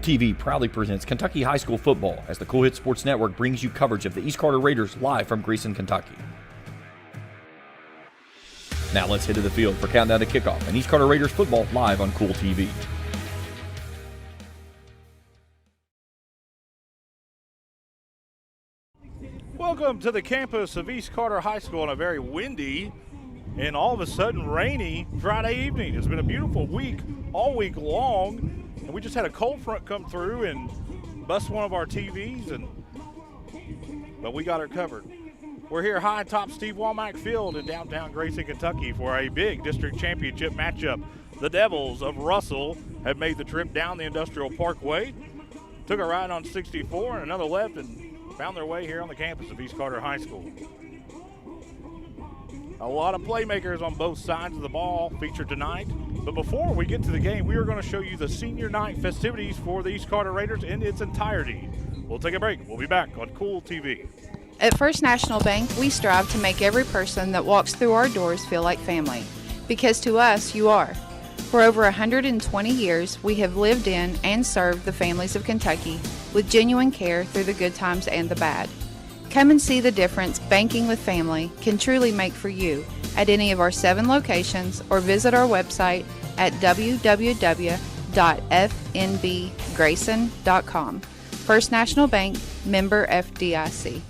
TV proudly presents Kentucky High School football as the Kool Sports Network brings you coverage of the East Carter Raiders live from Grayson, Kentucky. Now let's head to the field for Countdown to Kickoff and East Carter Raiders football live on Kool TV. Welcome to the campus of East Carter High School on a very windy and all of a sudden rainy Friday evening. It's been a beautiful week all week long, and we just had a cold front come through and bust one of our TVs, but we got her covered. We're here high atop Steve Womack Field in downtown Grayson, Kentucky for a big district championship matchup. The Devils of Russell have made the trip down the Industrial Parkway, took a ride on 64 and another left, and found their way here on the campus of East Carter High School. A lot of playmakers on both sides of the ball featured tonight. But before we get to the game, we are going to show you the senior night festivities for the East Carter Raiders in its entirety. We'll take a break. We'll be back on Kool TV. At First National Bank, we strive to make every person that walks through our doors feel like family. Because to us, you are. For over 120 years, we have lived in and served the families of Kentucky with genuine care through the good times and the bad. Come and see the difference banking with family can truly make for you at any of our 7 locations or visit our website at www.fnbgrayson.com. First National Bank, member FDIC.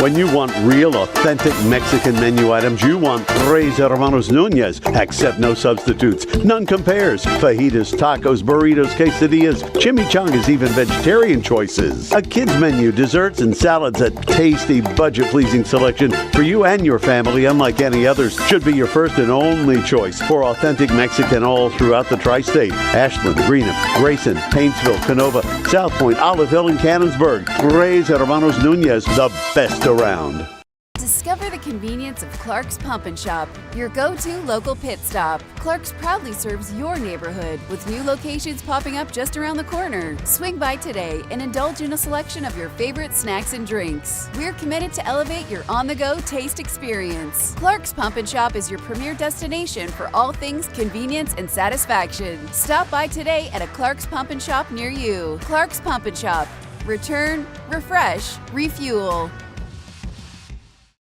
When you want real, authentic Mexican menu items, you want Tres Hermanos Nunez. Accept no substitutes. None compares. Fajitas, tacos, burritos, quesadillas, chimichangas, even vegetarian choices. A kids menu, desserts and salads, a tasty, budget-pleasing selection for you and your family, unlike any others, should be your first and only choice for authentic Mexican all throughout the tri-state. Ashland, Greenup, Grayson, Paintsville, Canova, South Point, Olive Hill, and Cannonsburg. Tres Hermanos Nunez, the best around. Discover the convenience of Clark's Pump and Shop, your go-to local pit stop. Clark's proudly serves your neighborhood with new locations popping up just around the corner. Swing by today and indulge in a selection of your favorite snacks and drinks. We're committed to elevate your on-the-go taste experience. Clark's Pump and Shop is your premier destination for all things convenience and satisfaction. Stop by today at a Clark's Pump and Shop near you. Clark's Pump and Shop. Return, refresh, refuel.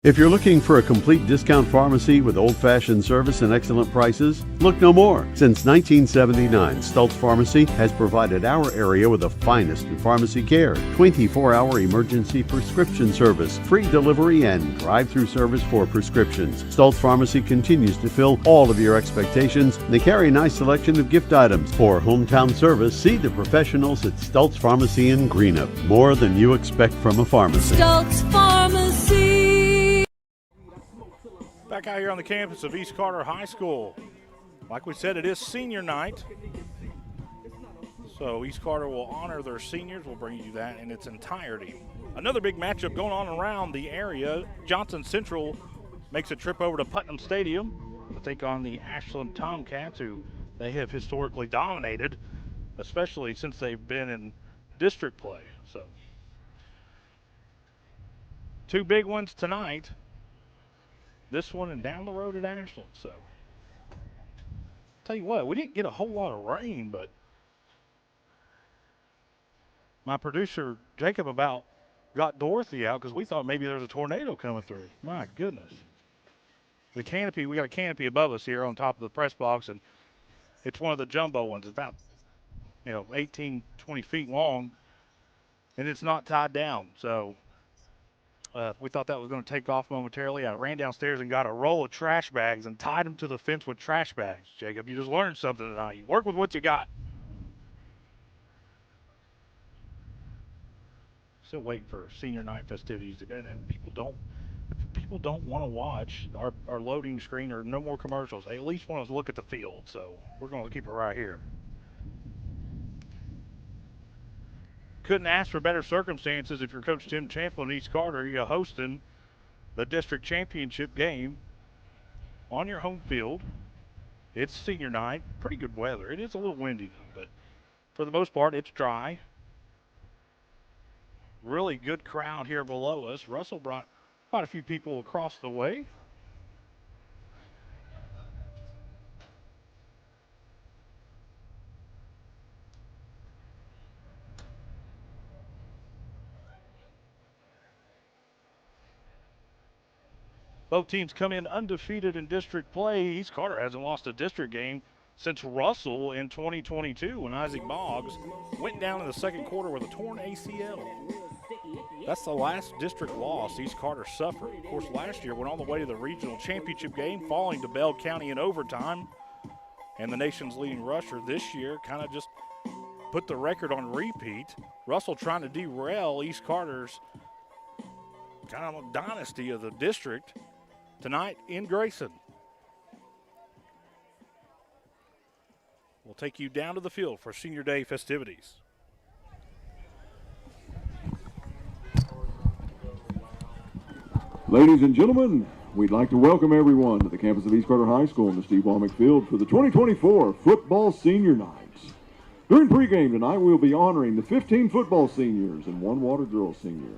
If you're looking for a complete discount pharmacy with old-fashioned service and excellent prices, look no more. Since 1979, Stultz Pharmacy has provided our area with the finest in pharmacy care, 24-hour emergency prescription service, free delivery, and drive-through service for prescriptions. Stultz Pharmacy continues to fill all of your expectations. They carry a nice selection of gift items. For hometown service, see the professionals at Stultz Pharmacy in Greenup. More than you expect from a pharmacy. Stultz Pharmacy. Back out here on the campus of East Carter High School. Like we said, it is senior night. So East Carter will honor their seniors. We'll bring you that in its entirety. Another big matchup going on around the area. Johnson Central makes a trip over to Putnam Stadium to take on the Ashland Tomcats, who they have historically dominated, especially since they've been in district play. So 2 big ones tonight. This one and down the road at Ashland. So, tell you what, we didn't get a whole lot of rain, but my producer, Jacob, about got Dorothy out because we thought maybe there was a tornado coming through. My goodness. The canopy, we got a canopy above us here on top of the press box, and it's one of the jumbo ones. It's about, 18, 20 feet long, and it's not tied down. So, we thought that was going to take off momentarily. I ran downstairs and got a roll of trash bags and tied them to the fence with trash bags. Jacob, you just learned something tonight. You work with what you got. Still waiting for senior night festivities to go, and people don't want to watch our loading screen or no more commercials. They at least want us to look at the field, so we're going to keep it right here. Couldn't ask for better circumstances if you're Coach Tim Champlin, East Carter. You're hosting the district championship game on your home field. It's senior night. Pretty good weather. It is a little windy, but for the most part, it's dry. Really good crowd here below us. Russell brought quite a few people across the way. Both teams come in undefeated in district play. East Carter hasn't lost a district game since Russell in 2022 when Isaac Boggs went down in the second quarter with a torn ACL. That's the last district loss East Carter suffered. Of course, last year went all the way to the regional championship game, falling to Bell County in overtime. And the nation's leading rusher this year kind of just put the record on repeat. Russell trying to derail East Carter's kind of dynasty of the district tonight in Grayson. We'll take you down to the field for Senior Day festivities. Ladies and gentlemen, we'd like to welcome everyone to the campus of East Carter High School in the Steve Womack Field for the 2024 Football Senior Nights. During pregame tonight, we'll be honoring the 15 football seniors and one water girls senior.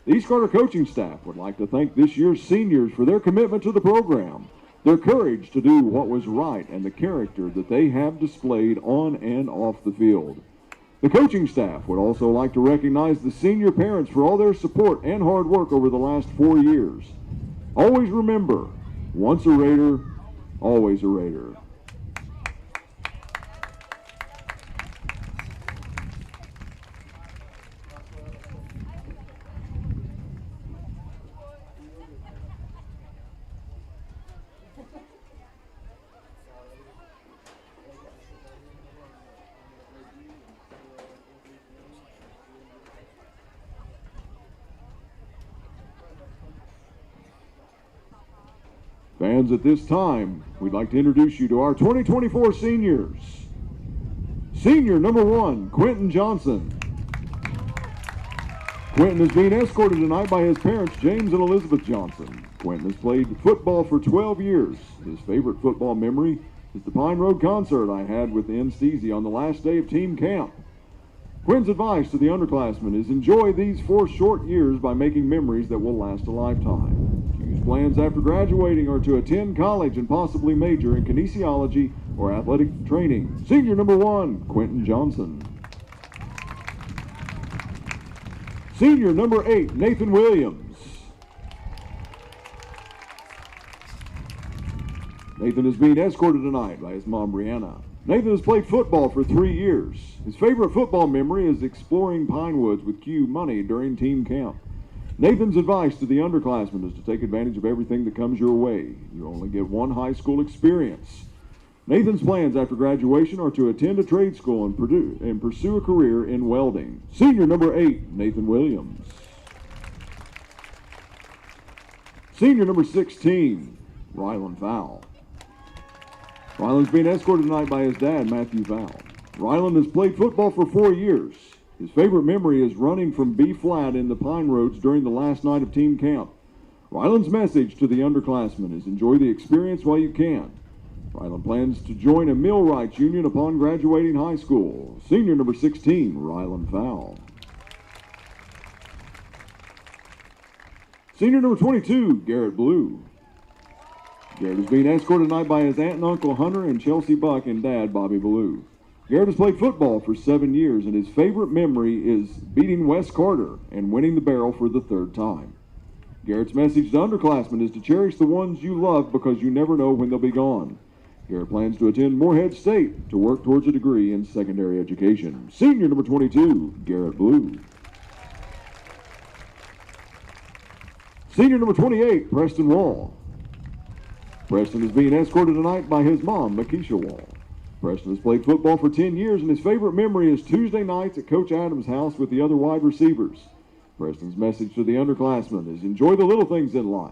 The East Carter coaching staff would like to thank this year's seniors for their commitment to the program, their courage to do what was right, and the character that they have displayed on and off the field. The coaching staff would also like to recognize the senior parents for all their support and hard work over the last 4 years. Always remember, once a Raider, always a Raider. Fans, at this time, we'd like to introduce you to our 2024 seniors. Senior number 1, Quentin Johnson. Quentin is being escorted tonight by his parents, James and Elizabeth Johnson. Quentin has played football for 12 years. His favorite football memory is the Pine Road concert I had with N. Steezy on the last day of team camp. Quentin's advice to the underclassmen is enjoy these 4 short years by making memories that will last a lifetime. His plans after graduating are to attend college and possibly major in kinesiology or athletic training. Senior number 1, Quentin Johnson. Senior number 8, Nathan Williams. Nathan is being escorted tonight by his mom, Brianna. Nathan has played football for 3 years. His favorite football memory is exploring Pine Woods with Q Money during team camp. Nathan's advice to the underclassmen is to take advantage of everything that comes your way. You only get one high school experience. Nathan's plans after graduation are to attend a trade school and pursue a career in welding. Senior number 8, Nathan Williams. Senior number 16, Rylan Fowl. Rylan's being escorted tonight by his dad, Matthew Fowl. Rylan has played football for 4 years. His favorite memory is running from B-flat in the Pine Roads during the last night of team camp. Rylan's message to the underclassmen is enjoy the experience while you can. Rylan plans to join a millwrights union upon graduating high school. Senior number 16, Rylan Fowl. Senior number 22, Garrett Blue. Garrett is being escorted tonight by his aunt and uncle Hunter and Chelsea Buck and dad Bobby Blue. Garrett has played football for 7 years, and his favorite memory is beating Wes Carter and winning the barrel for the 3rd time. Garrett's message to underclassmen is to cherish the ones you love because you never know when they'll be gone. Garrett plans to attend Morehead State to work towards a degree in secondary education. Senior number 22, Garrett Blue. Senior number 28, Preston Wall. Preston is being escorted tonight by his mom, Makisha Wall. Preston has played football for 10 years, and his favorite memory is Tuesday nights at Coach Adams' house with the other wide receivers. Preston's message to the underclassmen is enjoy the little things in life.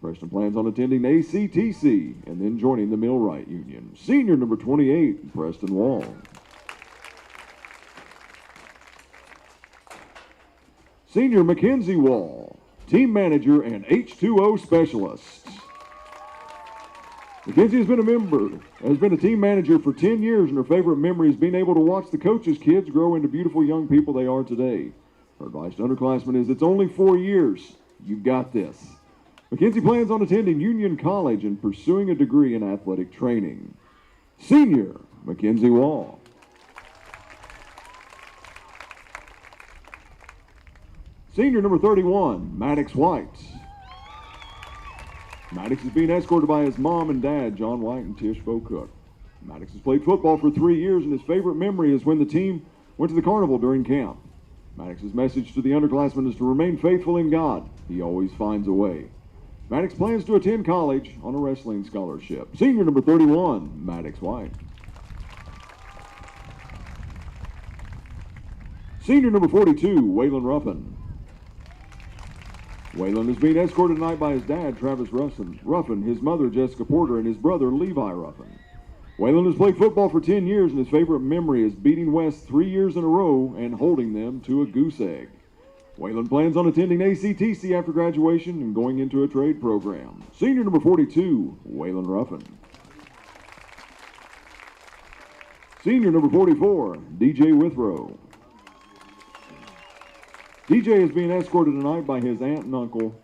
Preston plans on attending ACTC and then joining the Millwright Union. Senior number 28, Preston Wall. Senior Mackenzie Wall, team manager and H2O specialist. Mackenzie has been a team manager for 10 years, and her favorite memory is being able to watch the coaches' kids grow into beautiful young people they are today. Her advice to underclassmen is it's only 4 years. You got this. Mackenzie plans on attending Union College and pursuing a degree in athletic training. Senior Mackenzie Wall. Senior number 31, Maddox White. Maddox is being escorted by his mom and dad, John White and Tish Cook. Maddox has played football for 3 years, and his favorite memory is when the team went to the carnival during camp. Maddox's message to the underclassmen is to remain faithful in God. He always finds a way. Maddox plans to attend college on a wrestling scholarship. Senior number 31, Maddox White. Senior number 42, Waylon Ruffin. Waylon is being escorted tonight by his dad, Travis Ruffin, his mother, Jessica Porter, and his brother, Levi Ruffin. Waylon has played football for 10 years, and his favorite memory is beating West 3 years in a row and holding them to a goose egg. Waylon plans on attending ACTC after graduation and going into a trade program. Senior number 42, Waylon Ruffin. Senior number 44, DJ Withrow. DJ is being escorted tonight by his aunt and uncle,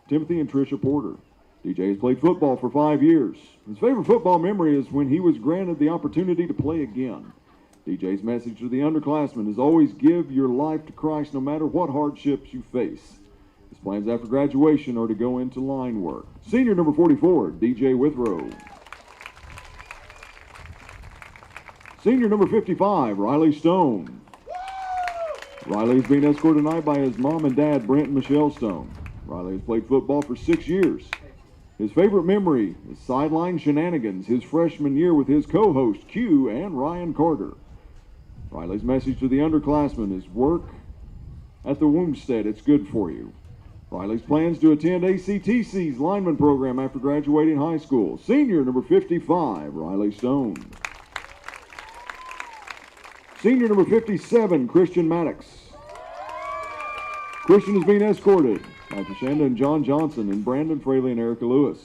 Timothy and Tricia Porter. DJ has played football for 5 years. His favorite football memory is when he was granted the opportunity to play again. DJ's message to the underclassmen is always give your life to Christ no matter what hardships you face. His plans after graduation are to go into line work. Senior number 44, DJ Withrow. Senior number 55, Riley Stone. Riley is being escorted tonight by his mom and dad, Brent and Michelle Stone. Riley has played football for 6 years. His favorite memory is sideline shenanigans his freshman year with his co-host Q and Ryan Carter. Riley's message to the underclassmen is work at the Woomstead. It's good for you. Riley's plans to attend ACTC's lineman program after graduating high school. Senior number 55, Riley Stone. Senior number 57, Christian Maddox. Christian is being escorted by Tashanda and John Johnson and Brandon Fraley and Erica Lewis.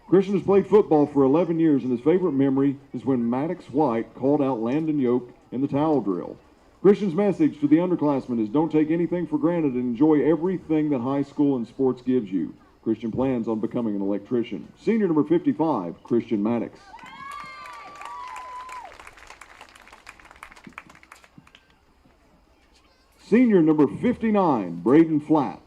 Christian has played football for 11 years, and his favorite memory is when Maddox White called out Landon Yoke in the towel drill. Christian's message to the underclassmen is don't take anything for granted and enjoy everything that high school and sports gives you. Christian plans on becoming an electrician. Senior number 55, Christian Maddox. Senior number 59, Braden Flatt.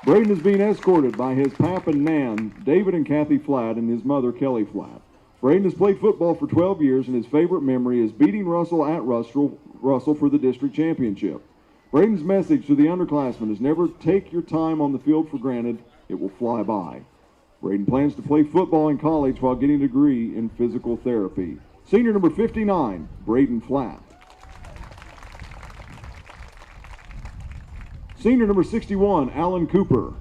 Braden is being escorted by his pap and nan, David and Kathy Flatt, and his mother, Kelly Flatt. Braden has played football for 12 years, and his favorite memory is beating Russell at Russell for the district championship. Braden's message to the underclassmen is never take your time on the field for granted. It will fly by. Braden plans to play football in college while getting a degree in physical therapy. Senior number 59, Braden Flatt. Senior number 61, Alan Cooper.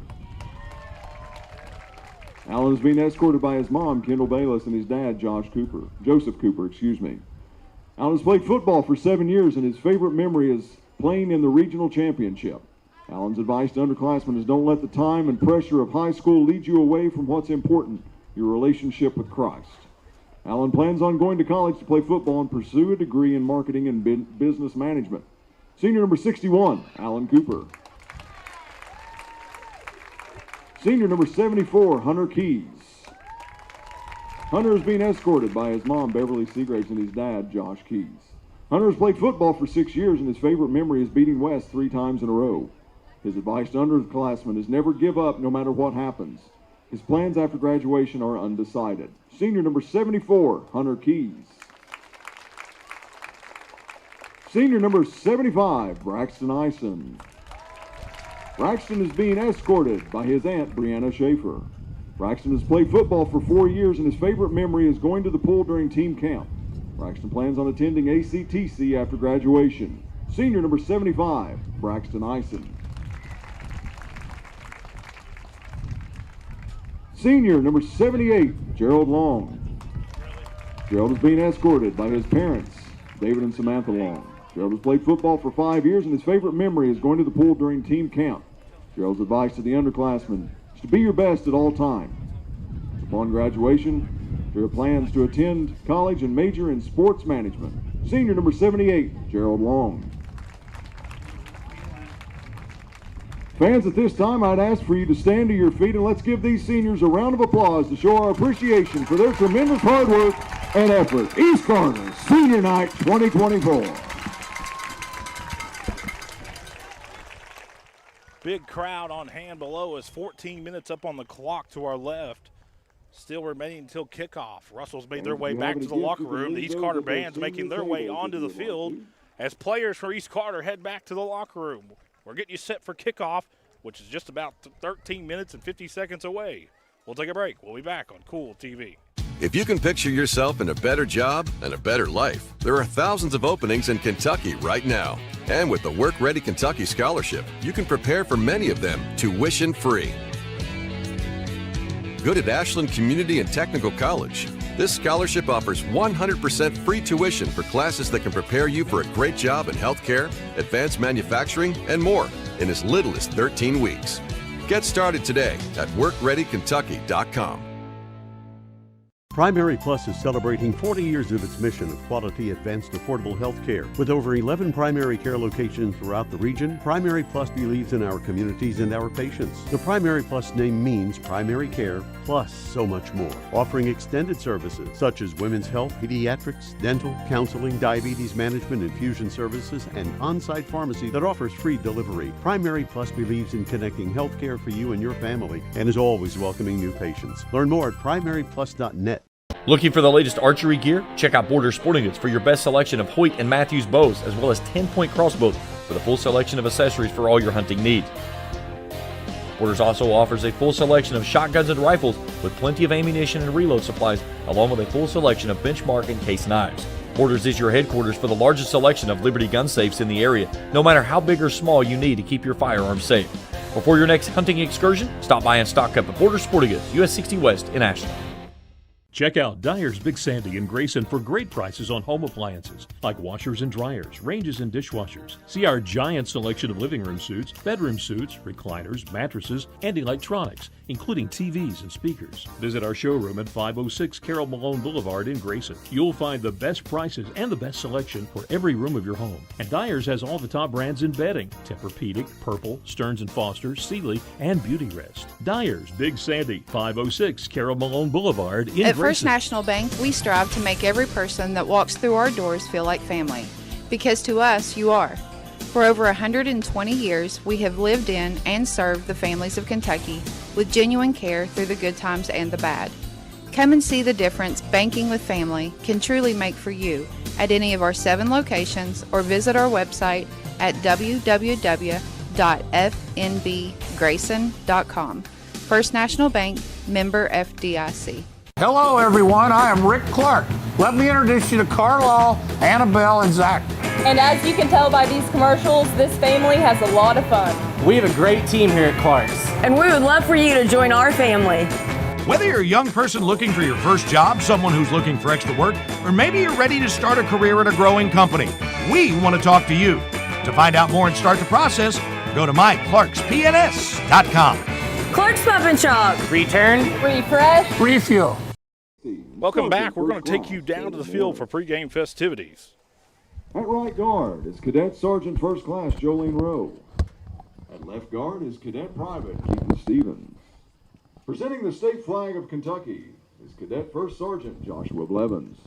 Alan is being escorted by his mom, Kendall Bayless, and his dad, Joseph Cooper. Alan has played football for 7 years, and his favorite memory is playing in the regional championship. Alan's advice to underclassmen is don't let the time and pressure of high school lead you away from what's important, your relationship with Christ. Alan plans on going to college to play football and pursue a degree in marketing and business management. Senior number 61, Alan Cooper. Senior number 74, Hunter Keys. Hunter is being escorted by his mom, Beverly Seagraves, and his dad, Josh Keys. Hunter has played football for 6 years, and his favorite memory is beating West 3 times in a row. His advice to underclassmen is never give up no matter what happens. His plans after graduation are undecided. Senior number 74, Hunter Keys. Senior number 75, Braxton Ison. Braxton is being escorted by his aunt, Brianna Schaefer. Braxton has played football for 4 years, and his favorite memory is going to the pool during team camp. Braxton plans on attending ACTC after graduation. Senior number 75, Braxton Ison. Senior number 78, Gerald Long. Gerald is being escorted by his parents, David and Samantha Long. Gerald has played football for 5 years, and his favorite memory is going to the pool during team camp. Gerald's advice to the underclassmen is to be your best at all times. Upon graduation, Gerald plans to attend college and major in sports management. Senior number 78, Gerald Long. Fans, at this time, I'd ask for you to stand to your feet, and let's give these seniors a round of applause to show our appreciation for their tremendous hard work and effort. East Carter Senior Night 2024. big crowd on hand below us. 14 minutes up on the clock to our left. Still remaining until kickoff. Russell's made their way back to the locker room. The East Carter band's making their way onto the field as players from East Carter head back to the locker room. We're getting you set for kickoff, which is just about 13 minutes and 50 seconds away. We'll take a break. We'll be back on Kool TV. If you can picture yourself in a better job and a better life, there are thousands of openings in Kentucky right now. And with the Work Ready Kentucky Scholarship, you can prepare for many of them tuition-free. Good at Ashland Community and Technical College. This scholarship offers 100% free tuition for classes that can prepare you for a great job in healthcare, advanced manufacturing, and more in as little as 13 weeks. Get started today at workreadykentucky.com. Primary Plus is celebrating 40 years of its mission of quality, advanced, affordable health care. With over 11 primary care locations throughout the region, Primary Plus believes in our communities and our patients. The Primary Plus name means primary care plus so much more. Offering extended services such as women's health, pediatrics, dental, counseling, diabetes management, infusion services, and on-site pharmacy that offers free delivery. Primary Plus believes in connecting health care for you and your family and is always welcoming new patients. Learn more at primaryplus.net. Looking for the latest archery gear? Check out Borders Sporting Goods for your best selection of Hoyt and Matthews bows, as well as 10-point crossbows with a full selection of accessories for all your hunting needs. Borders also offers a full selection of shotguns and rifles with plenty of ammunition and reload supplies, along with a full selection of benchmark and case knives. Borders is your headquarters for the largest selection of Liberty gun safes in the area, no matter how big or small you need to keep your firearms safe. Before your next hunting excursion, stop by and stock up at Borders Sporting Goods, US 60 West in Ashland. Check out Dyer's Big Sandy in Grayson for great prices on home appliances like washers and dryers, ranges and dishwashers. See our giant selection of living room suites, bedroom suites, recliners, mattresses, and electronics, including TVs and speakers. Visit our showroom at 506 Carroll Malone Boulevard in Grayson. You'll find the best prices and the best selection for every room of your home. And Dyer's has all the top brands in bedding: Tempur-Pedic, Purple, Stearns & Foster, Sealy, and Beautyrest. Dyer's Big Sandy, 506 Carroll Malone Boulevard in Grayson. At First National Bank, we strive to make every person that walks through our doors feel like family, because to us, you are. For over 120 years, we have lived in and served the families of Kentucky with genuine care through the good times and the bad. Come and see the difference banking with family can truly make for you at any of our 7 locations, or visit our website at www.fnbgrayson.com. First National Bank, member FDIC. Hello, everyone. I am Rick Clark. Let me introduce you to Carlisle, Annabelle, and Zach. And as you can tell by these commercials, this family has a lot of fun. We have a great team here at Clark's. And we would love for you to join our family. Whether you're a young person looking for your first job, someone who's looking for extra work, or maybe you're ready to start a career at a growing company, we want to talk to you. To find out more and start the process, go to myclarkspns.com. Clark's Pump and Shop. Return. Refresh. Refuel. Welcome back. We're going to take you down to the field for pregame festivities. At right guard is Cadet Sergeant First Class Jolene Rowe. At left guard is Cadet Private Keaton Stevens. Presenting the state flag of Kentucky is Cadet First Sergeant Joshua Blevins.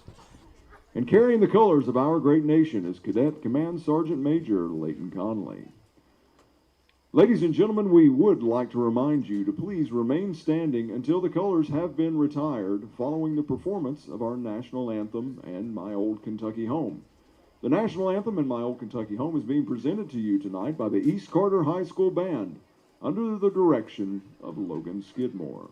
And carrying the colors of our great nation is Cadet Command Sergeant Major Leighton Conley. Ladies and gentlemen, we would like to remind you to please remain standing until the colors have been retired following the performance of our national anthem and My Old Kentucky Home. The national anthem and My Old Kentucky Home is being presented to you tonight by the East Carter High School Band under the direction of Logan Skidmore.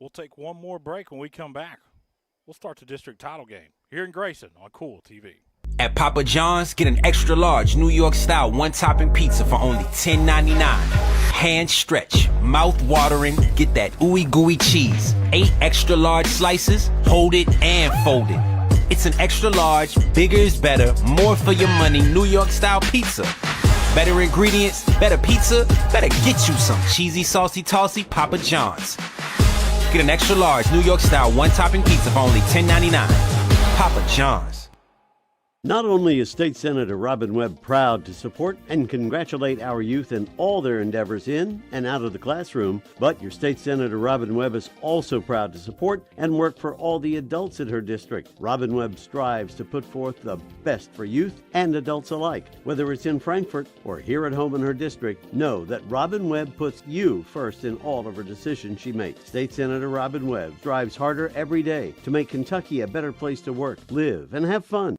We'll take one more break. When we come back, we'll start the district title game here in Grayson on Kool TV. At Papa John's, get an extra large New York style one-topping pizza for only $10.99. Hand stretch, mouth watering, get that ooey gooey cheese. 8 extra large slices, hold it and fold it. It's an extra large, bigger is better, more for your money New York style pizza. Better ingredients, better pizza, better get you some cheesy, saucy, tossy Papa John's. Get an extra large New York style one-topping pizza for only $10.99. Papa John's. Not only is State Senator Robin Webb proud to support and congratulate our youth in all their endeavors in and out of the classroom, but your State Senator Robin Webb is also proud to support and work for all the adults in her district. Robin Webb strives to put forth the best for youth and adults alike. Whether it's in Frankfort or here at home in her district, know that Robin Webb puts you first in all of her decisions she makes. State Senator Robin Webb strives harder every day to make Kentucky a better place to work, live, and have fun.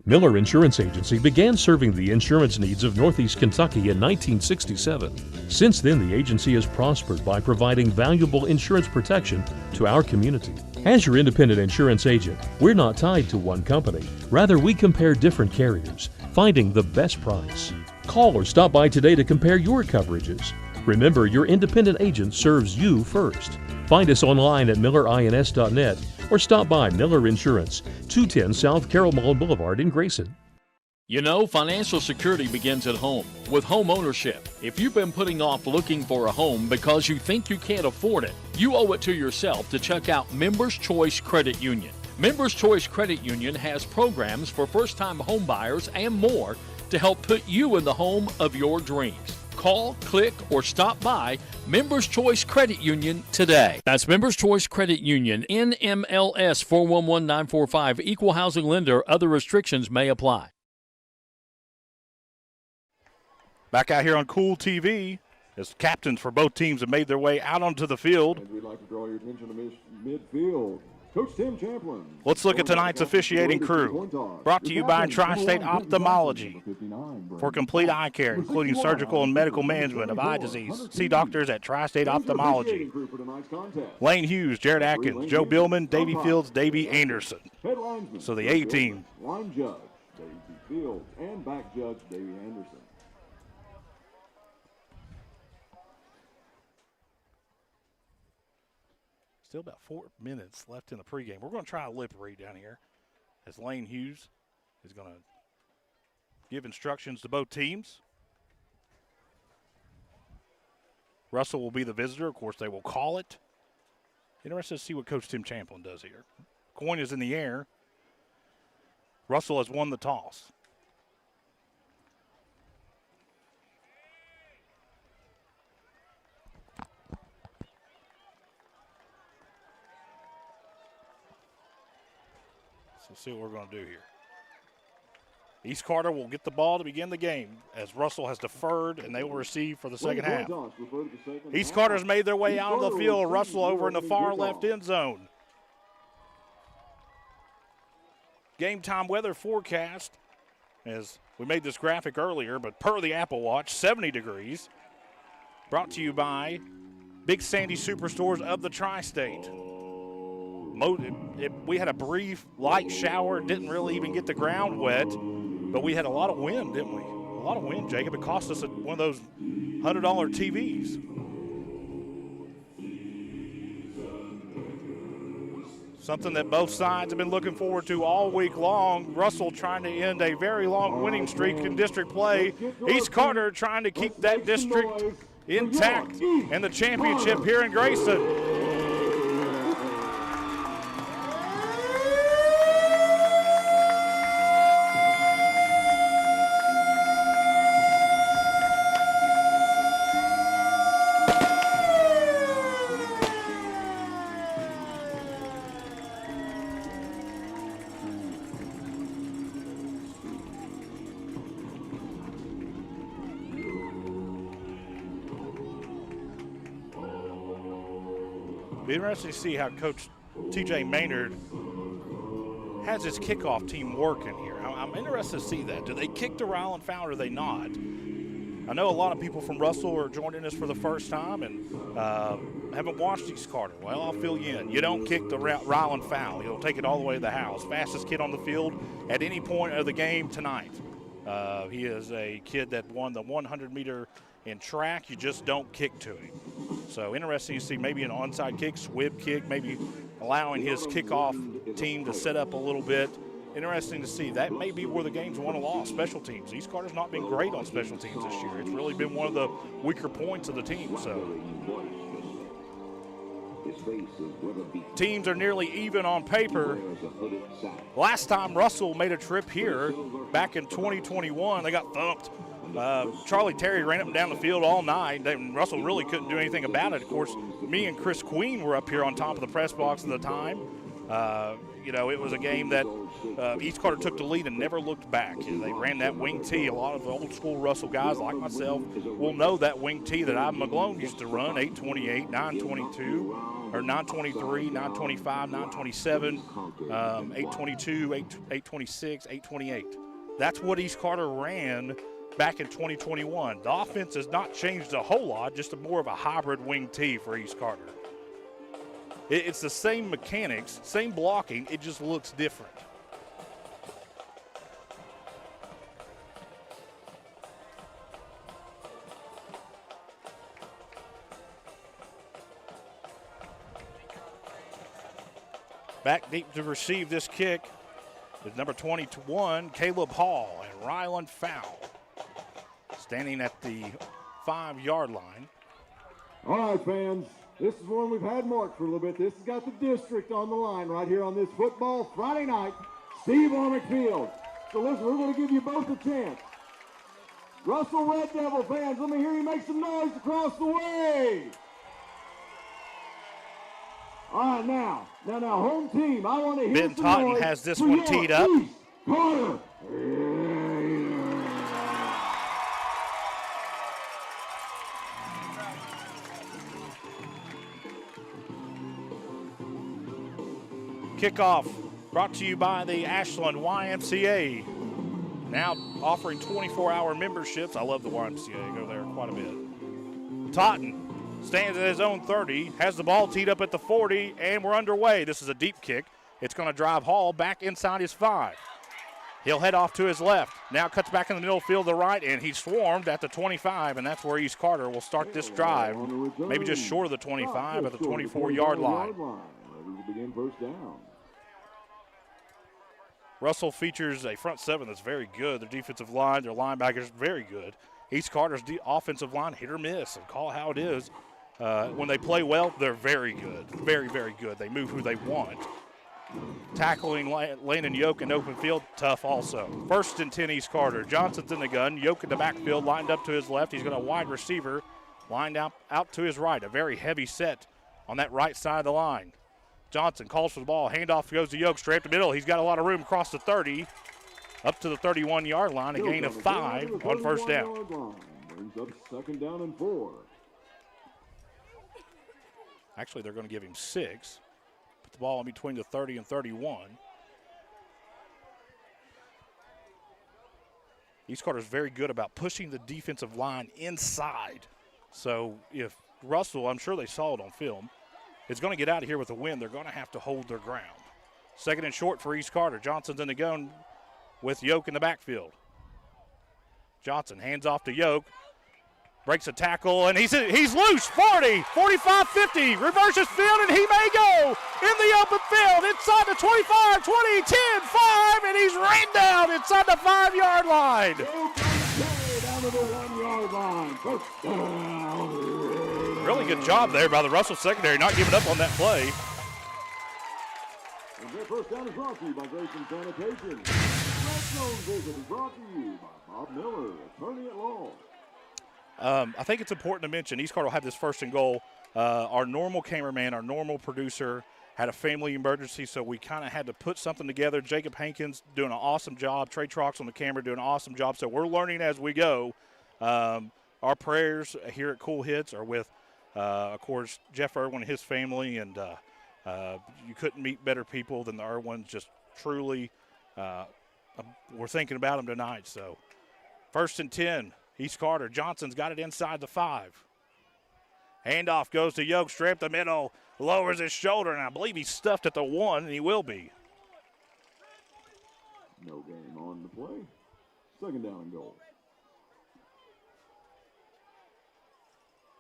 Miller Insurance Agency began serving the insurance needs of Northeast Kentucky in 1967. Since then, the agency has prospered by providing valuable insurance protection to our community. As your independent insurance agent, we're not tied to one company. Rather, we compare different carriers, finding the best price. Call or stop by today to compare your coverages. Remember, your independent agent serves you first. Find us online at millerins.net or stop by Miller Insurance, 210 South Carroll Mall Boulevard in Grayson. You know, financial security begins at home with home ownership. If you've been putting off looking for a home because you think you can't afford it, you owe it to yourself to check out Members Choice Credit Union. Members Choice Credit Union has programs for first-time home buyers and more to help put you in the home of your dreams. Call, click, or stop by Members Choice Credit Union today. That's Members Choice Credit Union, NMLS 411945, Equal Housing Lender. Other restrictions may apply. Back out here on Kool TV as captains for both teams have made their way out onto the field. And we'd like to draw your attention to midfield. Coach Tim Champlin. Let's look at tonight's officiating crew. Brought to you by Tri-State Ophthalmology. For complete eye care, including surgical and medical management of eye disease, see doctors at Tri-State Ophthalmology. Lane Hughes, Jared Atkins, Joe Billman, Davey Fields, Davey Anderson. So the A team. Line judge, Davey Fields, and back judge, Davey Anderson. Still about 4 minutes left in the pregame. We're going to try a lip read down here as Lane Hughes is going to give instructions to both teams. Russell will be the visitor. Of course, they will call it. Interested to see what Coach Tim Champlin does here. Coin is in the air. Russell has won the toss. So see what we're going to do here. East Carter will get the ball to begin the game as Russell has deferred, and they will receive for the second half. East Carter's made their way out on the field. Russell over in the far left end zone. Game time weather forecast, as we made this graphic earlier, but per the Apple Watch, 70 degrees. Brought to you by Big Sandy Superstores of the Tri-State. We had a brief light shower, didn't really even get the ground wet, but we had a lot of wind, didn't we? A lot of wind, Jacob. It cost us one of those $100 TVs. Something that both sides have been looking forward to all week long. Russell trying to end a very long winning streak in district play. East Carter trying to keep that district intact and the championship here in Grayson. Be interesting to see how Coach T.J. Maynard has his kickoff team working here. I'm interested to see that. Do they kick to Ryland Fowl or do they not? I know a lot of people from Russell are joining us for the first time and haven't watched East Carter. Well, I'll fill you in. You don't kick the Ryland foul. He'll take it all the way to the house. Fastest kid on the field at any point of the game tonight. He is a kid that won the 100-meter in track. You just don't kick to him. So interesting to see maybe an onside kick, swib kick, maybe allowing his kickoff team to set up a little bit. Interesting to see. That may be where the game's won or lost, special teams. East Carter's not been great on special teams this year. It's really been one of the weaker points of the team. So teams are nearly even on paper. Last time Russell made a trip here, back in 2021, they got thumped. Charlie Terry ran up and down the field all night, and Russell really couldn't do anything about it. Of course, me and Chris Queen were up here on top of the press box at the time. It was a game that East Carter took the lead and never looked back. They ran that wing tee. A lot of the old school Russell guys like myself will know that wing tee that Ivan McGlone used to run, 828, 922, or 923, 925, 927, 822, 826, 828. That's what East Carter ran back in 2021. The offense has not changed a whole lot, just more of a hybrid wing tee for East Carter. It's the same mechanics, same blocking, it just looks different. Back deep to receive this kick is number 21, Caleb Hall, and Ryland foul. Standing at the 5-yard line. All right, fans. This is one we've had marked for a little bit. This has got the district on the line right here on this football Friday night. Steve Womack Field. So listen, we're going to give you both a chance. Russell Red Devil fans, let me hear you make some noise across the way. All right, now, home team, I want to hear Ben some Totten noise has this for one your teed up. East Carter. Kickoff brought to you by the Ashland YMCA. Now offering 24-hour memberships. I love the YMCA. Go there quite a bit. Totten stands at his own 30, has the ball teed up at the 40, and we're underway. This is a deep kick. It's going to drive Hall back inside his 5. He'll head off to his left. Now cuts back in the middle field to the right, and he's swarmed at the 25, and that's where East Carter will start this drive. Maybe just short of the 25 at the 24-yard line. Ready to begin first down. Russell features a front 7 that's very good. Their defensive line, their linebackers, very good. East Carter's offensive line, hit or miss, and call how it is. When they play well, they're very good. Very, very good. They move who they want. Tackling Landon Yoke in open field, tough also. 1st and 10 East Carter. Johnson's in the gun. Yoke in the backfield, lined up to his left. He's got a wide receiver lined out to his right. A very heavy set on that right side of the line. Johnson calls for the ball. Handoff goes to Yoke straight up the middle. He's got a lot of room across the 30, up to the 31-yard line. A gain of 5 on first down. Brings up 2nd down and 4. Actually, they're going to give him 6. Put the ball in between the 30 and 31. East Carter's very good about pushing the defensive line inside. So if Russell, I'm sure they saw it on film, is going to get out of here with a win, they're going to have to hold their ground. 2nd and short for East Carter. Johnson's in the gun with Yoke in the backfield. Johnson hands off to Yoke. Breaks a tackle, and he's loose. 40, 45, 50. Reverses field, and he may go in the open field inside the 25, 20, 10, 5, and he's ran down inside the 5-yard line. Down to the 1-yard line. Really good job there by the Russell secondary, not giving up on that play. And their first down is brought to you by Grayson Sanitation. Red Zone Visit is brought to you by Bob Miller, attorney at law. I think it's important to mention East Carter will have this 1st and goal. Our normal cameraman, our normal producer had a family emergency, so we kind of had to put something together. Jacob Hankins doing an awesome job. Trey Trox on the camera doing an awesome job. So we're learning as we go. Our prayers here at Kool Hits are with, of course, Jeff Irwin and his family, and you couldn't meet better people than the Irwins. Just truly, we're thinking about them tonight. So 1st and 10. East Carter. Johnson's got it inside the 5. Handoff goes to Yoke, straight up the middle, lowers his shoulder, and I believe he's stuffed at the 1, and he will be. No game on the play. 2nd down and goal.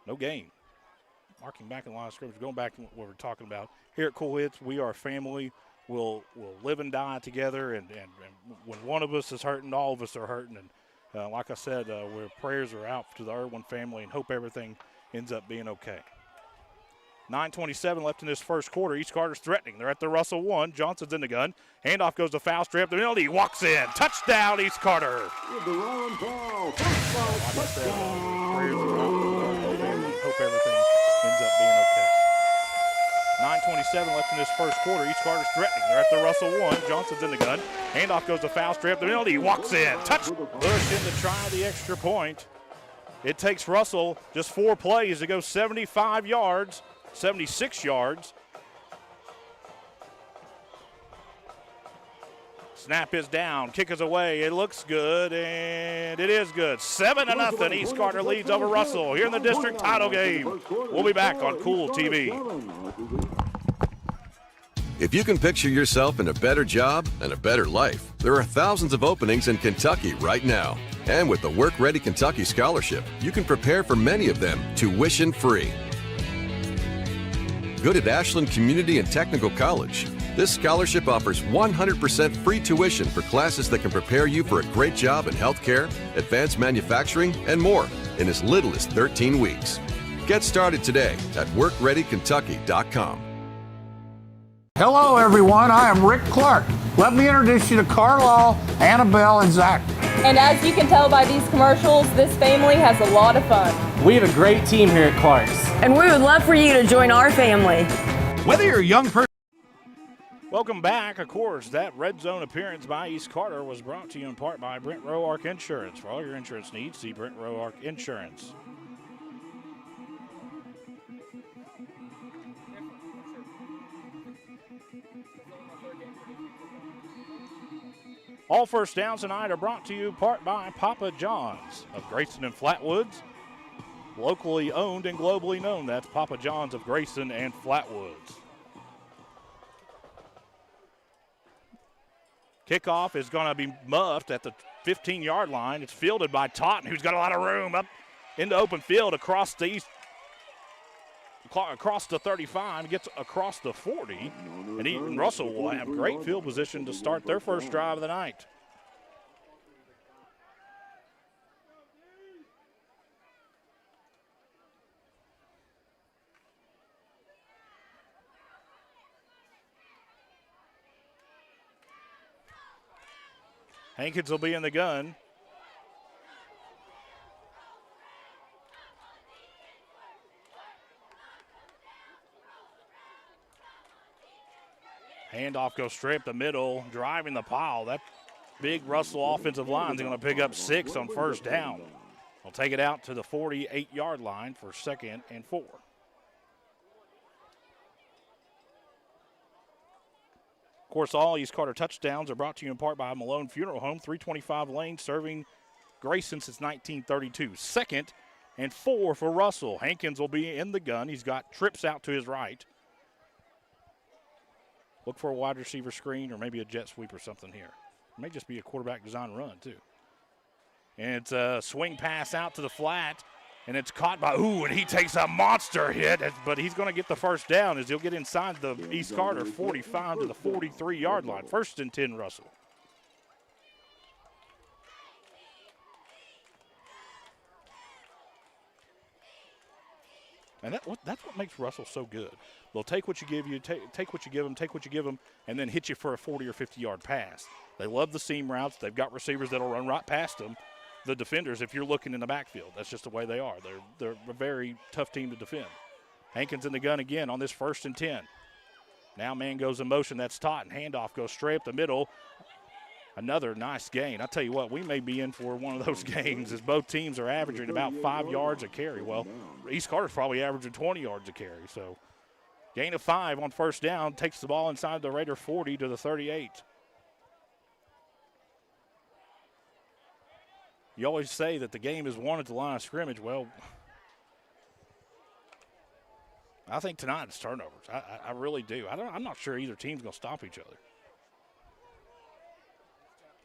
No gain. Marking back in the line of scrimmage, going back to what we're talking about. Here at Kool Hits, we are a family. We'll live and die together, and when one of us is hurting, all of us are hurting. And like I said, where prayers are out to the Irwin family and hope everything ends up being okay. 9:27 left in this first quarter. East Carter's threatening. They're at the Russell 1. Johnson's in the gun. Handoff goes to foul, straight up the middle. He walks in. Touchdown, East Carter. With the Ryan foul. Prayers are out to the Irwin family. Hope everything ends up being okay. 9:27 left in this first quarter. East Carter's threatening. They're at the Russell 1. Johnson's in the gun. Handoff goes to foul, straight up the middle. He walks in. Touchdown. Push in to try the extra point. It takes Russell just 4 plays to go 75 yards. 76 yards. Snap is down. Kick is away. It looks good, and it is good. 7-0. East Carter leads over Russell here in the district title game. We'll be back on Kool TV. If you can picture yourself in a better job and a better life, there are thousands of openings in Kentucky right now. And with the Work Ready Kentucky Scholarship, you can prepare for many of them tuition-free. Good at Ashland Community and Technical College. This scholarship offers 100% free tuition for classes that can prepare you for a great job in healthcare, advanced manufacturing, and more in as little as 13 weeks. Get started today at workreadykentucky.com. Hello, everyone. I am Rick Clark. Let me introduce you to Carlisle, Annabelle, and Zach. And as you can tell by these commercials, this family has a lot of fun. We have a great team here at Clark's. And we would love for you to join our family. Whether you're a young person. Welcome back. Of course, that red zone appearance by East Carter was brought to you in part by Brent Rowe Arc Insurance. For all your insurance needs, see Brent Rowe Arc Insurance. All first downs tonight are brought to you in part by Papa John's of Grayson and Flatwoods. Locally owned and globally known. That's Papa John's of Grayson and Flatwoods. Kickoff is going to be muffed at the 15-yard line. It's fielded by Totten, who's got a lot of room up into open field across the east, across the 35, gets across the 40, and Russell will have great field position to start their first drive of the night. Hankins will be in the gun. Handoff goes straight up the middle, driving the pile. That big Russell offensive line is going to pick up 6 on first down. They'll take it out to the 48-yard line for 2nd and 4. Of course, all East Carter touchdowns are brought to you in part by Malone Funeral Home, 325 Lane, serving Grayson since 1932. 2nd and 4 for Russell. Hankins will be in the gun. He's got trips out to his right. Look for a wide receiver screen or maybe a jet sweep or something here. It may just be a quarterback design run, too. And it's a swing pass out to the flat, and it's caught by, and he takes a monster hit, but he's going to get the first down as he'll get inside the East Carter 45 to the 43-yard line. 1st and 10, Russell. And that's what makes Russell so good. They'll take what you give you, take what you give them, and then hit you for a 40 or 50-yard pass. They love the seam routes. They've got receivers that'll run right past them. The defenders, if you're looking in the backfield, that's just the way they are. They're a very tough team to defend. Hankins in the gun again on this 1st and 10. Now man goes in motion. That's Totten. Handoff goes straight up the middle. Another nice gain. I tell you what, we may be in for one of those games as both teams are averaging about 5 yards a carry. Well, East Carter's probably averaging 20 yards a carry. So gain of 5 on first down, takes the ball inside the Raider 40 to the 38. You always say that the game is won at the line of scrimmage. Well, I think tonight it's turnovers. I really do. I'm not sure either team's going to stop each other.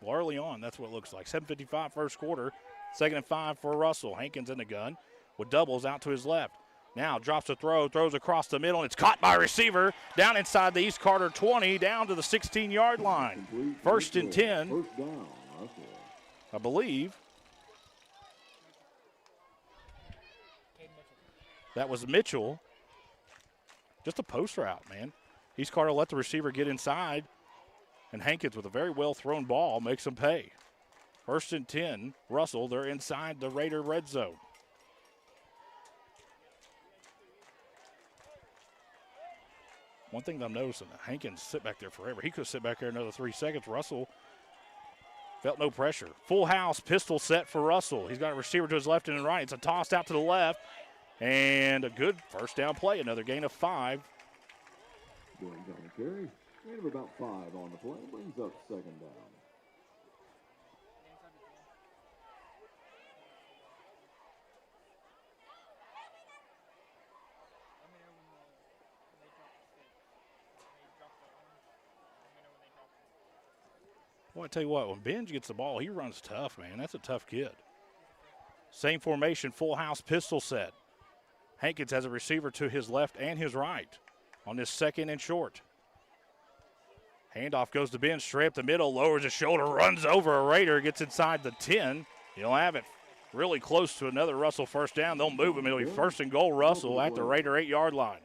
Well, early on, that's what it looks like. 7:55 first quarter, 2nd and 5 for Russell. Hankins in the gun with doubles out to his left. Now drops a throw, throws across the middle, and it's caught by a receiver down inside the East Carter 20, down to the 16-yard line. 1st and 10, First down, Russell. I believe. That was Mitchell. Just a post route, man. East Carter let the receiver get inside, and Hankins with a very well-thrown ball makes them pay. 1st and 10, Russell, they're inside the Raider red zone. One thing that I'm noticing, Hankins sit back there forever. He could sit back there another 3 seconds. Russell felt no pressure. Full house, pistol set for Russell. He's got a receiver to his left and right. It's a toss out to the left, and a good first down play, another gain of 5. Going down the carry. Gain of about 5 on the play. Brings up 2nd down. Boy, I tell you what, when Benj gets the ball, he runs tough, man. That's a tough kid. Same formation, full house pistol set. Hankins has a receiver to his left and his right on this 2nd and short. Handoff goes to Benj, straight up the middle, lowers his shoulder, runs over a Raider, gets inside the 10. He'll have it really close to another Russell first down. They'll move him. It'll be 1st and goal, Russell at the Raider 8-yard line.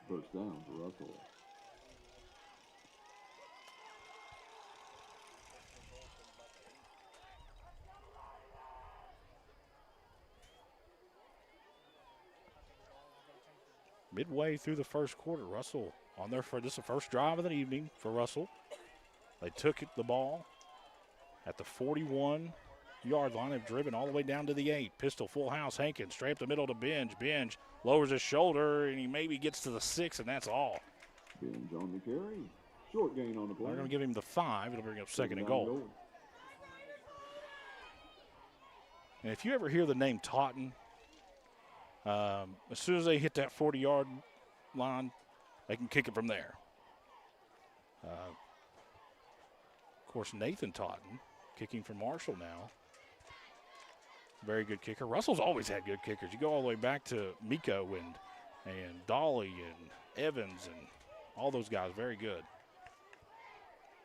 First down for Russell. Midway through the first quarter, Russell on there for this is the first drive of the evening for Russell. They took the ball at the 41-yard line. They've driven all the way down to the 8. Pistol, full house, Hankins straight up the middle to Benj. Benj lowers his shoulder, and he maybe gets to the 6, and that's all. Benj on the carry. Short gain on the play. They're going to give him the 5. It'll bring up 2nd and goal. And if you ever hear the name Totten, as soon as they hit that 40-yard line, they can kick it from there. Of course, Nathan Totten kicking for Marshall now. Very good kicker. Russell's always had good kickers. You go all the way back to Miko and Dolly and Evans and all those guys. Very good.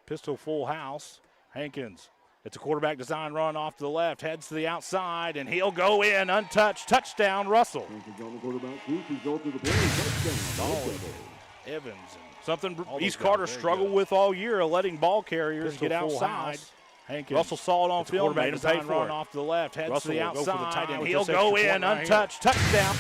Pistol full house. Hankins. It's a quarterback design run off to the left, heads to the outside, and he'll go in untouched. Touchdown, Russell. Hankins on the quarterback keep. Result of the play. Touchdown. Evans. And something East Carter struggled with all year, letting ball carriers Pistol get outside. Hankins. Russell saw it on film, made him pay for it. Off to the left, heads Russell to the will go for the outside, tie and with he'll this go extra in point right untouched. Touchdown.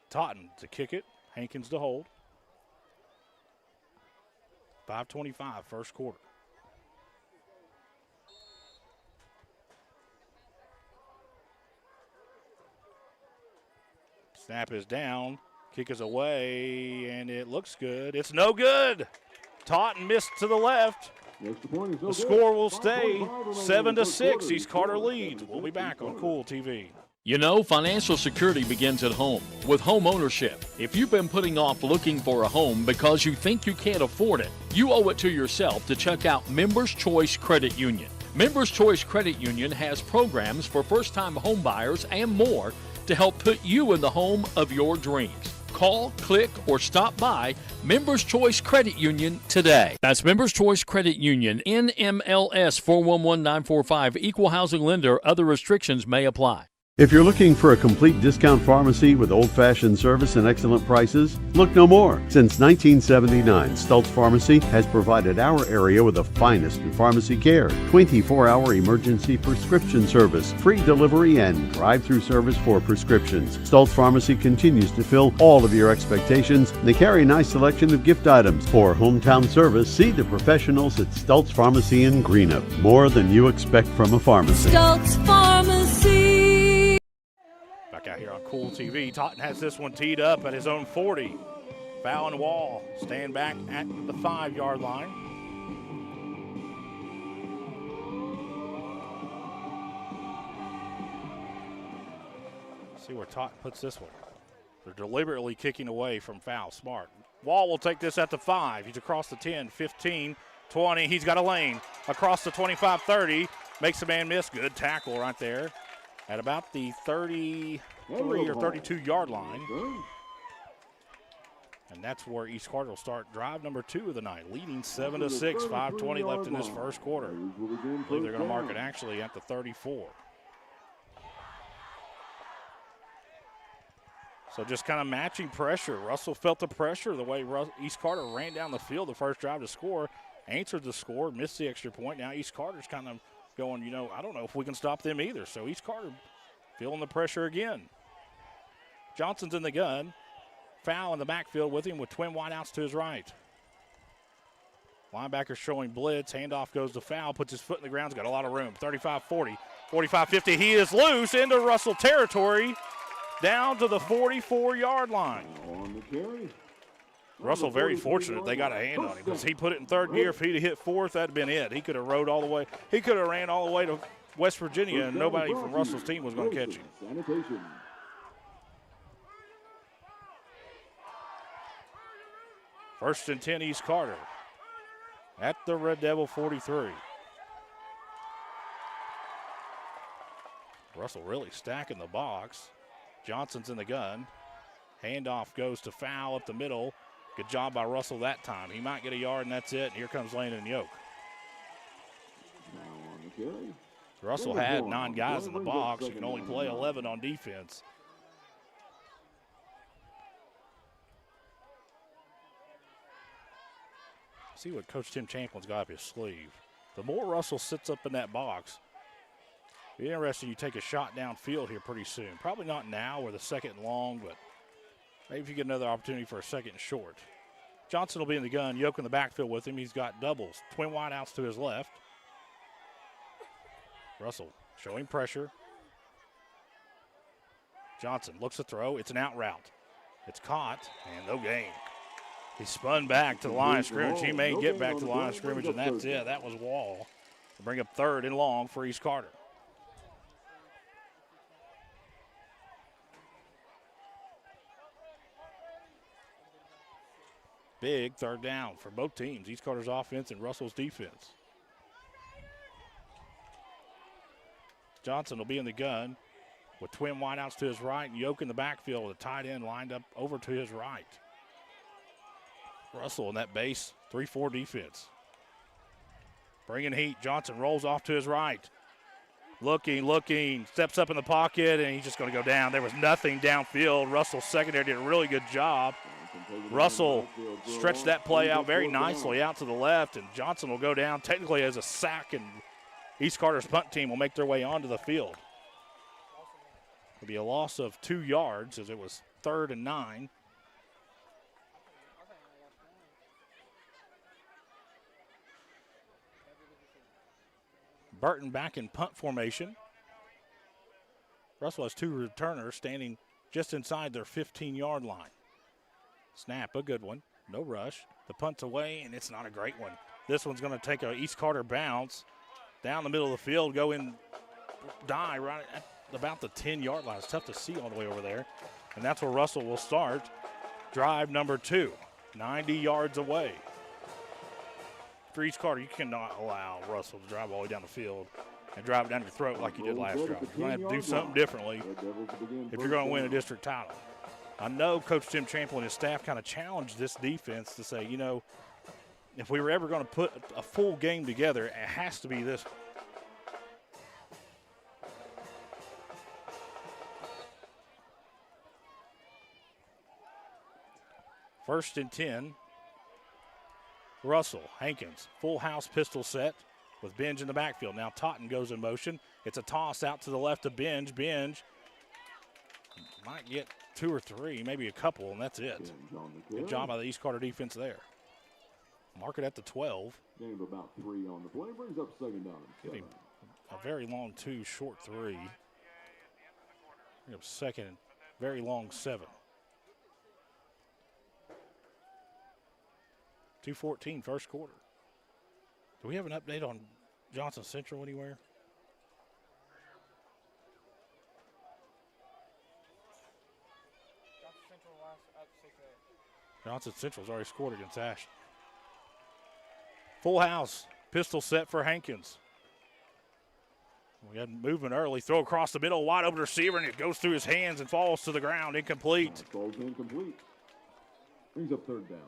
Totten to kick it. Hankins to hold. 5:25 first quarter. Snap is down. Kick is away, and it looks good. It's no good. Totten missed to the left. The score will stay 7-6. East Carter leads. We'll be back on Kool TV. You know, financial security begins at home with home ownership. If you've been putting off looking for a home because you think you can't afford it, you owe it to yourself to check out Members Choice Credit Union. Members Choice Credit Union has programs for first-time home buyers and more to help put you in the home of your dreams. Call, click, or stop by Members Choice Credit Union today. That's Members Choice Credit Union, NMLS 411945, Equal Housing Lender. Other restrictions may apply. If you're looking for a complete discount pharmacy with old-fashioned service and excellent prices, look no more. Since 1979, Stultz Pharmacy has provided our area with the finest in pharmacy care, 24-hour emergency prescription service, free delivery, and drive-through service for prescriptions. Stultz Pharmacy continues to fill all of your expectations. They carry a nice selection of gift items. For hometown service, see the professionals at Stultz Pharmacy in Greenup. More than you expect from a pharmacy. Stultz Pharmacy. Back out here on Kool TV. Totten has this one teed up at his own 40. Foul and Wall stand back at the 5-yard line. See where Totten puts this one. They're deliberately kicking away from foul. Smart. Wall will take this at the 5. He's across the 10, 15, 20. He's got a lane across the 25, 30. Makes the man miss. Good tackle right there at about the 33 or 32-yard line. And that's where East Carter will start drive number 2 of the night, leading 7-6, 5:20 left in this first quarter. I believe they're going to mark it actually at the 34. So just kind of matching pressure. Russell felt the pressure the way East Carter ran down the field the first drive to score, answered the score, missed the extra point. Now East Carter's kind of going, I don't know if we can stop them either. So East Carter feeling the pressure again. Johnson's in the gun. Foul in the backfield with him with twin wideouts to his right. Linebacker showing blitz. Handoff goes to Foul. Puts his foot in the ground. He's got a lot of room. 35-40, 45-50. He is loose into Russell territory. Down to the 44-yard line. Russell very fortunate they got a hand on him because he put it in third gear. If he'd have hit fourth, that'd have been it. He could have rode all the way. He could have ran all the way to West Virginia, and nobody from Russell's team was going to catch him. First and 10, East Carter at the Red Devil 43. Russell really stacking the box. Johnson's in the gun. Handoff goes to Foul up the middle. Good job by Russell that time. He might get a yard, and that's it. And here comes Landon Yoke. Russell had 9 guys in the box. You can only play 11 on defense. See what Coach Tim Champlin's got up his sleeve. The more Russell sits up in that box, be interesting you take a shot downfield here pretty soon. Probably not now or the second and long, but maybe if you get another opportunity for a second and short. Johnson will be in the gun. Yoke in the backfield with him. He's got doubles. Twin wideouts to his left. Russell showing pressure. Johnson looks to throw. It's an out route. It's caught, and no gain. He spun back to the line of scrimmage. He may get back to the line of scrimmage, and that's it. That was Wall to bring up third and long for East Carter. Big third down for both teams, East Carter's offense and Russell's defense. Johnson will be in the gun with twin wideouts to his right and Yoke in the backfield with a tight end lined up over to his right. Russell in that base 3-4 defense. Bringing heat. Johnson rolls off to his right. Looking, steps up in the pocket, and he's just going to go down. There was nothing downfield. Russell's secondary did a really good job. Russell stretched that play out very nicely out to the left, and Johnson will go down technically as a sack, and East Carter's punt team will make their way onto the field. It'll be a loss of 2 yards as it was 3rd and 9. Burton back in punt formation. Russell has 2 returners standing just inside their 15-yard line. Snap, a good one. No rush. The punt's away, and it's not a great one. This one's going to take a East Carter bounce down the middle of the field, go in, die right at about the 10-yard line. It's tough to see all the way over there. And that's where Russell will start drive number 2, 90 yards away. For East Carter, you cannot allow Russell to drive all the way down the field and drive it down your throat like you did last drive. You're going to have to do something differently if you're going to win a district title. I know Coach Tim Champlin and his staff kind of challenged this defense to say, if we were ever going to put a full game together, it has to be this. First and 10. Russell, Hankins, full house pistol set with Binge in the backfield. Now Totten goes in motion. It's a toss out to the left of Binge. Binge might get 2 or 3, maybe a couple, and that's it. Good job by the East Carter defense there. Mark it at the 12. Gain of about 3 on the play brings up 2nd down and 7. A very long 2, short 3. Bring up 2nd, very long 7. 2:14 first quarter. Do we have an update on Johnson Central anywhere? Johnson Central's already scored against Ashland. Full house. Pistol set for Hankins. We had movement early. Throw across the middle. Wide open receiver, and it goes through his hands and falls to the ground. Incomplete. Falls incomplete. Brings up third down.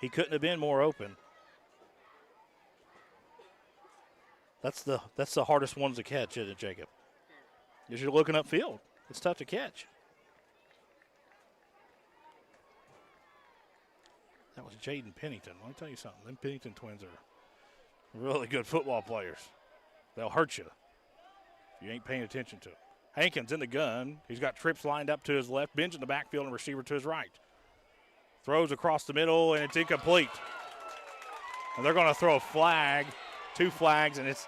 He couldn't have been more open. That's the hardest ones to catch, isn't it, Jacob? As you're looking upfield, it's tough to catch. That was Jaden Pennington. Let me tell you something. Them Pennington twins are really good football players. They'll hurt you if you ain't paying attention to them. Hankins in the gun. He's got trips lined up to his left. Bench in the backfield and receiver to his right. Throws across the middle, and it's incomplete. And they're going to throw a flag, 2 flags, and it's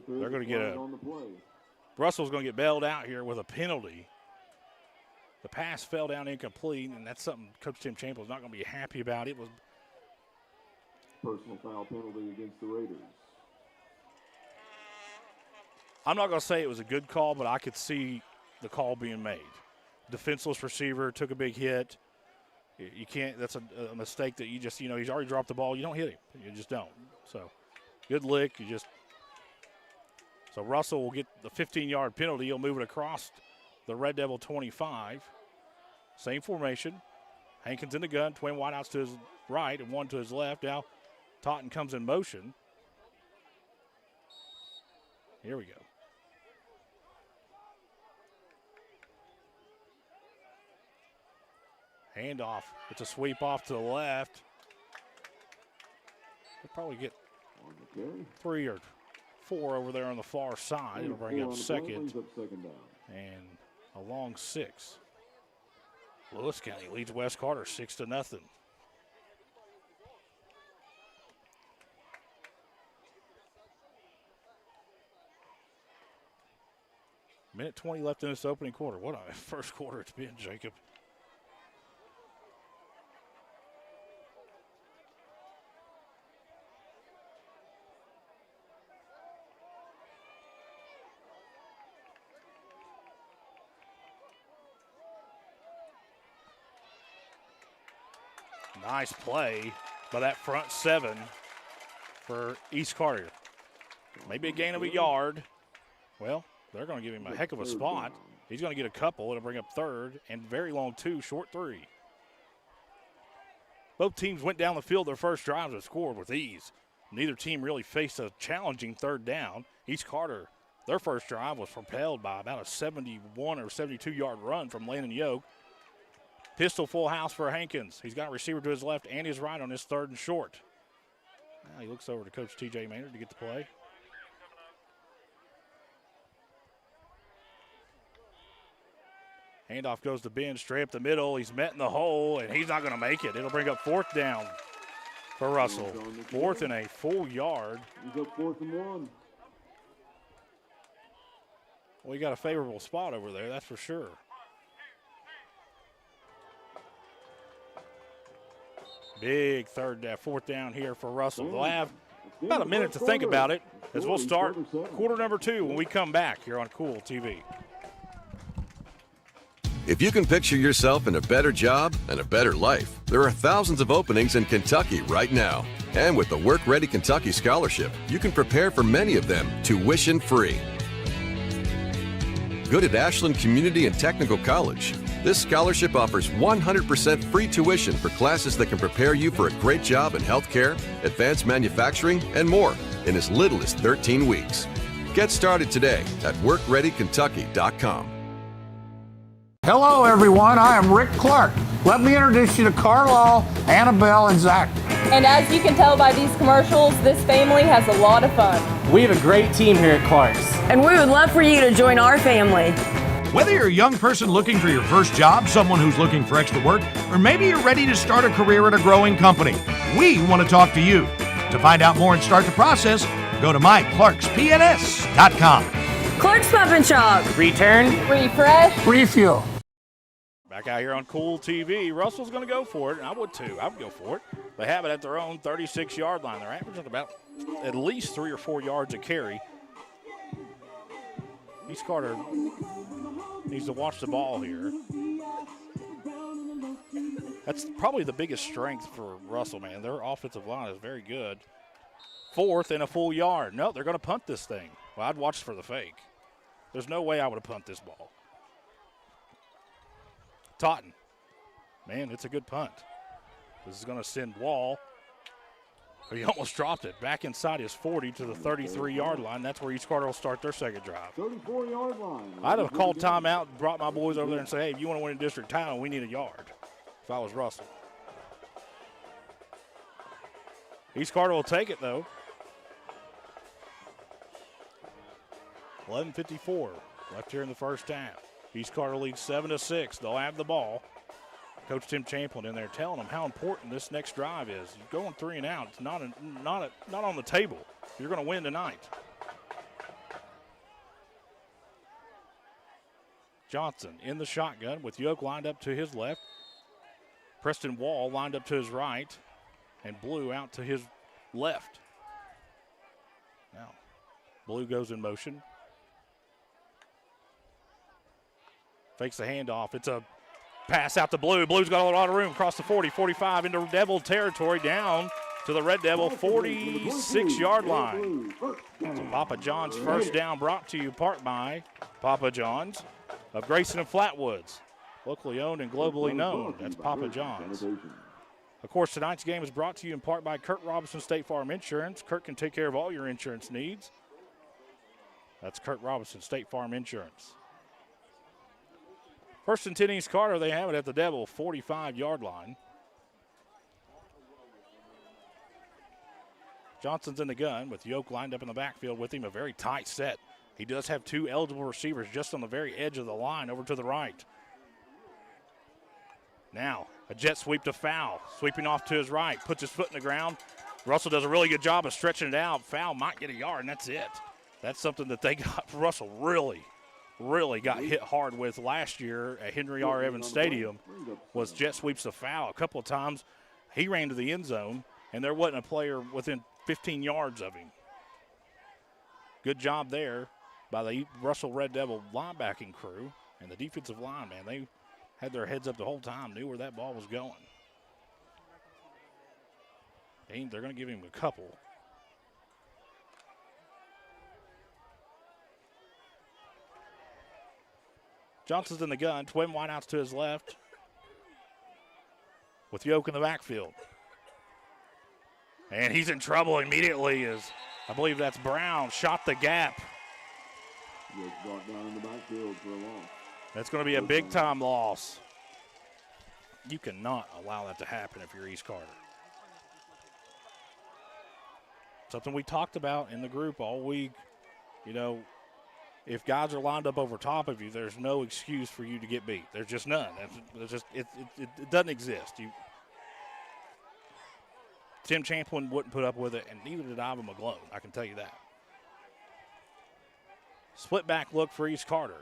they're going to get on the play. Russell's going to get bailed out here with a penalty. The pass fell down incomplete, and that's something Coach Tim Champion's not going to be happy about. It was personal foul penalty against the Raiders. I'm not going to say it was a good call, but I could see the call being made. Defenseless receiver took a big hit. You can't. That's a mistake that you just, he's already dropped the ball. You don't hit him. You just don't. So, good lick. So Russell will get the 15-yard penalty. He'll move it across the Red Devil 25. Same formation. Hankins in the gun. Twin wideouts to his right and one to his left. Now Totten comes in motion. Here we go. Handoff. It's a sweep off to the left. They'll probably get 3 or 4 over there on the far side. It'll bring up second. And a long 6. Lewis County leads West Carter 6-0. Minute 20 left in this opening quarter. What a first quarter it's been, Jacob. Nice play by that front 7 for East Carter. Maybe a gain of a yard. Well, they're going to give him a heck of a spot. He's going to get a couple. It'll bring up third and very long 2, short 3. Both teams went down the field their first drives and scored with ease. Neither team really faced a challenging third down. East Carter, their first drive was propelled by about a 71 or 72-yard run from Landon Yoke. Pistol full house for Hankins. He's got a receiver to his left and his right on his 3rd and short. Now he looks over to Coach T.J. Maynard to get the play. Handoff goes to Ben, straight up the middle. He's met in the hole, and he's not going to make it. It'll bring up 4th down for Russell. 4th and a full yard. He's up 4th and 1. Well, he got a favorable spot over there, that's for sure. Big 4th down here for Russell. They'll have about a minute to think about it as we'll start quarter number 2 when we come back here on Kool TV. If you can picture yourself in a better job and a better life, there are thousands of openings in Kentucky right now. And with the Work Ready Kentucky Scholarship, you can prepare for many of them tuition-free. Good at Ashland Community and Technical College. This scholarship offers 100% free tuition for classes that can prepare you for a great job in healthcare, advanced manufacturing, and more in as little as 13 weeks. Get started today at workreadykentucky.com. Hello, everyone. I am Rick Clark. Let me introduce you to Carlisle, Annabelle, and Zach. And as you can tell by these commercials, this family has a lot of fun. We have a great team here at Clark's. And we would love for you to join our family. Whether you're a young person looking for your first job, someone who's looking for extra work, or maybe you're ready to start a career at a growing company, we want to talk to you. To find out more and start the process, go to myclarkspns.com. Clark's Pump and Shop. Return. Refresh. Refuel. Back out here on Kool TV, Russell's going to go for it, and I would too. I would go for it. They have it at their own 36-yard line. They're averaging about at least 3 or 4 yards a carry. East Carter needs to watch the ball here. That's probably the biggest strength for Russell, man. Their offensive line is very good. 4th and a full yard. No, they're going to punt this thing. Well, I'd watch for the fake. There's no way I would have punted this ball. Totten. Man, it's a good punt. This is going to send Wall. He almost dropped it. Back inside his 40 to the 33-yard line. That's where East Carter will start their second drive. 34-yard line. I'd have called timeout, brought my boys over there and said, hey, if you want to win a district title, we need a yard. If I was Russell. East Carter will take it, though. 11:54 left here in the first half. East Carter leads 7-6. They'll have the ball. Coach Tim Champlin in there telling them how important this next drive is. You're going 3 and out. It's not on the table. You're going to win tonight. Johnson in the shotgun with Yoke lined up to his left. Preston Wall lined up to his right. And Blue out to his left. Now, Blue goes in motion. Fakes the handoff. It's a pass out to Blue. Blue's got a lot of room across the 40, 45 into Devil territory, down to the Red Devil 46-yard line. So Papa John's first down brought to you part by Papa John's of Grayson and Flatwoods. Locally owned and globally known. That's Papa John's. Of course, tonight's game is brought to you in part by Kurt Robinson State Farm Insurance. Kurt can take care of all your insurance needs. That's Kurt Robinson State Farm Insurance. First and 10 East Carter, they have it at the Devil 45-yard line. Johnson's in the gun with Yoke lined up in the backfield with him, a very tight set. He does have 2 eligible receivers just on the very edge of the line over to the right. Now, a jet sweep to Foul, sweeping off to his right, puts his foot in the ground. Russell does a really good job of stretching it out. Foul might get a yard, and that's it. That's something that they got. Russell really got hit hard with last year at Henry R. Evans Stadium was jet sweeps to Foul. A couple of times he ran to the end zone, and there wasn't a player within 15 yards of him. Good job there by the Russell Red Devil linebacking crew and the defensive line, man. They had their heads up the whole time, knew where that ball was going. And they're going to give him a couple. Johnson's in the gun, twin wideouts to his left with Yoke in the backfield. And he's in trouble immediately as I believe that's Brown shot the gap. Yoke brought down in the backfield for a loss. That's going to be a big-time loss. You cannot allow that to happen if you're East Carter. Something we talked about in the group all week. You know, if guys are lined up over top of you, there's no excuse for you to get beat. There's just none. It doesn't exist. Tim Champlin wouldn't put up with it, and neither did Ivan McGlone. I can tell you that. Split back look for East Carter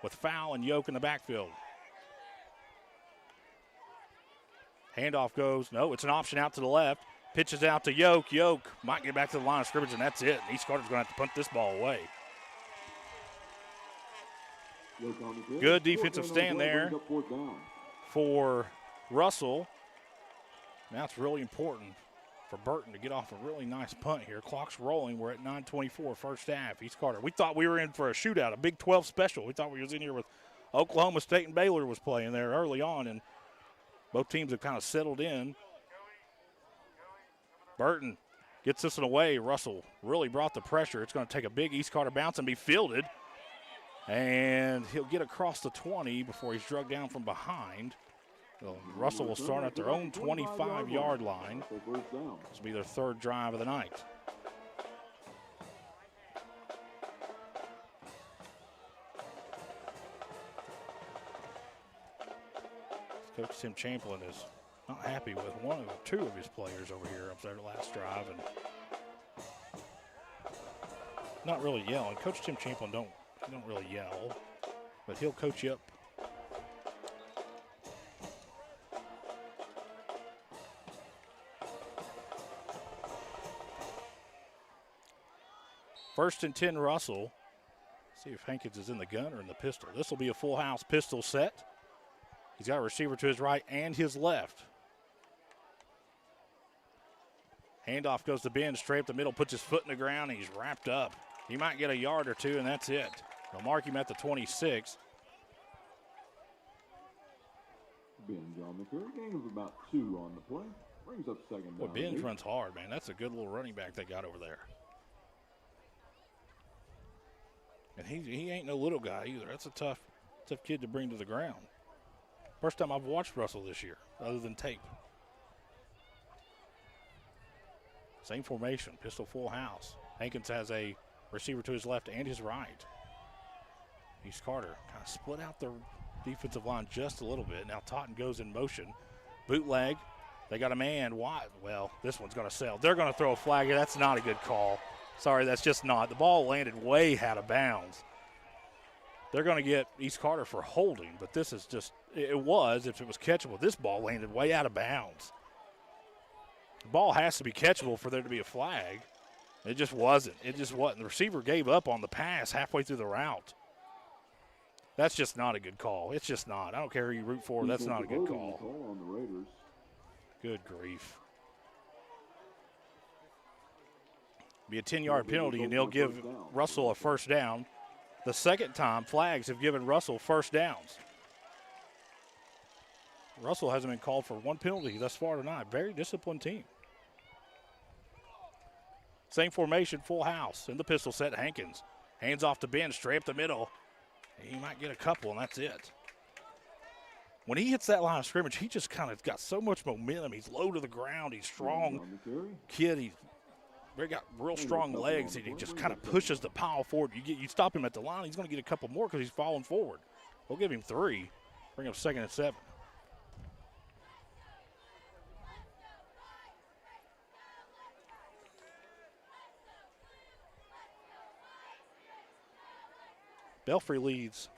with Foul and Yoke in the backfield. Handoff goes. No, it's an option out to the left. Pitches out to Yoke. Yoke might get back to the line of scrimmage, and that's it. And East Carter's going to have to punt this ball away. Good defensive stand there for Russell. Now it's really important for Burton to get off a really nice punt here. Clock's rolling. We're at 9:24 first half. East Carter. We thought we were in for a shootout, a Big 12 special. We thought we was in here with Oklahoma State and Baylor was playing there early on, and both teams have kind of settled in. Burton gets this one away. Russell really brought the pressure. It's going to take a big East Carter bounce and be fielded. And he'll get across the 20 before he's drugged down from behind. So Russell will start at their own 25-yard line. This will be their third drive of the night. Coach Tim Champlin is not happy with one or two of his players over here up there last drive, and not really yelling. Coach Tim Champlin don't You don't really yell, but he'll coach you up. First and 10, Russell. See if Hankins is in the gun or in the pistol. This will be a full house pistol set. He's got a receiver to his right and his left. Handoff goes to Ben, straight up the middle, puts his foot in the ground, and he's wrapped up. He might get a yard or two, and that's it. They'll mark him at the 26. Ben John McCurry, gain of about 2 on the play. Brings up second down. Boy, Ben runs hard, man. That's a good little running back they got over there. And he ain't no little guy either. That's a tough kid to bring to the ground. First time I've watched Russell this year, other than tape. Same formation, pistol full house. Hankins has a receiver to his left and his right. East Carter kind of split out the defensive line just a little bit. Now Totten goes in motion. Bootleg. They got a man wide. Well, this one's going to sail. They're going to throw a flag here. That's not a good call. Sorry, that's just not. The ball landed way out of bounds. They're going to get East Carter for holding, but this is just, it was, if it was catchable. This ball landed way out of bounds. The ball has to be catchable for there to be a flag. It just wasn't. It just wasn't. The receiver gave up on the pass halfway through the route. That's just not a good call. It's just not. I don't care who you root for. That's not a good call. On the Raiders. Good grief. Be a 10-yard penalty, and they'll give Russell a first down. The second time, flags have given Russell first downs. Russell hasn't been called for one penalty thus far tonight. Very disciplined team. Same formation, full house. In the pistol set, Hankins. Hands off to Ben, straight up the middle. He might get a couple, and that's it. When he hits that line of scrimmage, he just kind of got so much momentum. He's low to the ground. He's strong kid. He's got real strong legs, and he just kind of pushes the pile forward. You stop him at the line, he's going to get a couple more because he's falling forward. We'll give him 3. Bring up 2nd and 7. Belfry leads.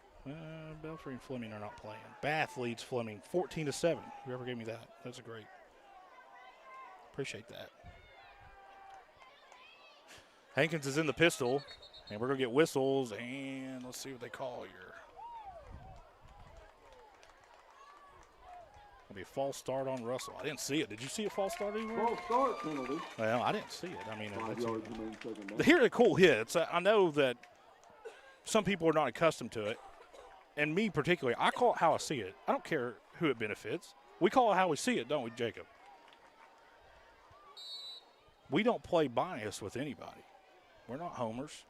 Belfry and Fleming are not playing. Bath leads Fleming 14-7. Whoever gave me that, that's a great. Appreciate that. Hankins is in the pistol, and we're going to get whistles, and let's see what they call here. It'll be a false start on Russell. I didn't see it. Did you see a false start anywhere? False start penalty. Well, I didn't see it. I mean, 5 yards remain second down. here are the cool hits. I know that some people are not accustomed to it, and me particularly, I call it how I see it. I don't care who it benefits. We call it how we see it, don't we, Jacob? We don't play bias with anybody. We're not homers.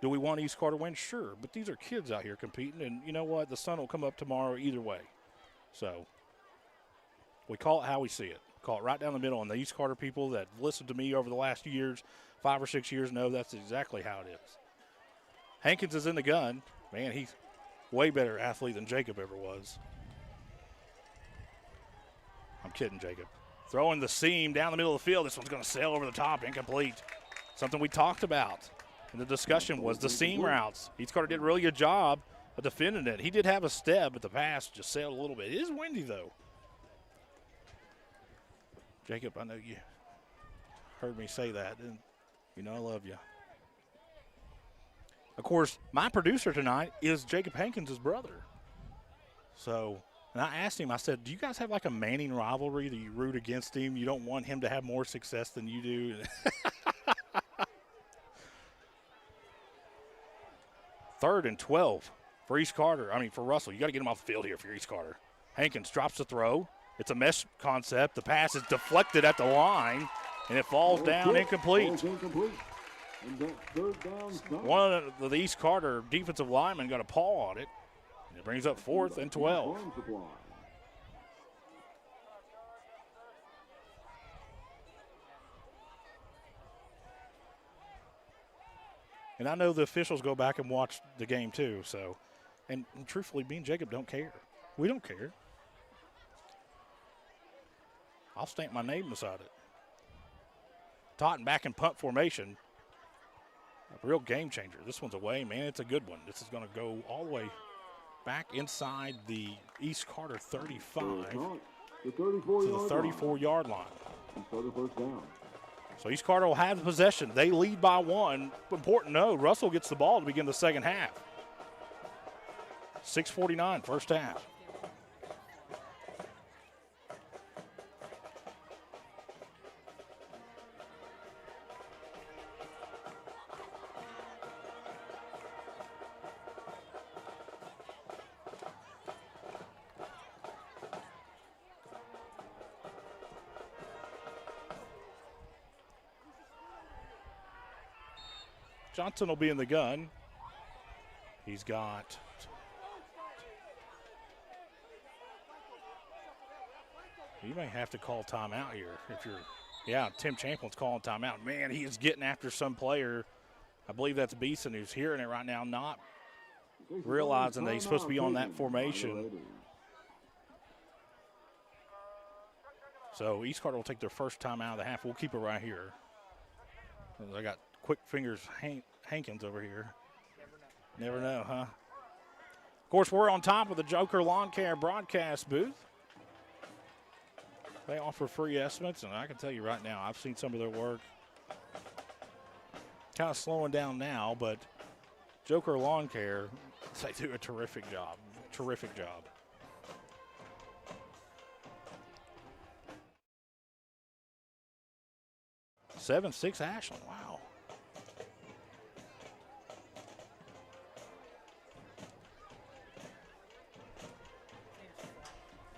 Do we want East Carter to win? Sure, but these are kids out here competing, and you know what? The sun will come up tomorrow either way. So we call it how we see it. Call it right down the middle, and the East Carter people that listened to me over the last years, 5 or 6 years, know that's exactly how it is. Hankins is in the gun. Man, he's way better athlete than Jacob ever was. I'm kidding, Jacob. Throwing the seam down the middle of the field. This one's going to sail over the top, incomplete. Something we talked about in the discussion was the seam routes. East Carter did a really good job of defending it. He did have a step, but the pass just sailed a little bit. It is windy, though. Jacob, I know you heard me say that, and you know I love you. Of course, my producer tonight is Jacob Hankins' brother. So, and I asked him, I said, do you guys have like a Manning rivalry that you root against him? You don't want him to have more success than you do? 3rd and 12 for East Carter. For Russell. You got to get him off the field here for East Carter. Hankins drops the throw. It's a mesh concept. The pass is deflected at the line, and it falls down incomplete. And that 3rd down. One of the East Carter defensive linemen got a paw on it. And it brings up 4th and 12. And I know the officials go back and watch the game too. So, and truthfully, me and Jacob don't care. We don't care. I'll stamp my name beside it. Totten back in punt formation. A real game changer. This one's away, man. It's a good one. This is going to go all the way back inside the East Carter 35 to the 34-yard line. Carter first down. So East Carter will have the possession. They lead by 1. Important to know, Russell gets the ball to begin the second half. 6:49 first half. Johnson will be in the gun. He's got you may have to call timeout here if you're Tim Champlin's calling timeout. Man, he is getting after some player. I believe that's Beeson who's hearing it right now, not realizing that he's supposed to be on that formation. So East Carter will take their first time out of the half. We'll keep it right here. I got quick fingers Hankins over here. Never know, huh? Of course, we're on top of the Joker Lawn Care broadcast booth. They offer free estimates, and I can tell you right now, I've seen some of their work. Kind of slowing down now, but Joker Lawn Care, they do a terrific job. Terrific job. 7-6 Ashland, wow.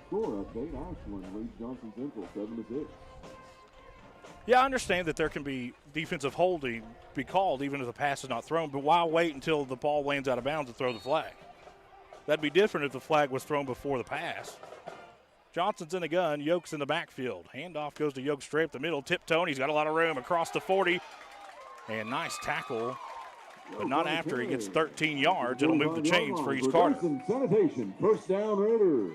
Score update, Ashland leads Johnson Central 7-6. Yeah, I understand that there can be defensive holding be called even if the pass is not thrown, but why wait until the ball lands out of bounds to throw the flag? That'd be different if the flag was thrown before the pass. Johnson's in the gun, Yoke's in the backfield. Handoff goes to Yoke straight up the middle, tiptoeing. He's got a lot of room across the 40. And nice tackle, but not after he gets 13 yards. It'll move the chains for East Carter. Sanitation, first down Raiders.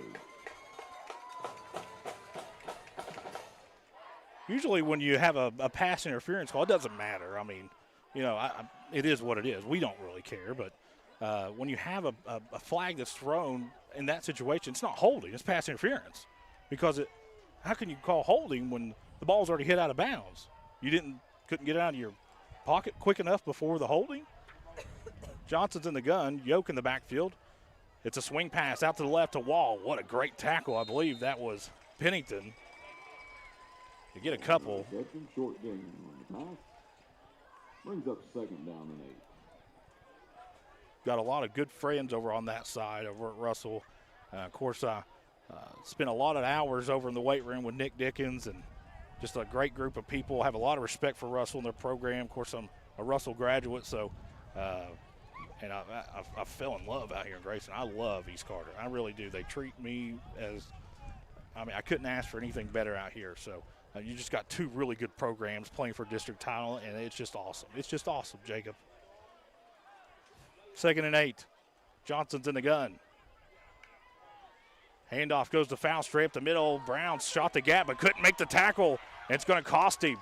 Usually when you have a pass interference call, it doesn't matter. I mean, it is what it is. We don't really care. But when you have a flag that's thrown in that situation, it's not holding. It's pass interference. Because how can you call holding when the ball's already hit out of bounds? You couldn't get it out of your pocket quick enough before the holding? Johnson's in the gun. Yoke in the backfield. It's a swing pass out to the left to Wall. What a great tackle. I believe that was Pennington. To get a couple. Short game on the pass. Brings up second down and 8. Got a lot of good friends over on that side over at Russell. Of course, I spent a lot of hours over in the weight room with Nick Dickens and just a great group of people. I have a lot of respect for Russell and their program. Of course, I'm a Russell graduate, so and I fell in love out here in Grayson. I love East Carter. I really do. They treat me I couldn't ask for anything better out here. So you just got two really good programs playing for district title, and it's just awesome. It's just awesome, Jacob. 2nd and 8. Johnson's in the gun. Handoff goes to foul straight up the middle. Brown shot the gap but couldn't make the tackle. It's going to cost him.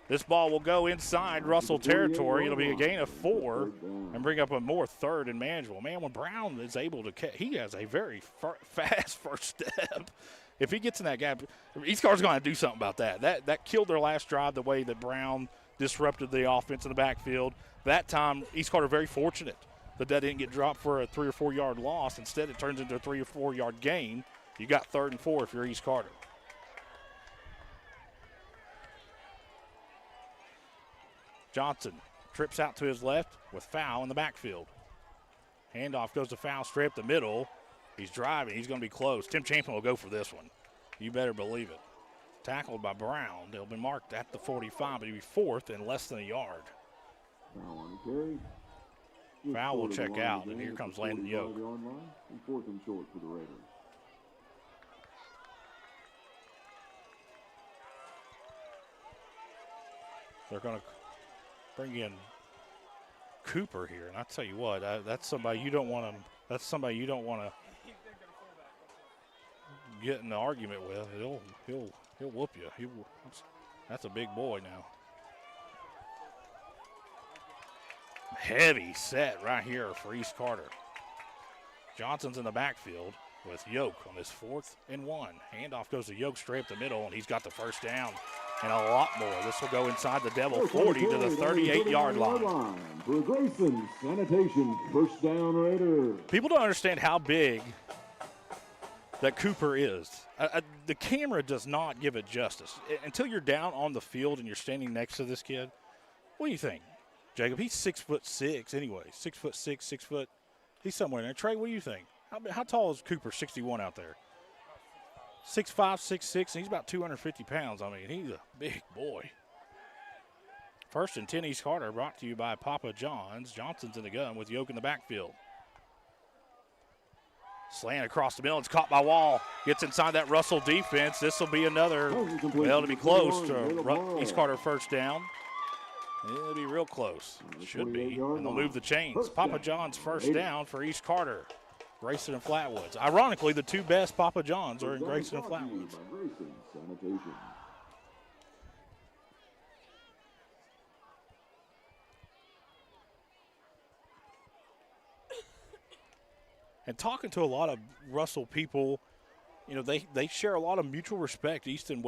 This ball will go inside Russell territory. It'll be a gain of 4 and bring up a more 3rd and manageable. Man, when Brown is able to catch, he has a very fast first step. If he gets in that gap, East Carter's going to do something about that. That killed their last drive, the way that Brown disrupted the offense in the backfield. That time, East Carter very fortunate that didn't get dropped for a 3 or 4 yard loss. Instead, it turns into a 3 or 4 yard gain. You got 3rd and 4 if you're East Carter. Johnson trips out to his left with foul in the backfield. Handoff goes to foul straight up the middle. He's driving. He's going to be close. Tim Champion will go for this one. You better believe it. Tackled by Brown. They'll be marked at the 45, but he'll be 4th and less than a yard. Foul will check out, and here comes Landon Yoke. 4th and short for the Raiders. They're going to bring in Cooper here, and I tell you what, that's somebody you don't want to. That's somebody you don't want to get in an argument with. He'll whoop you. That's a big boy now. Heavy set right here for East Carter. Johnson's in the backfield with Yoke on this 4th and 1. Handoff goes to Yoke straight up the middle, and he's got the first down and a lot more. This will go inside the Devil 40 to the 38-yard line. For Grayson, Sanitation, first down Raiders. People don't understand how big that Cooper is. The camera does not give it justice. Until you're down on the field and you're standing next to this kid, what do you think, Jacob? He's 6'6" anyway. 6'6", 6 foot. He's somewhere in there. Trey, what do you think? How tall is Cooper, 61 out there? 6'5", 6'6", and he's about 250 pounds. I mean, he's a big boy. First and 10 East Carter, brought to you by Papa John's. Johnson's in the gun with Yoke in the backfield. Slant across the middle. It's caught by Wall. Gets inside that Russell defense. This will be another, well, to be close to East Carter first down. It'll be real close. Should be. And they'll move the chains. Papa John's first down for East Carter. Grayson and Flatwoods. Ironically, the two best Papa John's are in Grayson and Flatwoods. And talking to a lot of Russell people, you know, they share a lot of mutual respect. East and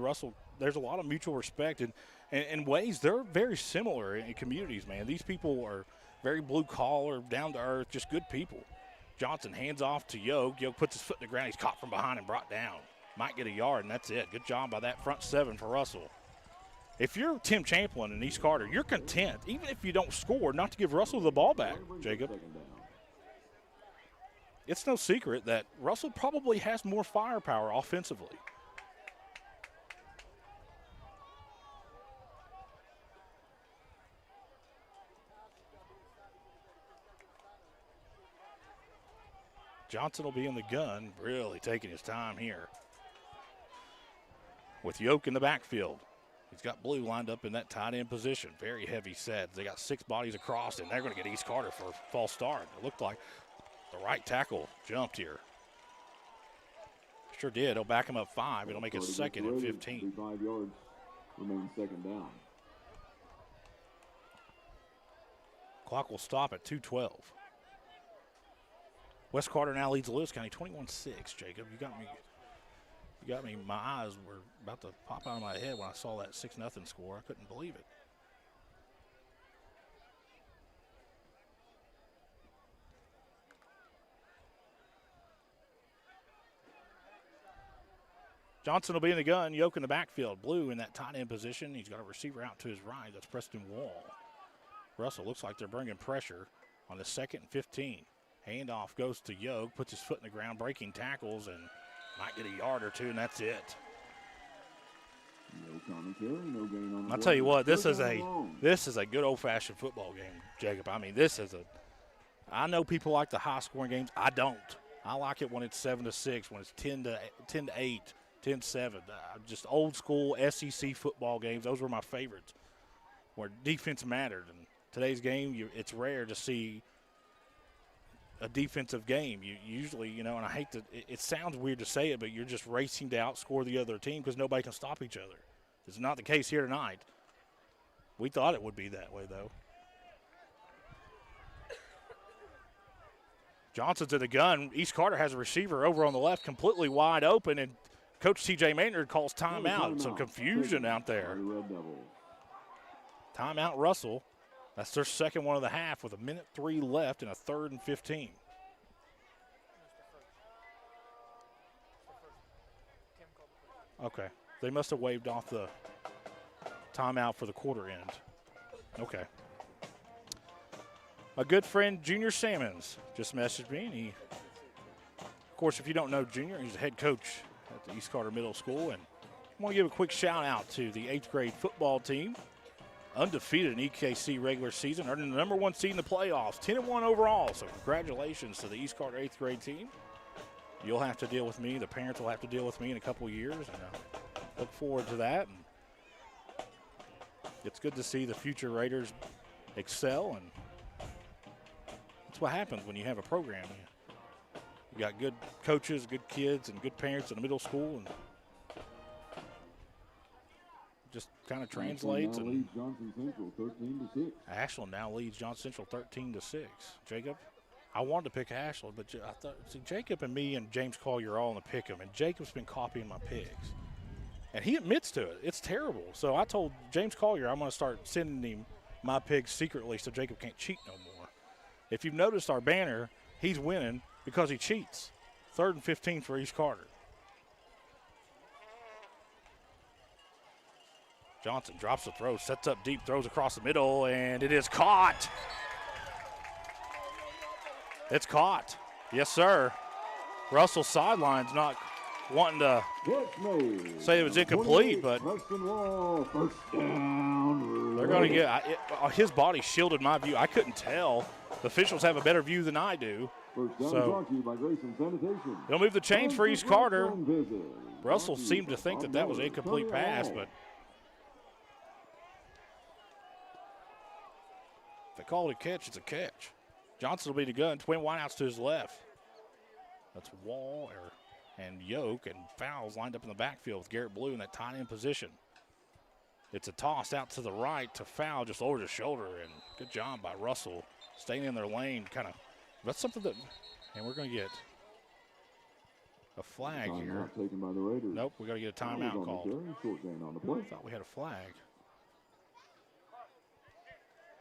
Russell, there's a lot of mutual respect. And in ways, they're very similar in communities, man. These people are very blue-collar, down-to-earth, just good people. Johnson hands off to Yoke. Yoke puts his foot in the ground. He's caught from behind and brought down. Might get a yard, and that's it. Good job by that front 7 for Russell. If you're Tim Champlin and East Carter, you're content, even if you don't score, not to give Russell the ball back, Jacob. It's no secret that Russell probably has more firepower offensively. Johnson will be in the gun, really taking his time here. With Yoke in the backfield. He's got Blue lined up in that tight end position. Very heavy set. They got 6 bodies across, and they're going to get East Carter for a false start. It looked like the right tackle jumped here. Sure did. He'll back him up 5. It'll make it 2nd and 15. 5 yards. Remains second down. Clock will stop at 2:12. West Carter now leads Lewis County 21-6. Jacob, you got me. My eyes were about to pop out of my head when I saw that 6-0 score. I couldn't believe it. Johnson will be in the gun. Yoke in the backfield. Blue in that tight end position. He's got a receiver out to his right. That's Preston Wall. Russell looks like they're bringing pressure on the 2nd and 15. Handoff goes to Yoke. Puts his foot in the ground, breaking tackles, and might get a yard or 2, and that's it. No commentary, no gain on the I'll tell you what, this is a good old-fashioned football game, Jacob. I mean, I know people like the high-scoring games. I don't. I like it when it's 7-6, when it's 10-8. 10-7, just old school SEC football games. Those were my favorites, where defense mattered. And today's game, it's rare to see a defensive game. You usually, and I hate to, it sounds weird to say it, but you're just racing to outscore the other team because nobody can stop each other. It's not the case here tonight. We thought it would be that way, though. Johnson's in the gun. East Carter has a receiver over on the left completely wide open, and Coach T.J. Maynard calls timeout. Some confusion out there. Timeout Russell. That's their second one of the half with 1:03 left and a 3rd and 15. Okay. They must have waved off the timeout for the quarter end. Okay. My good friend Junior Sammons just messaged me, and he, of course, if you don't know Junior, he's the head coach at the East Carter Middle School. And I want to give a quick shout out to the 8th grade football team. Undefeated in EKC regular season, earning the #1 seed in the playoffs, 10-1 overall. So congratulations to the East Carter 8th grade team. You'll have to deal with me. The parents will have to deal with me in a couple of years. And I look forward to that. And it's good to see the future Raiders excel. And that's what happens when you have a program. You got good coaches, good kids, and good parents in the middle school, and just kind of translates. Ashland now leads Johnson Central 13-6. Ashland now leads Johnson Central 13-6. Jacob, I wanted to pick Ashland, but I thought, see, Jacob and me and James Collier are all in the pick 'em, and Jacob's been copying my picks. And he admits to it. It's terrible. So I told James Collier I'm going to start sending him my picks secretly so Jacob can't cheat no more. If you've noticed our banner, he's winning because he cheats. 3rd and 15 for East Carter. Johnson drops the throw, sets up deep, throws across the middle, and it is caught. It's caught. Yes, sir. Russell's sideline's not wanting to say it was incomplete, but First down. they're going to get his body shielded my view. I couldn't tell. The officials have a better view than I do. First down So brought to you by Grayson Sanitation. they'll move the chains for East Carter. Russell seemed to think that was an incomplete pass, but if they call it a catch, it's a catch. Johnson will be the gun. Twin wideouts to his left. That's Wall and Yoke, and Fowles lined up in the backfield with Garrett Blue in that tight end position. It's a toss out to the right to Fowl, just over the shoulder, and good job by Russell staying in their lane. Kind of, that's something that, and we're going to get a flag here. Timeout taken by the Raiders. Nope, we got to get a timeout called. Short gain on the play. I thought we had a flag.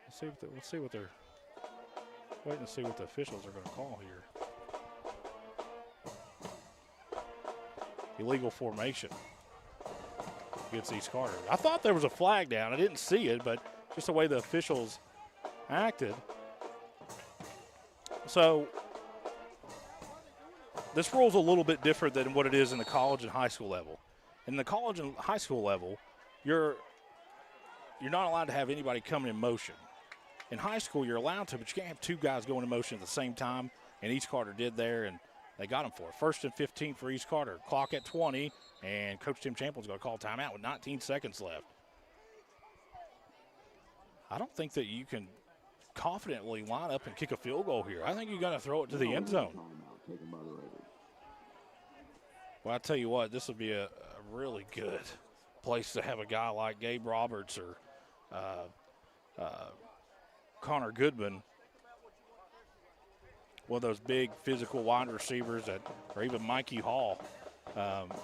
Let's see what they're waiting to see what the officials are going to call here. Illegal formation against East Carter. I thought there was a flag down. I didn't see it, but just the way the officials acted. So this rule's a little bit different than what it is in the college and high school level. In the college and high school level, you're not allowed to have anybody coming in motion. In high school, you're allowed to, but you can't have two guys going in motion at the same time, and East Carter did there, and they got him for it. 1st and 15 for East Carter. Clock at 20, and Coach Tim Champlin's going to call timeout with 19 seconds left. I don't think that you can confidently line up and kick a field goal here. I think you're going to throw it to the end zone. Well, I tell you what, this would be a really good place to have a guy like Gabe Roberts or Connor Goodman, one of those big physical wide receivers, or even Mikey Hall.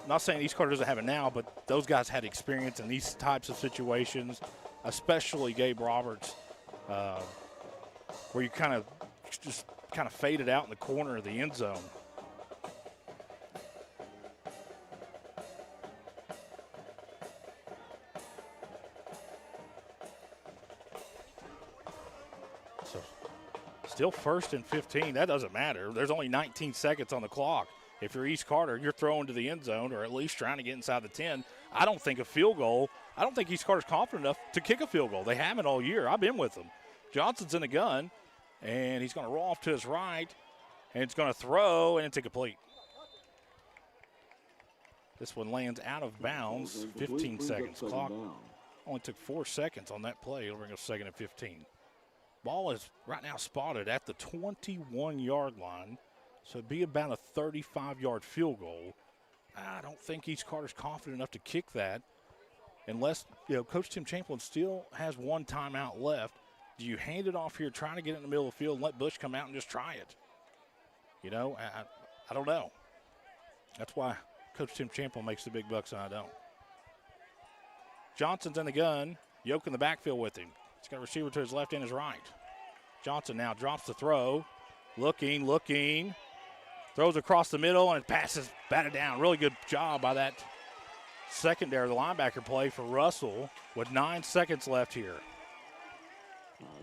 Not saying East Carter doesn't have it now, but those guys had experience in these types of situations, especially Gabe Roberts, where you kind of faded out in the corner of the end zone. Still 1st and 15. That doesn't matter. There's only 19 seconds on the clock. If you're East Carter, you're throwing to the end zone or at least trying to get inside the 10. I don't think East Carter's confident enough to kick a field goal. They haven't all year. I've been with them. Johnson's in the gun, and he's going to roll off to his right, and it's going to throw, and it's incomplete. This one lands out of bounds. 15 seconds. Clock only took 4 seconds on that play. It'll bring us 2nd and 15. Ball is right now spotted at the 21-yard line, so it'd be about a 35-yard field goal. I don't think East Carter's confident enough to kick that unless, Coach Tim Champlin still has one timeout left. Do you hand it off here, trying to get it in the middle of the field and let Bush come out and just try it? I don't know. That's why Coach Tim Champlin makes the big bucks and I don't. Johnson's in the gun. Yoke in the backfield with him. He's got a receiver to his left and his right. Johnson now drops the throw. Looking. Throws across the middle and passes batted down. Really good job by that secondary, the linebacker play for Russell with 9 seconds left here.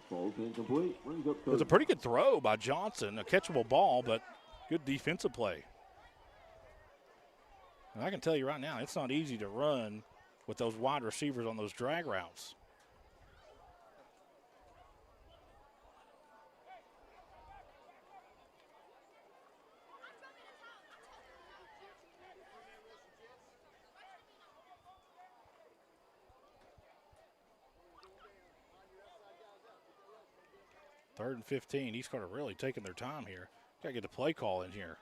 Incomplete. It was a pretty good throw by Johnson, a catchable ball, but good defensive play. And I can tell you right now, it's not easy to run with those wide receivers on those drag routes. Third and 15. East Carter really taking their time here. Got to get the play call in here.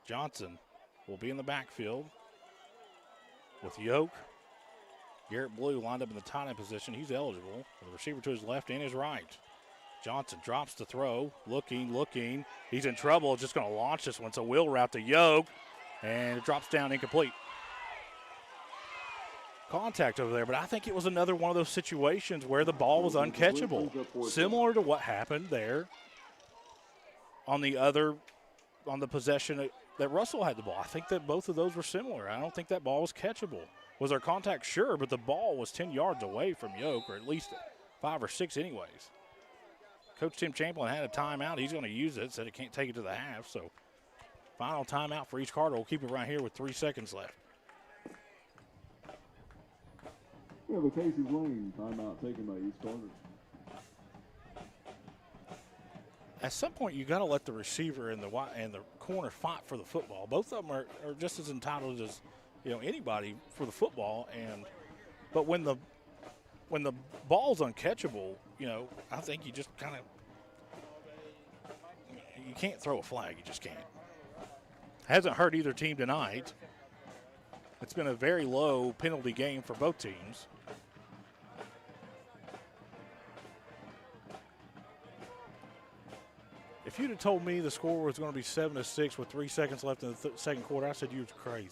Johnson will be in the backfield with Yoke. Garrett Blue lined up in the tight end position. He's eligible. The receiver to his left and his right. Johnson drops the throw. Looking. He's in trouble. Just going to launch this one. It's a wheel route to Yoke. And it drops down incomplete. Contact over there, but I think it was another one of those situations where the ball was uncatchable. Similar to what happened there on the possession that Russell had the ball. I think that both of those were similar. I don't think that ball was catchable. Was there contact? Sure, but the ball was 10 yards away from Yoke, or at least 5 or 6 anyways. Coach Tim Champlin had a timeout. He's going to use it, said he can't take it to the half. So final timeout for East Carter. We'll keep it right here with 3 seconds left. We have a Casey's Lane timeout taken by East Carter. At some point, you got to let the receiver and the corner fight for the football. Both of them are just as entitled as anybody for the football. But when the ball's uncatchable, I think you just kind of you can't throw a flag. You just can't. Hasn't hurt either team tonight. It's been a very low penalty game for both teams. If you'd have told me the score was going to be 7-6 with 3 seconds left in the second quarter, I said you was crazy.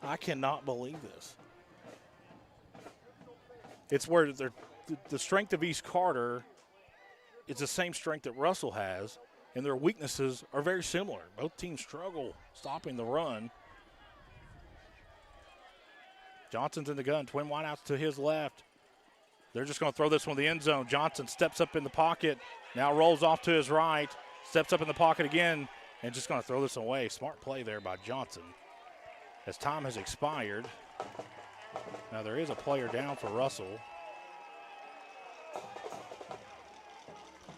I cannot believe this. It's where the strength of East Carter is the same strength that Russell has, and their weaknesses are very similar. Both teams struggle stopping the run. Johnson's in the gun, twin wideouts to his left. They're just going to throw this one in the end zone. Johnson steps up in the pocket, now rolls off to his right, steps up in the pocket again, and just going to throw this away. Smart play there by Johnson. As time has expired, now there is a player down for Russell.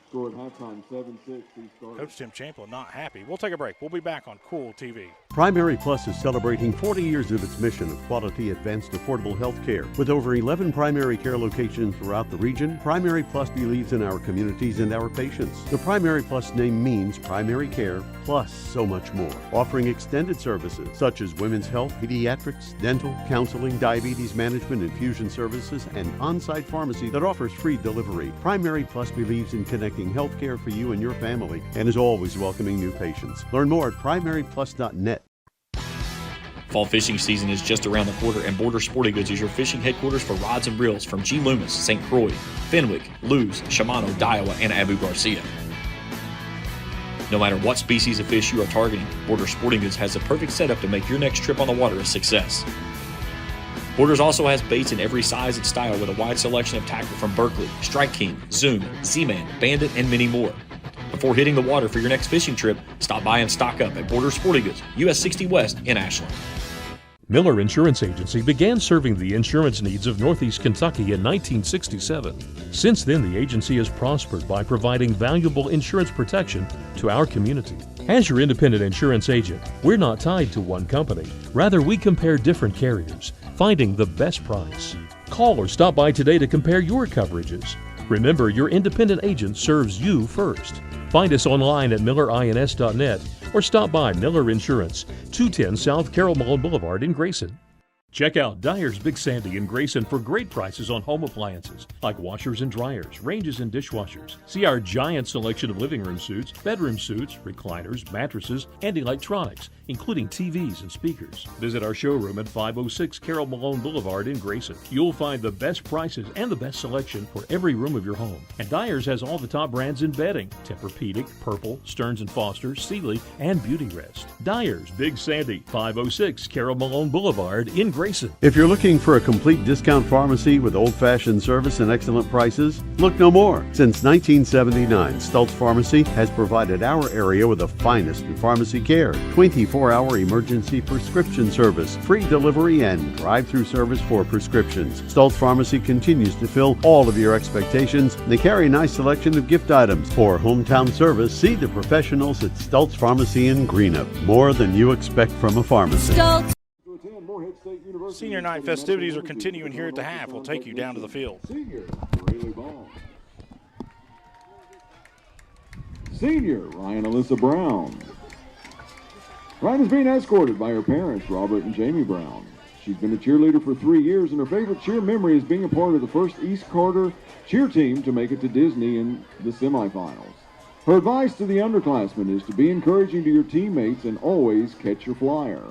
Score at halftime, 7-6, East Carter. Coach Tim Champlin not happy. We'll take a break. We'll be back on Kool TV. Primary Plus is celebrating 40 years of its mission of quality, advanced, affordable health care. With over 11 primary care locations throughout the region, Primary Plus believes in our communities and our patients. The Primary Plus name means primary care plus so much more. Offering extended services such as women's health, pediatrics, dental, counseling, diabetes management, infusion services, and on-site pharmacy that offers free delivery. Primary Plus believes in connecting health care for you and your family and is always welcoming new patients. Learn more at primaryplus.net. Fall fishing season is just around the corner, and Border Sporting Goods is your fishing headquarters for rods and reels from G. Loomis, St. Croix, Fenwick, Lewes, Shimano, Daiwa, and Abu Garcia. No matter what species of fish you are targeting, Border Sporting Goods has the perfect setup to make your next trip on the water a success. Borders also has baits in every size and style with a wide selection of tackle from Berkley, Strike King, Zoom, Z-Man, Bandit, and many more. Before hitting the water for your next fishing trip, stop by and stock up at Border Sporting Goods, US 60 West in Ashland. Miller Insurance Agency began serving the insurance needs of Northeast Kentucky in 1967. Since then, the agency has prospered by providing valuable insurance protection to our community. As your independent insurance agent, we're not tied to one company. Rather, we compare different carriers, finding the best price. Call or stop by today to compare your coverages. Remember, your independent agent serves you first. Find us online at millerins.net or stop by Miller Insurance, 210 South Carroll Malone Boulevard in Grayson. Check out Dyer's Big Sandy in Grayson for great prices on home appliances like washers and dryers, ranges and dishwashers. See our giant selection of living room suites, bedroom suites, recliners, mattresses, and electronics, including TVs and speakers. Visit our showroom at 506 Carroll Malone Boulevard in Grayson. You'll find the best prices and the best selection for every room of your home. And Dyer's has all the top brands in bedding: Tempur-Pedic, Purple, Stearns & Foster, Sealy, and Beautyrest. Dyer's Big Sandy, 506 Carroll Malone Boulevard in Grayson. If you're looking for a complete discount pharmacy with old-fashioned service and excellent prices, look no more. Since 1979, Stultz Pharmacy has provided our area with the finest in pharmacy care. 24-hour emergency prescription service, free delivery, and drive-through service for prescriptions. Stultz Pharmacy continues to fill all of your expectations. They carry a nice selection of gift items. For hometown service, see the professionals at Stultz Pharmacy in Greenup. More than you expect from a pharmacy. Stultz. Senior night festivities are continuing here at the half. We'll take you down to the field. Senior Ryan Alyssa Brown. Ryan is being escorted by her parents, Robert and Jamie Brown. She's been a cheerleader for 3 years, and her favorite cheer memory is being a part of the first East Carter cheer team to make it to Disney in the semifinals. Her advice to the underclassmen is to be encouraging to your teammates and always catch your flyer.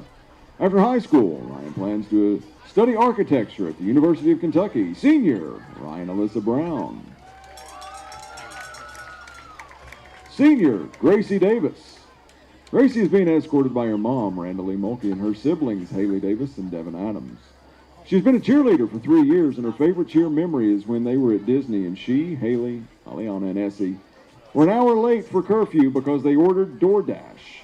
After high school, Ryan plans to study architecture at the University of Kentucky. Senior, Ryan Alyssa Brown. Senior, Gracie Davis. Gracie is being escorted by her mom, Randall Lee Mulkey, and her siblings, Haley Davis and Devin Adams. She's been a cheerleader for 3 years, and her favorite cheer memory is when they were at Disney, and she, Haley, Aliana, and Essie were an hour late for curfew because they ordered DoorDash.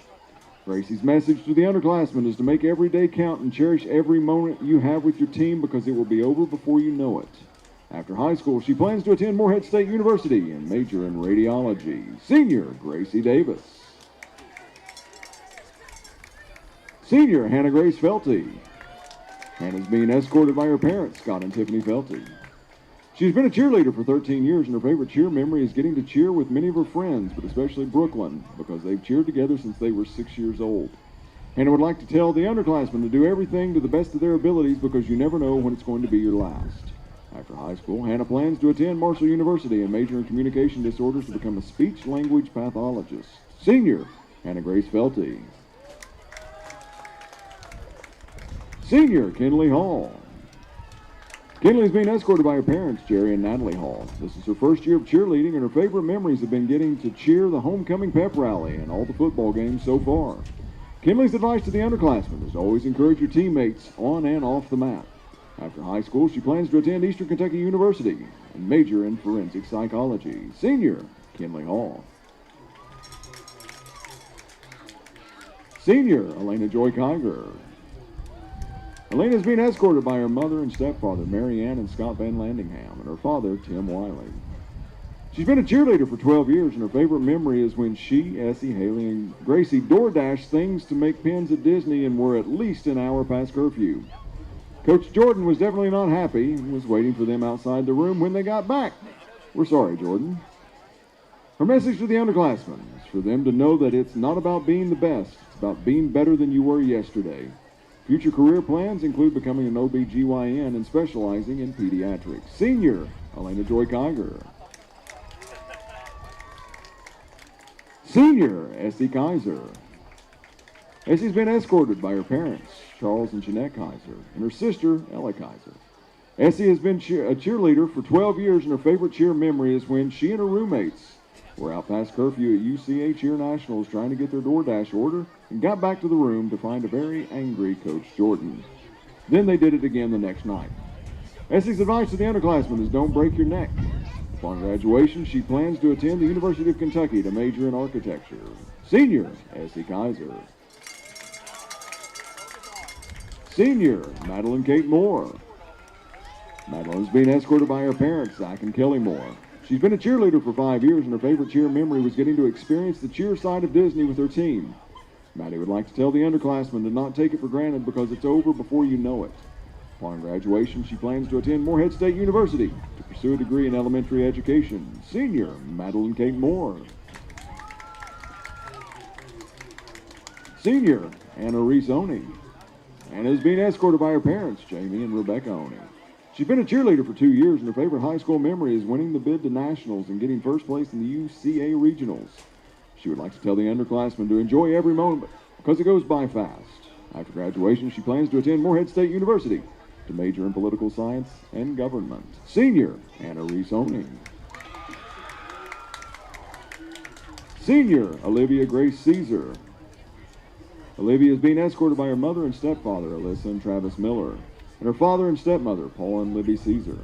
Gracie's message to the underclassmen is to make every day count and cherish every moment you have with your team because it will be over before you know it. After high school, she plans to attend Morehead State University and major in radiology. Senior, Gracie Davis. Senior, Hannah Grace Felty. Hannah's being escorted by her parents, Scott and Tiffany Felty. She's been a cheerleader for 13 years, and her favorite cheer memory is getting to cheer with many of her friends, but especially Brooklyn, because they've cheered together since they were 6 years old. Hannah would like to tell the underclassmen to do everything to the best of their abilities because you never know when it's going to be your last. After high school, Hannah plans to attend Marshall University and major in communication disorders to become a speech-language pathologist. Senior, Hannah Grace Felty. Senior, Kinley Hall. Kinley is being escorted by her parents, Jerry and Natalie Hall. This is her first year of cheerleading, and her favorite memories have been getting to cheer the homecoming pep rally and all the football games so far. Kinley's advice to the underclassmen is to always encourage your teammates on and off the mat. After high school, she plans to attend Eastern Kentucky University and major in forensic psychology. Senior, Kinley Hall. Senior, Elena Joy Kiger. Elena is being escorted by her mother and stepfather, Mary Ann and Scott Van Landingham, and her father, Tim Wiley. She's been a cheerleader for 12 years, and her favorite memory is when she, Essie, Haley, and Gracie DoorDashed things to make pins at Disney and were at least an hour past curfew. Coach Jordan was definitely not happy and was waiting for them outside the room when they got back. We're sorry, Jordan. Her message to the underclassmen is for them to know that it's not about being the best, it's about being better than you were yesterday. Future career plans include becoming an OB/GYN and specializing in pediatrics. Senior, Elena Joy Kiger. Senior, Essie Kaiser. Essie's been escorted by her parents, Charles and Jeanette Kaiser, and her sister, Ella Kaiser. Essie has been a cheerleader for 12 years, and her favorite cheer memory is when she and her roommates were out past curfew at UCA Cheer Nationals trying to get their DoorDash order and got back to the room to find a very angry Coach Jordan. Then they did it again the next night. Essie's advice to the underclassmen is don't break your neck. Upon graduation, she plans to attend the University of Kentucky to major in architecture. Senior, Essie Kaiser. Senior, Madeline Kate Moore. Madeline's being escorted by her parents, Zach and Kelly Moore. She's been a cheerleader for 5 years, and her favorite cheer memory was getting to experience the cheer side of Disney with her team. Maddie would like to tell the underclassmen to not take it for granted because it's over before you know it. Upon graduation, she plans to attend Morehead State University to pursue a degree in elementary education. Senior, Madeline Kate Moore. Senior, Anna Reese Oney. Anna is being escorted by her parents, Jamie and Rebecca Oney. She's been a cheerleader for 2 years, and her favorite high school memory is winning the bid to nationals and getting first place in the UCA regionals. She would like to tell the underclassmen to enjoy every moment because it goes by fast. After graduation, she plans to attend Morehead State University to major in political science and government. Senior, Anna Reese Oney. Senior, Olivia Grace Caesar. Olivia is being escorted by her mother and stepfather, Alyssa and Travis Miller, and her father and stepmother, Paula and Libby Caesar.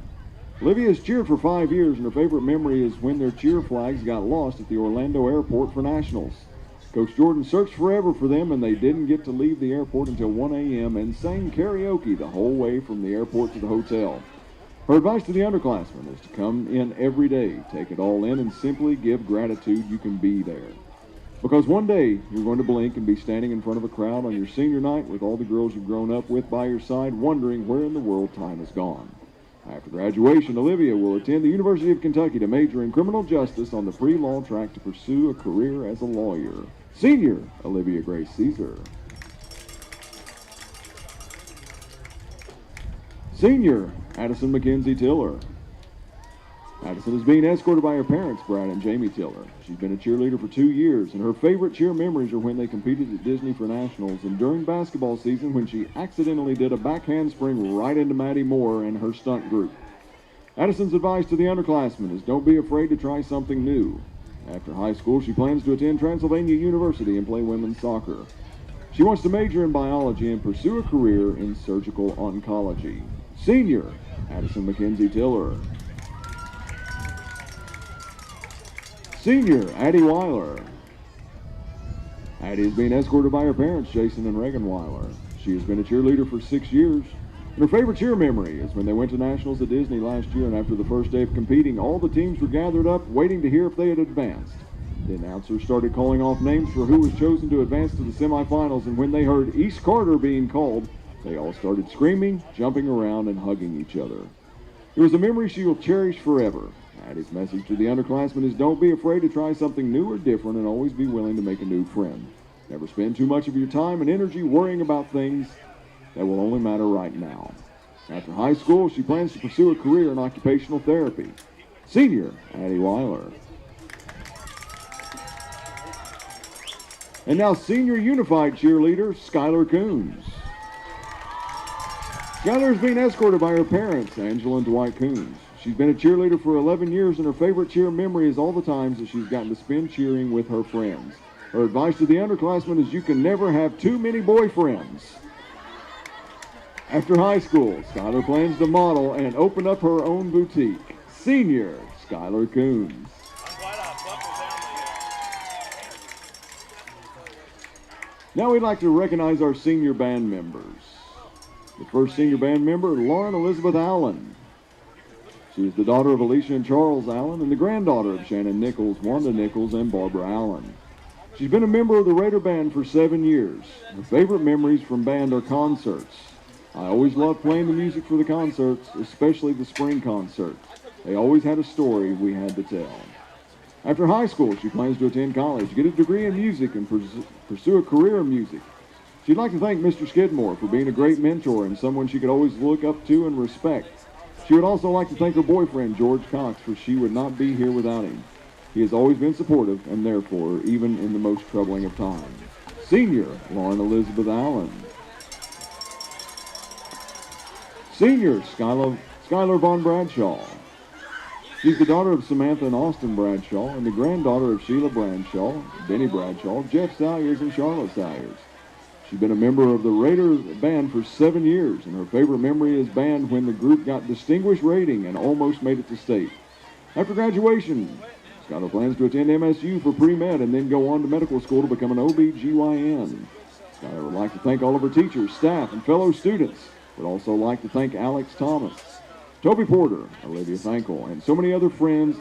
Olivia has cheered for 5 years, and her favorite memory is when their cheer flags got lost at the Orlando airport for nationals. Coach Jordan searched forever for them, and they didn't get to leave the airport until 1 a.m. and sang karaoke the whole way from the airport to the hotel. Her advice to the underclassmen is to come in every day, take it all in, and simply give gratitude you can be there. Because one day, you're going to blink and be standing in front of a crowd on your senior night with all the girls you've grown up with by your side, wondering where in the world time has gone. After graduation, Olivia will attend the University of Kentucky to major in criminal justice on the pre-law track to pursue a career as a lawyer. Senior, Olivia Grace Caesar. Senior, Addison Mackenzie Tiller. Addison is being escorted by her parents, Brad and Jamie Tiller. She's been a cheerleader for 2 years, and her favorite cheer memories are when they competed at Disney for nationals and during basketball season when she accidentally did a back handspring right into Maddie Moore and her stunt group. Addison's advice to the underclassmen is don't be afraid to try something new. After high school, she plans to attend Transylvania University and play women's soccer. She wants to major in biology and pursue a career in surgical oncology. Senior, Addison Mackenzie Tiller. Senior, Addie Weiler. Addie is being escorted by her parents, Jason and Reagan Weiler. She has been a cheerleader for 6 years. And her favorite cheer memory is when they went to nationals at Disney last year, and after the first day of competing, all the teams were gathered up waiting to hear if they had advanced. The announcers started calling off names for who was chosen to advance to the semifinals, and when they heard East Carter being called, they all started screaming, jumping around, and hugging each other. It was a memory she will cherish forever. Addie's message to the underclassmen is don't be afraid to try something new or different and always be willing to make a new friend. Never spend too much of your time and energy worrying about things that will only matter right now. After high school, she plans to pursue a career in occupational therapy. Senior, Addie Weiler. And now senior unified cheerleader, Skylar Coons. Skylar is being escorted by her parents, Angela and Dwight Coons. She's been a cheerleader for 11 years, and her favorite cheer memory is all the times that she's gotten to spend cheering with her friends. Her advice to the underclassmen is you can never have too many boyfriends. After high school, Skylar plans to model and open up her own boutique. Senior, Skylar Coons. Now we'd like to recognize our senior band members. The first senior band member, Lauren Elizabeth Allen. She is the daughter of Alicia and Charles Allen and the granddaughter of Shannon Nichols, Wanda Nichols, and Barbara Allen. She's been a member of the Raider Band for 7 years. Her favorite memories from band are concerts. I always loved playing the music for the concerts, especially the spring concerts. They always had a story we had to tell. After high school, she plans to attend college, get a degree in music, and pursue a career in music. She'd like to thank Mr. Skidmore for being a great mentor and someone she could always look up to and respect. She would also like to thank her boyfriend, George Cox, for she would not be here without him. He has always been supportive and there for her, even in the most troubling of times. Senior, Lauren Elizabeth Allen. Senior, Skylar Von Bradshaw. She's the daughter of Samantha and Austin Bradshaw and the granddaughter of Sheila Bradshaw, Benny Bradshaw, Jeff Salyers, and Charlotte Salyers. She's been a member of the Raider Band for 7 years, and her favorite memory is band when the group got distinguished rating and almost made it to state. After graduation, Skylar plans to attend MSU for pre-med and then go on to medical school to become an OB-GYN. Skylar would like to thank all of her teachers, staff, and fellow students. Would also like to thank Alex Thomas, Toby Porter, Olivia Thankel, and so many other friends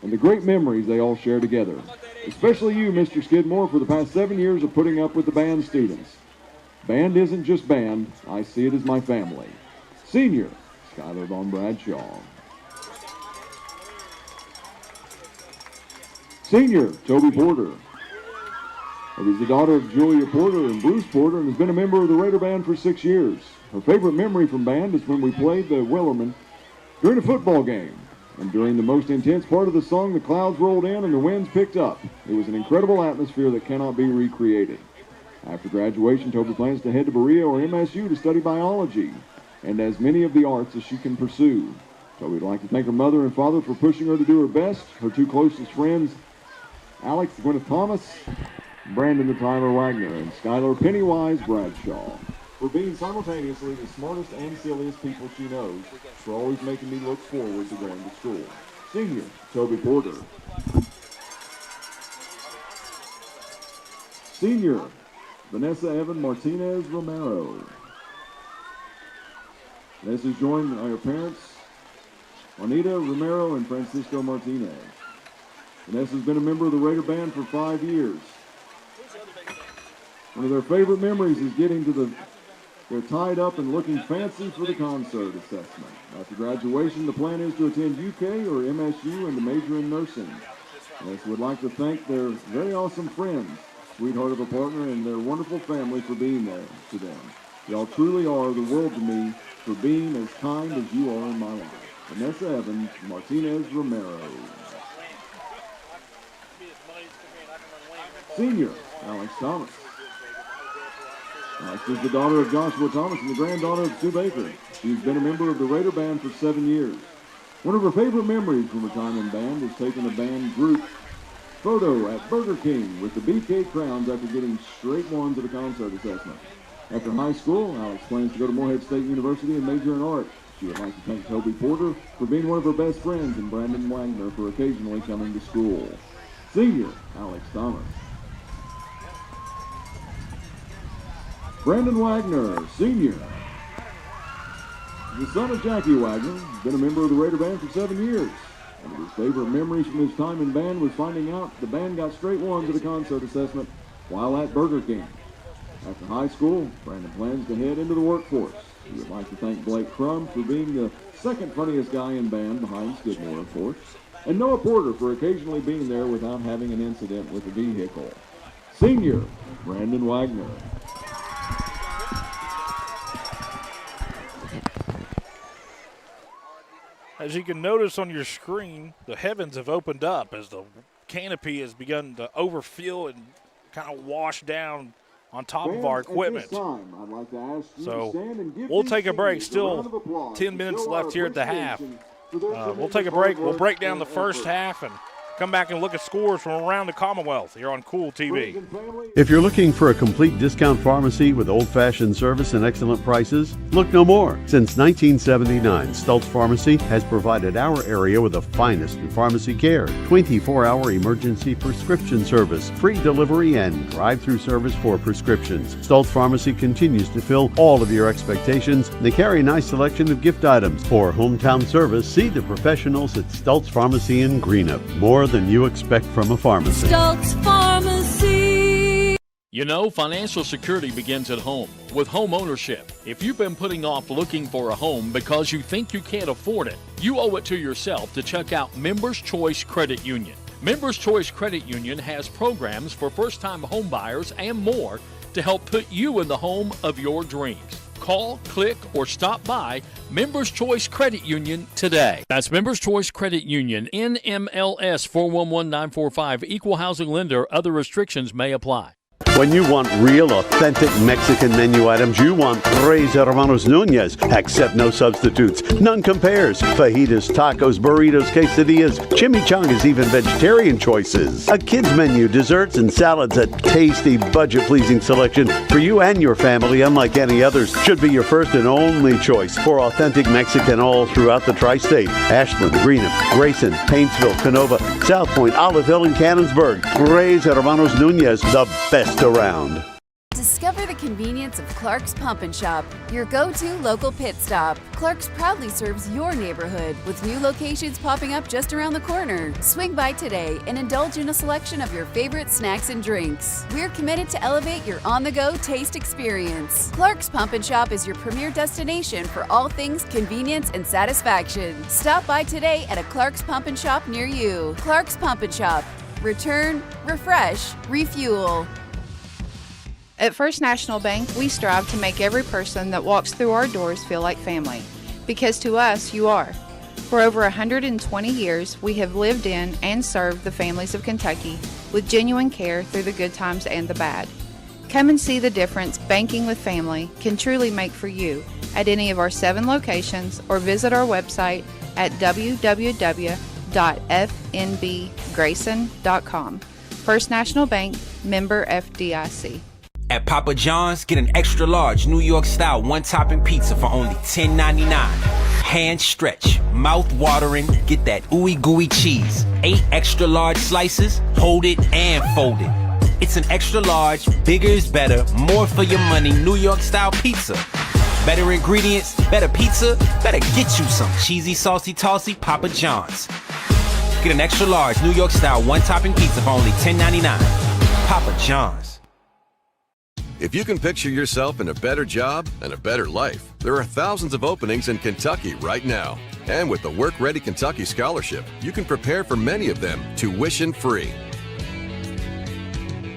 and the great memories they all share together. Especially you, Mr. Skidmore, for the past 7 years of putting up with the band students. Band isn't just band. I see it as my family. Senior, Skylar Von Bradshaw. Senior, Toby Porter. Toby's the daughter of Julia Porter and Bruce Porter and has been a member of the Raider Band for 6 years. Her favorite memory from band is when we played the Willerman during a football game. And during the most intense part of the song, the clouds rolled in and the winds picked up. It was an incredible atmosphere that cannot be recreated. After graduation, Toby plans to head to Berea or MSU to study biology and as many of the arts as she can pursue. Toby would like to thank her mother and father for pushing her to do her best, her 2 closest friends, Alex Gwyneth Thomas, Brandon the Tyler Wagner, and Skylar Pennywise Bradshaw, for being simultaneously the smartest and silliest people she knows, for always making me look forward to going to school. Senior, Toby Porter. Senior, Vanessa Evan Martinez Romero. Vanessa's joined by her parents, Juanita Romero and Francisco Martinez. Vanessa's been a member of the Raider Band for 5 years. One of their favorite memories is getting to they're tied up and looking fancy for the concert assessment. After graduation, the plan is to attend UK or MSU and to major in nursing. Vanessa would like to thank their very awesome friends, sweetheart of a partner, and their wonderful family for being there to them. Y'all truly are the world to me for being as kind as you are in my life. Vanessa Evans, Martinez Romero. Senior, Alex Thomas. Alex is the daughter of Joshua Thomas and the granddaughter of Sue Baker. She's been a member of the Raider Band for 7 years. One of her favorite memories from her time in band is taking a band group photo at Burger King with the beefcake crowns after getting straight ones at a concert assessment. After high school, Alex plans to go to Morehead State University and major in art. She would like to thank Toby Porter for being one of her best friends and Brandon Wagner for occasionally coming to school. Senior, Alex Thomas. Brandon Wagner, senior. The son of Jackie Wagner, been a member of the Raider Band for 7 years. One of his favorite memories from his time in band was finding out the band got straight ones at a concert assessment while at Burger King. After high school, Brandon plans to head into the workforce. He would like to thank Blake Crum for being the second funniest guy in band behind Skidmore, of course, and Noah Porter for occasionally being there without having an incident with a vehicle. Senior, Brandon Wagner. As you can notice on your screen, the heavens have opened up as the canopy has begun to overfill and kind of wash down on top of our equipment. So we'll take a break. Still 10 minutes left here at the half. We'll take a break. We'll break down the first half and come back and look at scores from around the Commonwealth here on Kool TV. If you're looking for a complete discount pharmacy with old-fashioned service and excellent prices, look no more. Since 1979, Stultz Pharmacy has provided our area with the finest in pharmacy care, 24-hour emergency prescription service, free delivery, and drive-through service for prescriptions. Stultz Pharmacy continues to fill all of your expectations. They carry a nice selection of gift items. For hometown service, see the professionals at Stultz Pharmacy in Greenup. More than you expect from a pharmacy. Stultz Pharmacy. You know, financial security begins at home with home ownership. If you've been putting off looking for a home because you think you can't afford it, you owe it to yourself to check out Members Choice Credit Union. Members Choice Credit Union has programs for first-time home buyers and more to help put you in the home of your dreams. Call, click, or stop by Members Choice Credit Union today. That's Members Choice Credit Union, NMLS 411945, Equal Housing Lender. Other restrictions may apply. When you want real, authentic Mexican menu items, you want Tres Hermanos Nunez. Accept no substitutes. None compares. Fajitas, tacos, burritos, quesadillas, chimichangas, even vegetarian choices. A kids menu, desserts and salads, a tasty, budget-pleasing selection for you and your family, unlike any others. Should be your first and only choice for authentic Mexican all throughout the tri-state. Ashland, Greenup, Grayson, Paintsville, Canova, South Point, Olive Hill, and Cannonsburg. Tres Hermanos Nunez, the best around. Discover the convenience of Clark's Pump and Shop, your go-to local pit stop. Clark's proudly serves your neighborhood with new locations popping up just around the corner. Swing by today and indulge in a selection of your favorite snacks and drinks. We're committed to elevate your on-the-go taste experience. Clark's Pump and Shop is your premier destination for all things convenience and satisfaction. Stop by today at a Clark's Pump and Shop near you. Clark's Pump and Shop. Return, refresh, refuel. At First National Bank, we strive to make every person that walks through our doors feel like family, because to us, you are. For over 120 years, we have lived in and served the families of Kentucky with genuine care through the good times and the bad. Come and see the difference banking with family can truly make for you at any of our 7 locations or visit our website at www.fnbgrayson.com. First National Bank, member FDIC. At Papa John's, get an extra large New York style one-topping pizza for only $10.99. Hand stretch, mouth watering, get that ooey gooey cheese. 8 extra large slices, hold it and fold it. It's an extra large, bigger is better, more for your money New York style pizza. Better ingredients, better pizza, better get you some cheesy, saucy, tossy Papa John's. Get an extra large New York style one-topping pizza for only $10.99. Papa John's. If you can picture yourself in a better job and a better life, there are thousands of openings in Kentucky right now. And with the Work Ready Kentucky Scholarship, you can prepare for many of them tuition-free.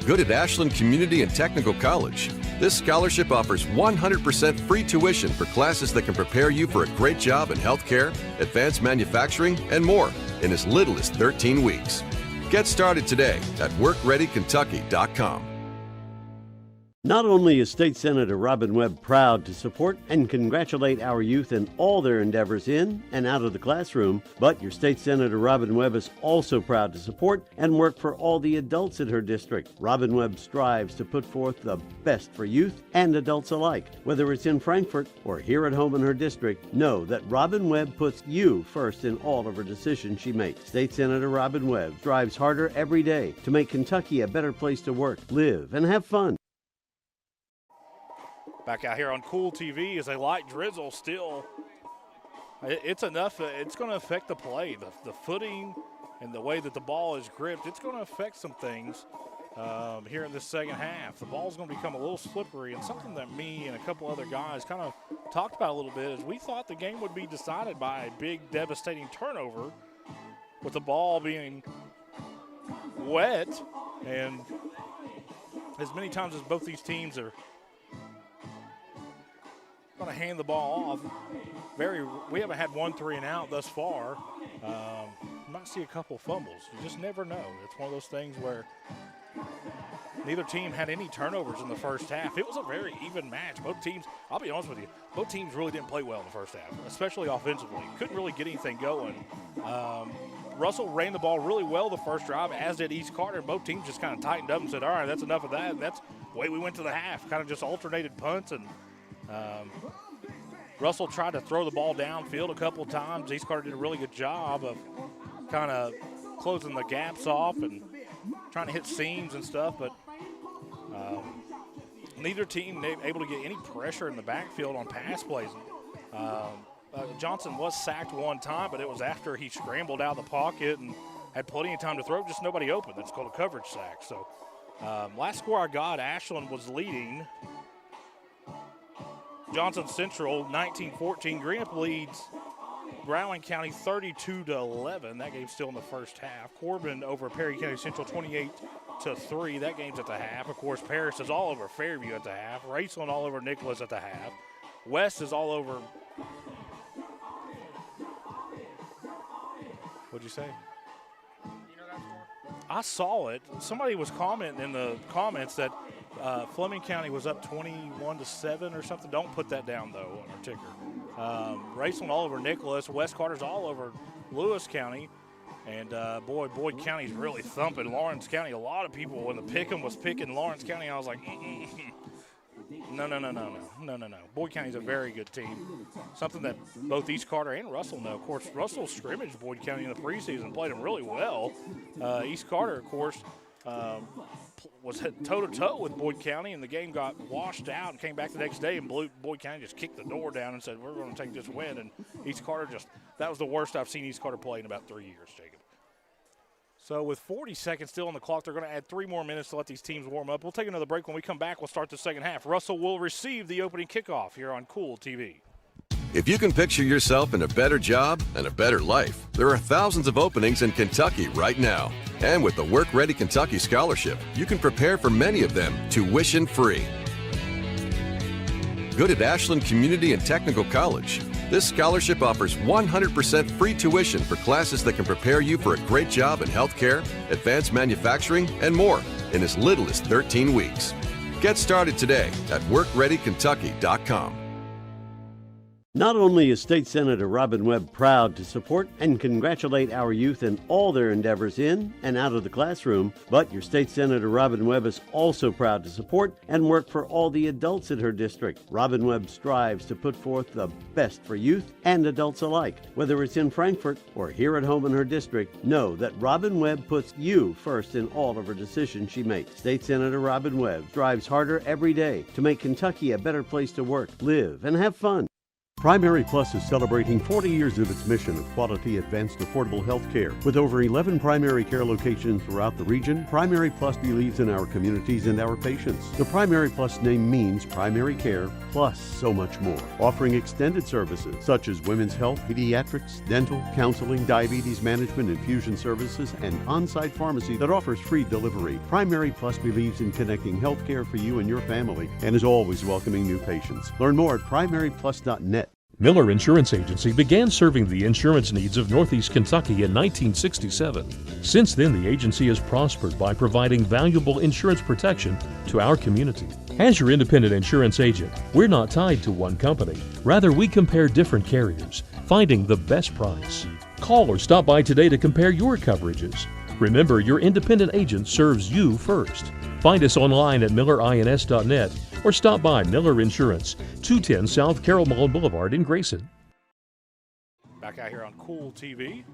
Good at Ashland Community and Technical College. This scholarship offers 100% free tuition for classes that can prepare you for a great job in healthcare, advanced manufacturing, and more in as little as 13 weeks. Get started today at WorkReadyKentucky.com. Not only is State Senator Robin Webb proud to support and congratulate our youth in all their endeavors in and out of the classroom, but your State Senator Robin Webb is also proud to support and work for all the adults in her district. Robin Webb strives to put forth the best for youth and adults alike. Whether it's in Frankfort or here at home in her district, know that Robin Webb puts you first in all of her decisions she makes. State Senator Robin Webb strives harder every day to make Kentucky a better place to work, live, and have fun. Back out here on Kool TV is a light drizzle still. It's enough. It's going to affect the play. The footing and the way that the ball is gripped, it's going to affect some things here in this second half. The ball's going to become a little slippery, and something that me and a couple other guys kind of talked about a little bit is we thought the game would be decided by a big, devastating turnover with the ball being wet. And as many times as both these teams are going to hand the ball off. We haven't had 1 3 and out thus far. You might see a couple fumbles. You just never know. It's one of those things where neither team had any turnovers in the first half. It was a very even match. Both teams, I'll be honest with you, both teams really didn't play well in the first half, especially offensively. Couldn't really get anything going. Russell ran the ball really well the first drive, as did East Carter. Both teams just kind of tightened up and said, all right, that's enough of that. And that's the way we went to the half, kind of just alternated punts. And Russell tried to throw the ball downfield a couple times. East Carter did a really good job of kind of closing the gaps off and trying to hit seams and stuff, but neither team able to get any pressure in the backfield on pass plays. Johnson was sacked one time, but it was after he scrambled out of the pocket and had plenty of time to throw, just nobody open. That's called a coverage sack. So last score I got, Ashland was leading Johnson Central 19-14. Greenup leads Broward County 32-11. That game's still in the first half. Corbin over Perry County Central 28-3. That game's at the half. Of course, Paris is all over Fairview at the half. Raceland all over Nicholas at the half. West is all over. What'd you say? I saw it. Somebody was commenting in the comments that Fleming County was up 21-7 or something. Don't put that down, though, on our ticker. Raceland all over Nicholas. West Carter's all over Lewis County. And, Boyd County's really thumping Lawrence County. A lot of people, when the pick'em was picking Lawrence County, I was like, No. Boyd County's a very good team. Something that both East Carter and Russell know. Of course, Russell scrimmaged Boyd County in the preseason, played them really well. East Carter, of course, was toe-to-toe with Boyd County, and the game got washed out and came back the next day, and Boyd County just kicked the door down and said, we're going to take this win. And East Carter that was the worst I've seen East Carter play in about 3 years, Jacob. So with 40 seconds still on the clock, they're going to add 3 more minutes to let these teams warm up. We'll take another break. When we come back, we'll start the second half. Russell will receive the opening kickoff here on Kool TV. If you can picture yourself in a better job and a better life, there are thousands of openings in Kentucky right now. And with the Work Ready Kentucky Scholarship, you can prepare for many of them tuition-free. Good at Ashland Community and Technical College. This scholarship offers 100% free tuition for classes that can prepare you for a great job in healthcare, advanced manufacturing, and more in as little as 13 weeks. Get started today at WorkReadyKentucky.com. Not only is State Senator Robin Webb proud to support and congratulate our youth in all their endeavors in and out of the classroom, but your State Senator Robin Webb is also proud to support and work for all the adults in her district. Robin Webb strives to put forth the best for youth and adults alike. Whether it's in Frankfort or here at home in her district, know that Robin Webb puts you first in all of her decisions she makes. State Senator Robin Webb strives harder every day to make Kentucky a better place to work, live, and have fun. Primary Plus is celebrating 40 years of its mission of quality, advanced, affordable health care. With over 11 primary care locations throughout the region, Primary Plus believes in our communities and our patients. The Primary Plus name means primary care plus so much more, offering extended services such as women's health, pediatrics, dental, counseling, diabetes management, infusion services, and on-site pharmacy that offers free delivery. Primary Plus believes in connecting health care for you and your family and is always welcoming new patients. Learn more at primaryplus.net. Miller Insurance Agency began serving the insurance needs of Northeast Kentucky in 1967. Since then, the agency has prospered by providing valuable insurance protection to our community. As your independent insurance agent, we're not tied to one company. Rather, we compare different carriers, finding the best price. Call or stop by today to compare your coverages. Remember, your independent agent serves you first. Find us online at millerins.net or stop by Miller Insurance, 210 South Carroll Mullen Boulevard in Grayson. Back out here on Kool TV.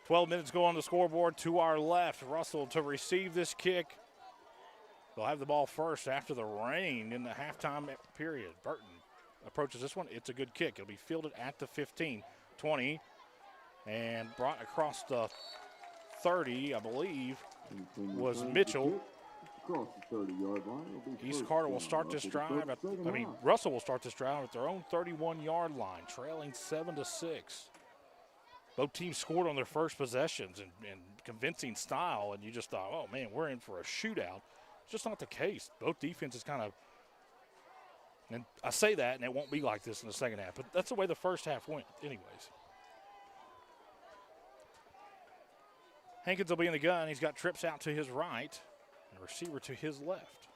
"12 minutes go on the scoreboard to our left. Russell to receive this kick. They'll have the ball first after the rain in the halftime period. Burton approaches this one. It's a good kick. It'll be fielded at the 15, 20, and brought across the 30, I believe, was Mitchell. Across the 30-yard line. East Carter will start this drive. Russell will start this drive at their own 31-yard line, trailing 7-6. Both teams scored on their first possessions in convincing style, and you just thought, oh, man, we're in for a shootout. It's just not the case. Both defenses kind of – and I say that, and it won't be like this in the second half, but that's the way the first half went anyways. Hankins will be in the gun. He's got trips out to his right and a receiver to his left.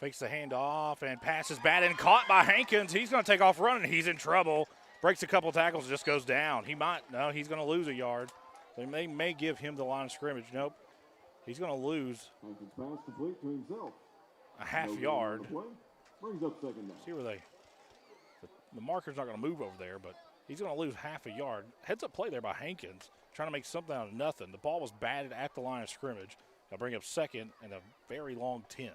Fakes the handoff and passes bad and caught by Hankins. He's going to take off running. He's in trouble. Breaks a couple tackles and just goes down. He's going to lose a yard. They may give him the line of scrimmage. Nope. He's going to lose Hankins pass complete to himself. a half yard. Brings up second down. See where the marker's not going to move over there, but he's going to lose half a yard. Heads up play there by Hankins, trying to make something out of nothing. The ball was batted at the line of scrimmage. They'll bring up second and a very long 10.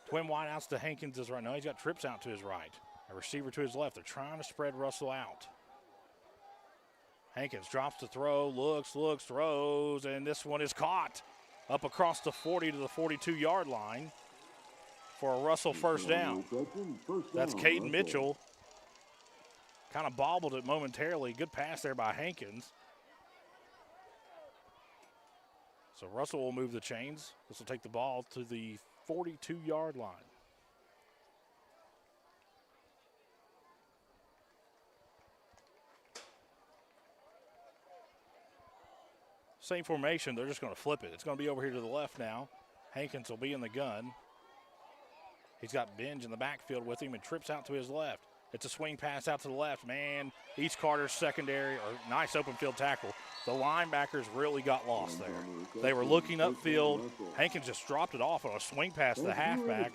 Twin wideouts to Hankins' right now. He's got trips out to his right. A receiver to his left. They're trying to spread Russell out. Hankins drops to throw, looks, throws, and this one is caught up across the 40 to the 42-yard line for a Russell first down. That's Caden Mitchell. Kind of bobbled it momentarily. Good pass there by Hankins. So Russell will move the chains. This will take the ball to the 42-yard line. Same formation, they're just going to flip it. It's going to be over here to the left now. Hankins will be in the gun. He's got Binge in the backfield with him and trips out to his left. It's a swing pass out to the left. Man, East Carter's secondary, or nice open field tackle. The linebackers really got lost there. They were looking upfield. Hankins just dropped it off on a swing pass to the halfback.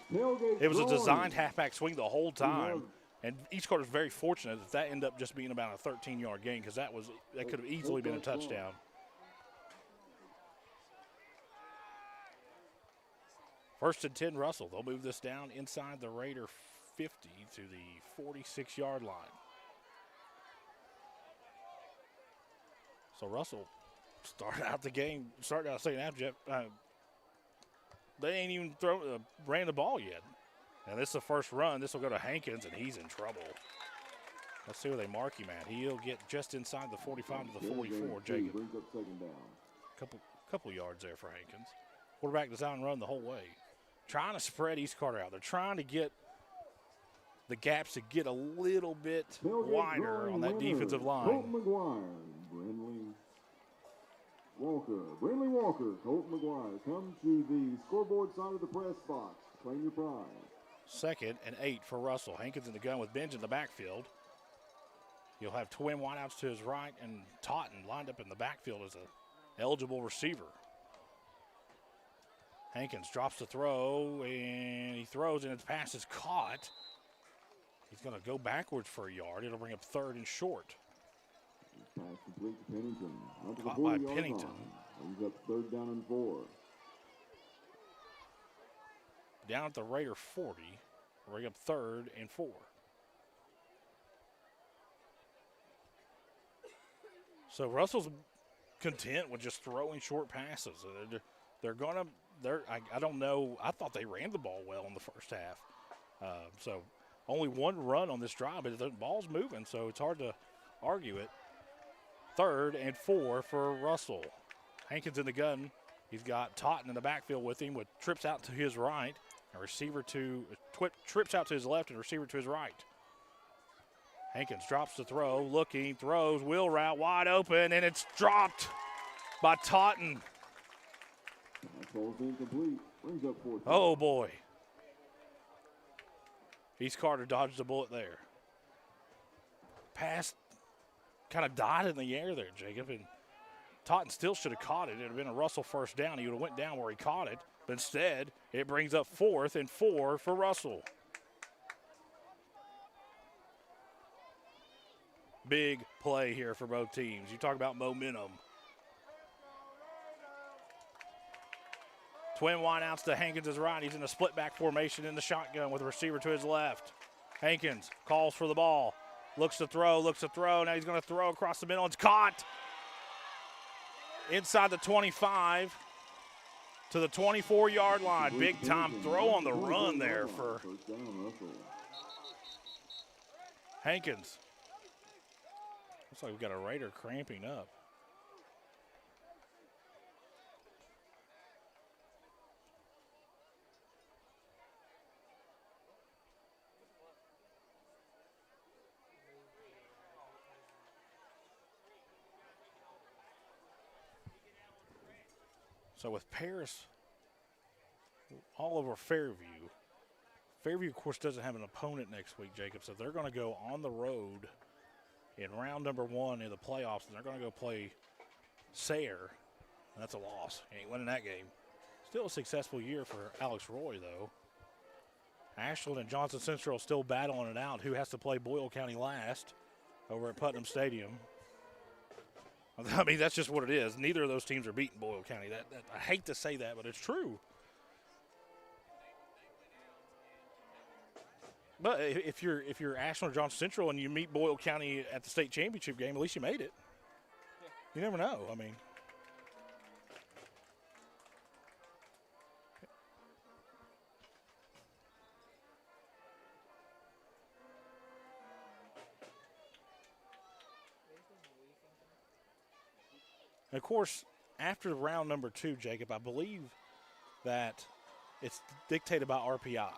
It was a designed halfback swing the whole time. And East Carter's very fortunate that ended up just being about a 13-yard gain, because that could have easily been a touchdown. First and 10, Russell. They'll move this down inside the Raider 50 to the 46-yard line. So Russell started out second half, Jeff. They ain't even ran the ball yet. And this is the first run. This will go to Hankins, and he's in trouble. Let's see where they mark him at. He'll get just inside the 45 to the 44, Jacob. Couple yards there for Hankins. Quarterback design run the whole way. Trying to spread East Carter out. They're trying to get the gaps to get a little bit wider on that defensive line. Colton McGuire, Brindley Walker, Colton McGuire, come to the scoreboard side of the press box. Claim your prize. 2nd and 8 for Russell. Hankins in the gun with Benj in the backfield. He'll have twin wideouts to his right, and Totten lined up in the backfield as an eligible receiver. Hankins drops the throw, and he throws, and his pass is caught. He's going to go backwards for a yard. It'll bring up 3rd and short. Pass complete to Pennington. Caught by Pennington. He's up 3rd down and 4. Down at the Raider 40. Bring up 3rd and 4. So Russell's content with just throwing short passes. I don't know. I thought they ran the ball well in the first half. So only one run on this drive, but the ball's moving, so it's hard to argue it. 3rd and 4 for Russell. Hankins in the gun. He's got Totten in the backfield with him, with trips out to his right. A receiver trips out to his left, and a receiver to his right. Hankins drops the throw, looking, throws, wheel route, wide open, and it's dropped by Totten. Oh, boy. East Carter dodged the bullet there. Pass kind of died in the air there, Jacob, and Totten still should have caught it. It would have been a Russell first down. He would have went down where he caught it. But instead, it brings up 4th and 4 for Russell. Big play here for both teams. You talk about momentum. Twin wideouts to Hankins' right. He's in a split back formation in the shotgun with a receiver to his left. Hankins calls for the ball. Looks to throw. Now he's going to throw across the middle. It's caught inside the 25 to the 24-yard line. Big time throw on the run there for Hankins. Looks like we've got a Raider cramping up. So with Paris all over Fairview, of course, doesn't have an opponent next week, Jacob, so they're going to go on the road in round number 1 in the playoffs, and they're going to go play Sayre. That's a loss. He ain't winning that game. Still a successful year for Alex Roy, though. Ashland and Johnson Central still battling it out. Who has to play Boyle County last over at Putnam Stadium? I mean, that's just what it is. Neither of those teams are beating Boyle County. I hate to say that, but it's true. But if you're Ashland or Johnson Central and you meet Boyle County at the state championship game, at least you made it. You never know. I mean, and of course, after round number 2, Jacob, I believe that it's dictated by RPI.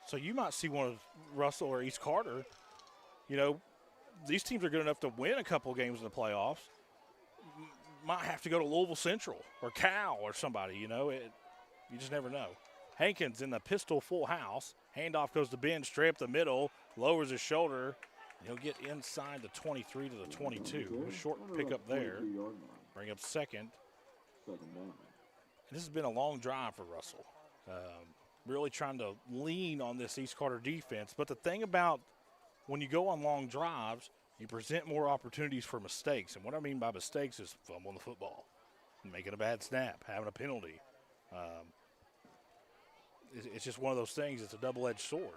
So you might see one of Russell or East Carter. You know, these teams are good enough to win a couple games in the playoffs. might have to go to Louisville Central or Cal or somebody, you know. You just never know. Hankins in the pistol full house. Handoff goes to Ben, straight up the middle, lowers his shoulder. He'll get inside the 23 to the 22. A short pickup there. Bring up second. This has been a long drive for Russell. Really trying to lean on this East Carter defense. But the thing about when you go on long drives, you present more opportunities for mistakes. And what I mean by mistakes is fumbling the football, making a bad snap, having a penalty. It's just one of those things. It's a double-edged sword.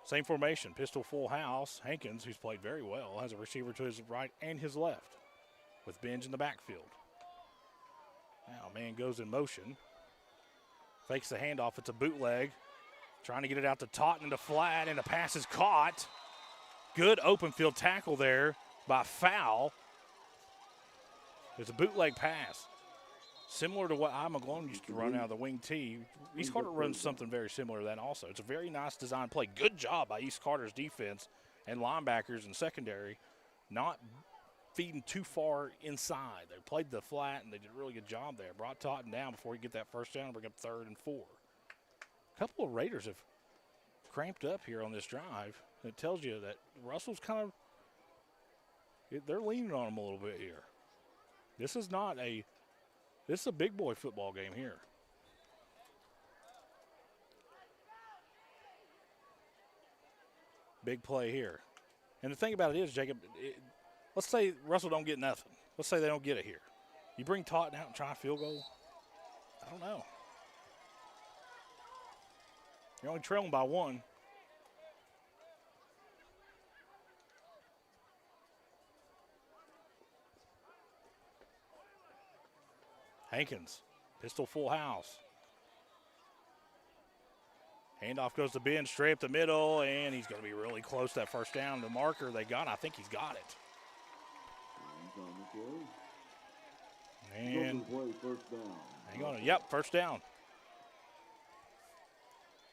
Same formation, pistol full house. Hankins, who's played very well, has a receiver to his right and his left with Benj in the backfield. Now, man goes in motion. Fakes the handoff. It's a bootleg. Trying to get it out to Totten into flat, and the pass is caught. Good open field tackle there by Fowl. There's a bootleg pass. Similar to what I. McGlone used to run out of the wing T. East Carter runs something very similar to that also. It's a very nice design play. Good job by East Carter's defense and linebackers and secondary not feeding too far inside. They played the flat, and they did a really good job there. Brought Totten down before he get that first down and bring up 3rd and 4. A couple of Raiders have cramped up here on this drive. It tells you that Russell's kind of – they're leaning on him a little bit here. This is a big boy football game here. Big play here. And the thing about it is, Jacob, let's say Russell don't get nothing. Let's say they don't get it here. You bring Totten out and try a field goal? I don't know. You're only trailing by 1. Hankins, pistol full house. Handoff goes to Ben, straight up the middle, and he's going to be really close to that first down. The marker they got, I think he's got it. And hang on. Yep, first down.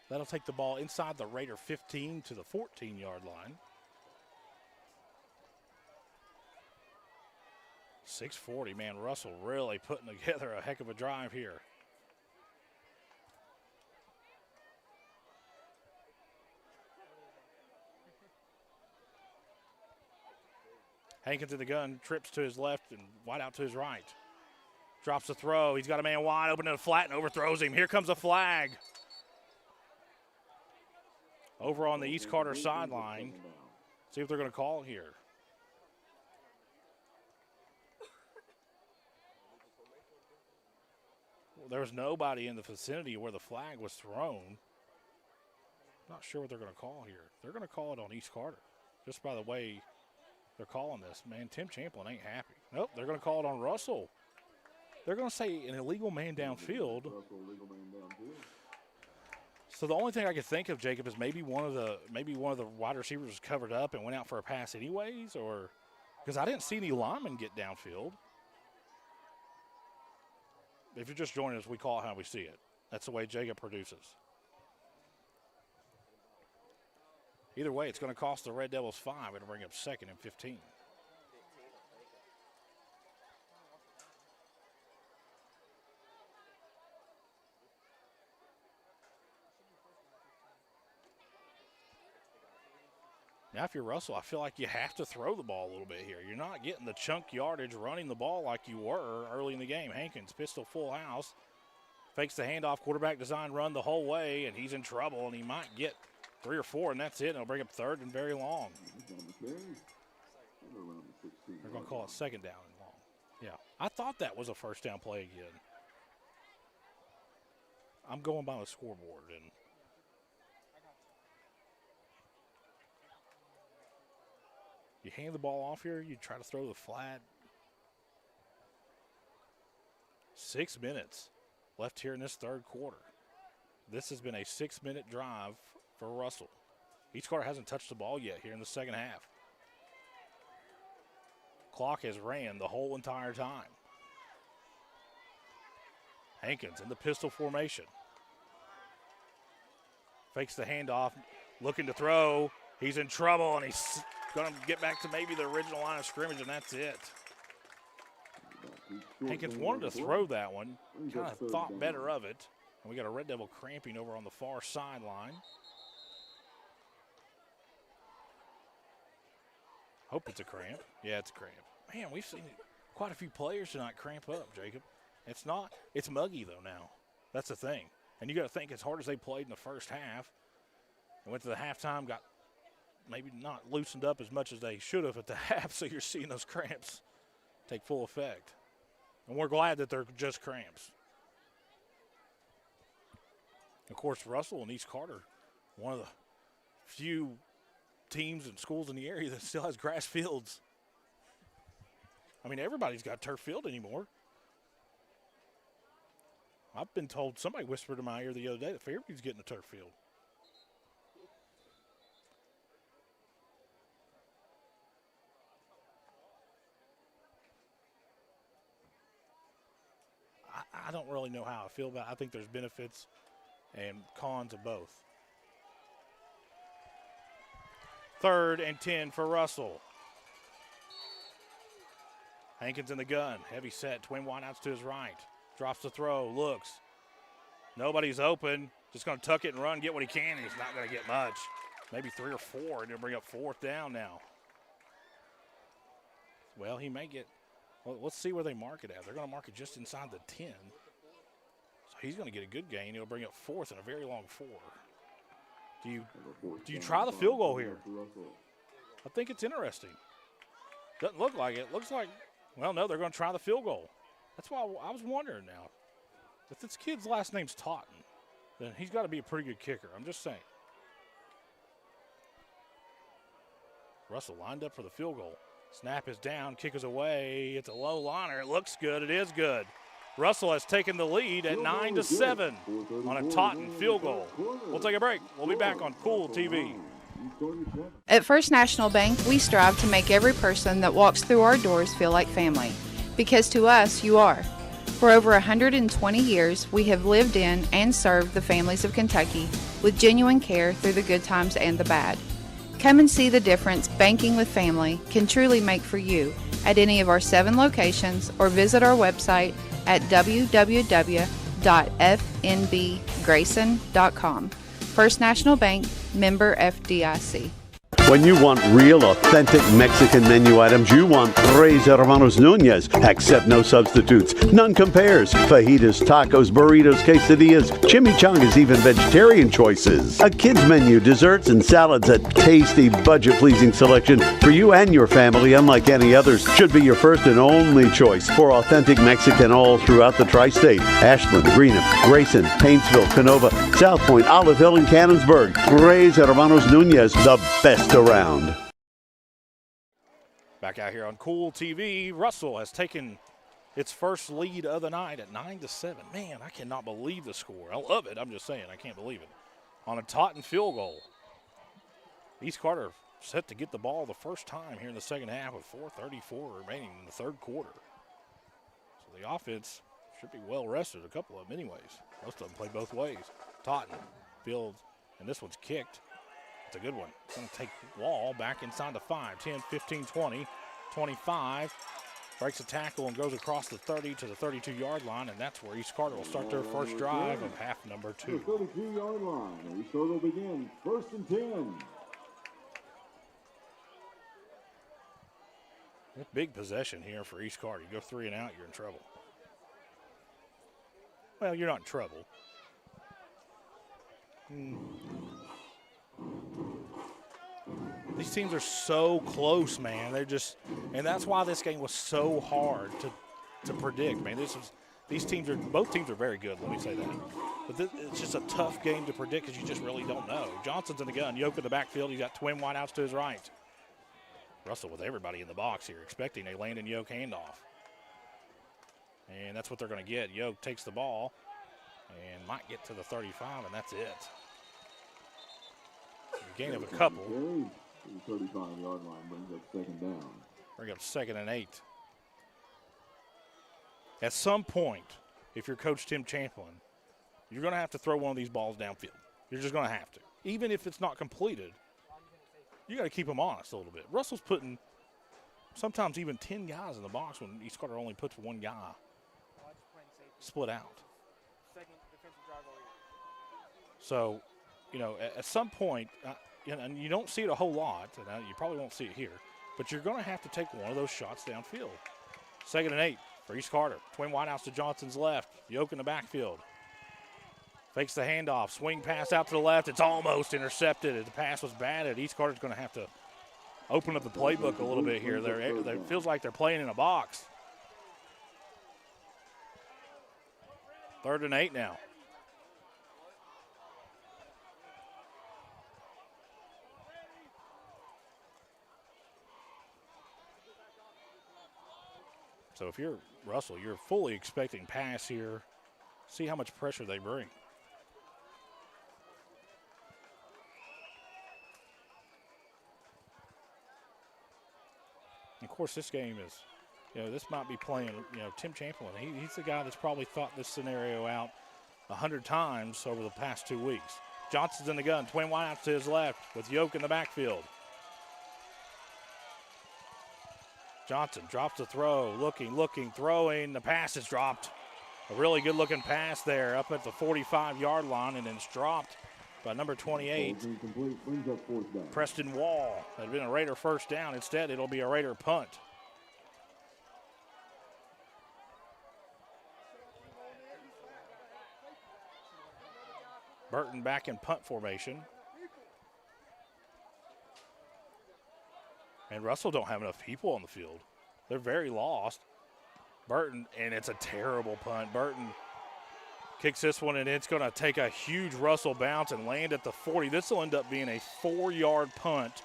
That'll take the ball inside the Raider 15 to the 14-yard line. 6:40, man, Russell really putting together a heck of a drive here. Hankins in the gun, trips to his left and wide out to his right. Drops the throw. He's got a man wide open in the flat and overthrows him. Here comes a flag. Over on the East Carter sideline. See if they're going to call here. Well, there was nobody in the vicinity where the flag was thrown. Not sure what they're going to call here. They're going to call it on East Carter. Just by the way they're calling this. Man, Tim Champlin ain't happy. Nope, they're going to call it on Russell. They're going to say an illegal man downfield. So the only thing I could think of, Jacob, is maybe one of the wide receivers was covered up and went out for a pass anyways, or because I didn't see any linemen get downfield. If you're just joining us, we call it how we see it. That's the way Jacob produces. Either way, it's going to cost the Red Devils 5. It'll bring up 2nd and 15. Now, if you're Russell, I feel like you have to throw the ball a little bit here. You're not getting the chunk yardage running the ball like you were early in the game. Hankins, pistol full house, fakes the handoff, quarterback design run the whole way, and he's in trouble, and he might get 3 or 4, and that's it. And it'll bring up 3rd and very long. They're going to call it 2nd down and long. Yeah, I thought that was a first down play again. I'm going by the scoreboard, and you hand the ball off here, you try to throw the flat. 6 minutes left here in this 3rd quarter. This has been a 6-minute drive for Russell. East Carter hasn't touched the ball yet here in the 2nd half. Clock has ran the whole entire time. Hankins in the pistol formation. Fakes the handoff, looking to throw. He's in trouble, and he's going to get back to maybe the original line of scrimmage, and that's it. Hankins wanted to throw that one, kind of thought better of it. And we got a Red Devil cramping over on the far sideline. Hope it's a cramp. Yeah, it's a cramp. Man, we've seen quite a few players tonight cramp up, Jacob. It's muggy, though, now. That's the thing. And you got to think, as hard as they played in the first half, and went to the halftime, got maybe not loosened up as much as they should have at the half, so you're seeing those cramps take full effect. And we're glad that they're just cramps. Of course, Russell and East Carter, one of the few teams and schools in the area that still has grass fields. I mean, everybody's got turf field anymore. I've been told, somebody whispered in my ear the other day that Fairview's getting a turf field. I don't really know how I feel about it. I think there's benefits and cons of both. 3rd and 10 for Russell. Hankins in the gun. Heavy set. Twin wideouts to his right. Drops the throw. Looks. Nobody's open. Just going to tuck it and run, get what he can. He's not going to get much. Maybe 3 or 4, and he'll bring up 4th down now. Well, he may get. Well, let's see where they mark it at. They're going to mark it just inside the 10. So he's going to get a good gain. He'll bring up 4th and a very long 4. Do you try the field goal here? I think it's interesting. Doesn't look like it. Looks like, well, no, they're going to try the field goal. That's why I was wondering now. If this kid's last name's Totten, then he's got to be a pretty good kicker. I'm just saying. Russell lined up for the field goal. Snap is down, kick is away. It's a low liner. It looks good. It is good. Russell has taken the lead at 9-7 on a Totten field goal. We'll take a break. We'll be back on Kool TV. At First National Bank, we strive to make every person that walks through our doors feel like family. Because to us, you are. For over 120 years, we have lived in and served the families of Kentucky with genuine care through the good times and the bad. Come and see the difference banking with family can truly make for you at any of our 7 locations or visit our website at www.fnbgrayson.com. First National Bank, member FDIC. When you want real, authentic Mexican menu items, you want Tres Hermanos Nunez. Accept no substitutes. None compares. Fajitas, tacos, burritos, quesadillas, chimichangas, even vegetarian choices. A kids menu, desserts, and salads. A tasty, budget-pleasing selection for you and your family, unlike any others. Should be your first and only choice for authentic Mexican all throughout the tri-state. Ashland, Greenham, Grayson, Paintsville, Canova, South Point, Olive Hill, and Cannonsburg. Tres Hermanos Nunez, the best around. Back out here on Kool TV, Russell has taken its first lead of the night at 9-7. Man, I cannot believe the score. I love it. I'm just saying, I can't believe it. On a Totten field goal. East Carter set to get the ball the first time here in the second half with 4:34 remaining in the third quarter. So the offense should be well rested, a couple of them anyways. Most of them play both ways. Totten fields, and this one's kicked. It's a good one. It's going to take Wall back inside the 5, 10, 15, 20, 25. Breaks a tackle and goes across the 30 to the 32-yard line, and that's where East Carter will start their first drive of half number 2. The 32-yard line. East Carter will begin 1st and 10. Big possession here for East Carter. You go 3 and out, you're in trouble. Well, you're not in trouble. These teams are so close, man. They're just, and that's why this game was so hard to predict, man. Both teams are very good, let me say that. But it's just a tough game to predict because you just really don't know. Johnson's in the gun. Yoke in the backfield. He's got twin wideouts to his right. Russell with everybody in the box here, expecting a Landon Yoke handoff. And that's what they're going to get. Yoke takes the ball and might get to the 35, and that's it. A gain of a couple. The 35-yard line brings up 2nd down. Bring up 2nd and 8. At some point, if you're Coach Tim Champlin, you're going to have to throw one of these balls downfield. You're just going to have to. Even if it's not completed, you got to keep them honest a little bit. Russell's putting sometimes even 10 guys in the box when East Carter only puts one guy split out. So, you know, at some point, and you don't see it a whole lot, and you probably won't see it here, but you're going to have to take one of those shots downfield. 2nd and 8 for East Carter. Twin wideouts to Johnson's left. Yoke in the backfield. Fakes the handoff. Swing pass out to the left. It's almost intercepted. The pass was batted. East Carter's going to have to open up the playbook a little bit here. It feels like they're playing in a box. 3rd and 8 now. So if you're Russell, you're fully expecting pass here. See how much pressure they bring. Of course, this game is, you know, this might be playing, you know, Tim Chamberlain. He's the guy that's probably thought this scenario out 100 times over the past 2 weeks. Johnson's in the gun. Twin wideouts to his left with Yoke in the backfield. Johnson drops the throw, looking, throwing. The pass is dropped. A really good-looking pass there up at the 45-yard line, and then it's dropped by number 28, Preston Wall. It had been a Raider first down. Instead, it'll be a Raider punt. Burton back in punt formation. And Russell don't have enough people on the field. They're very lost. Burton, and it's a terrible punt. Burton kicks this one, and it's going to take a huge Russell bounce and land at the 40. This will end up being a 4-yard punt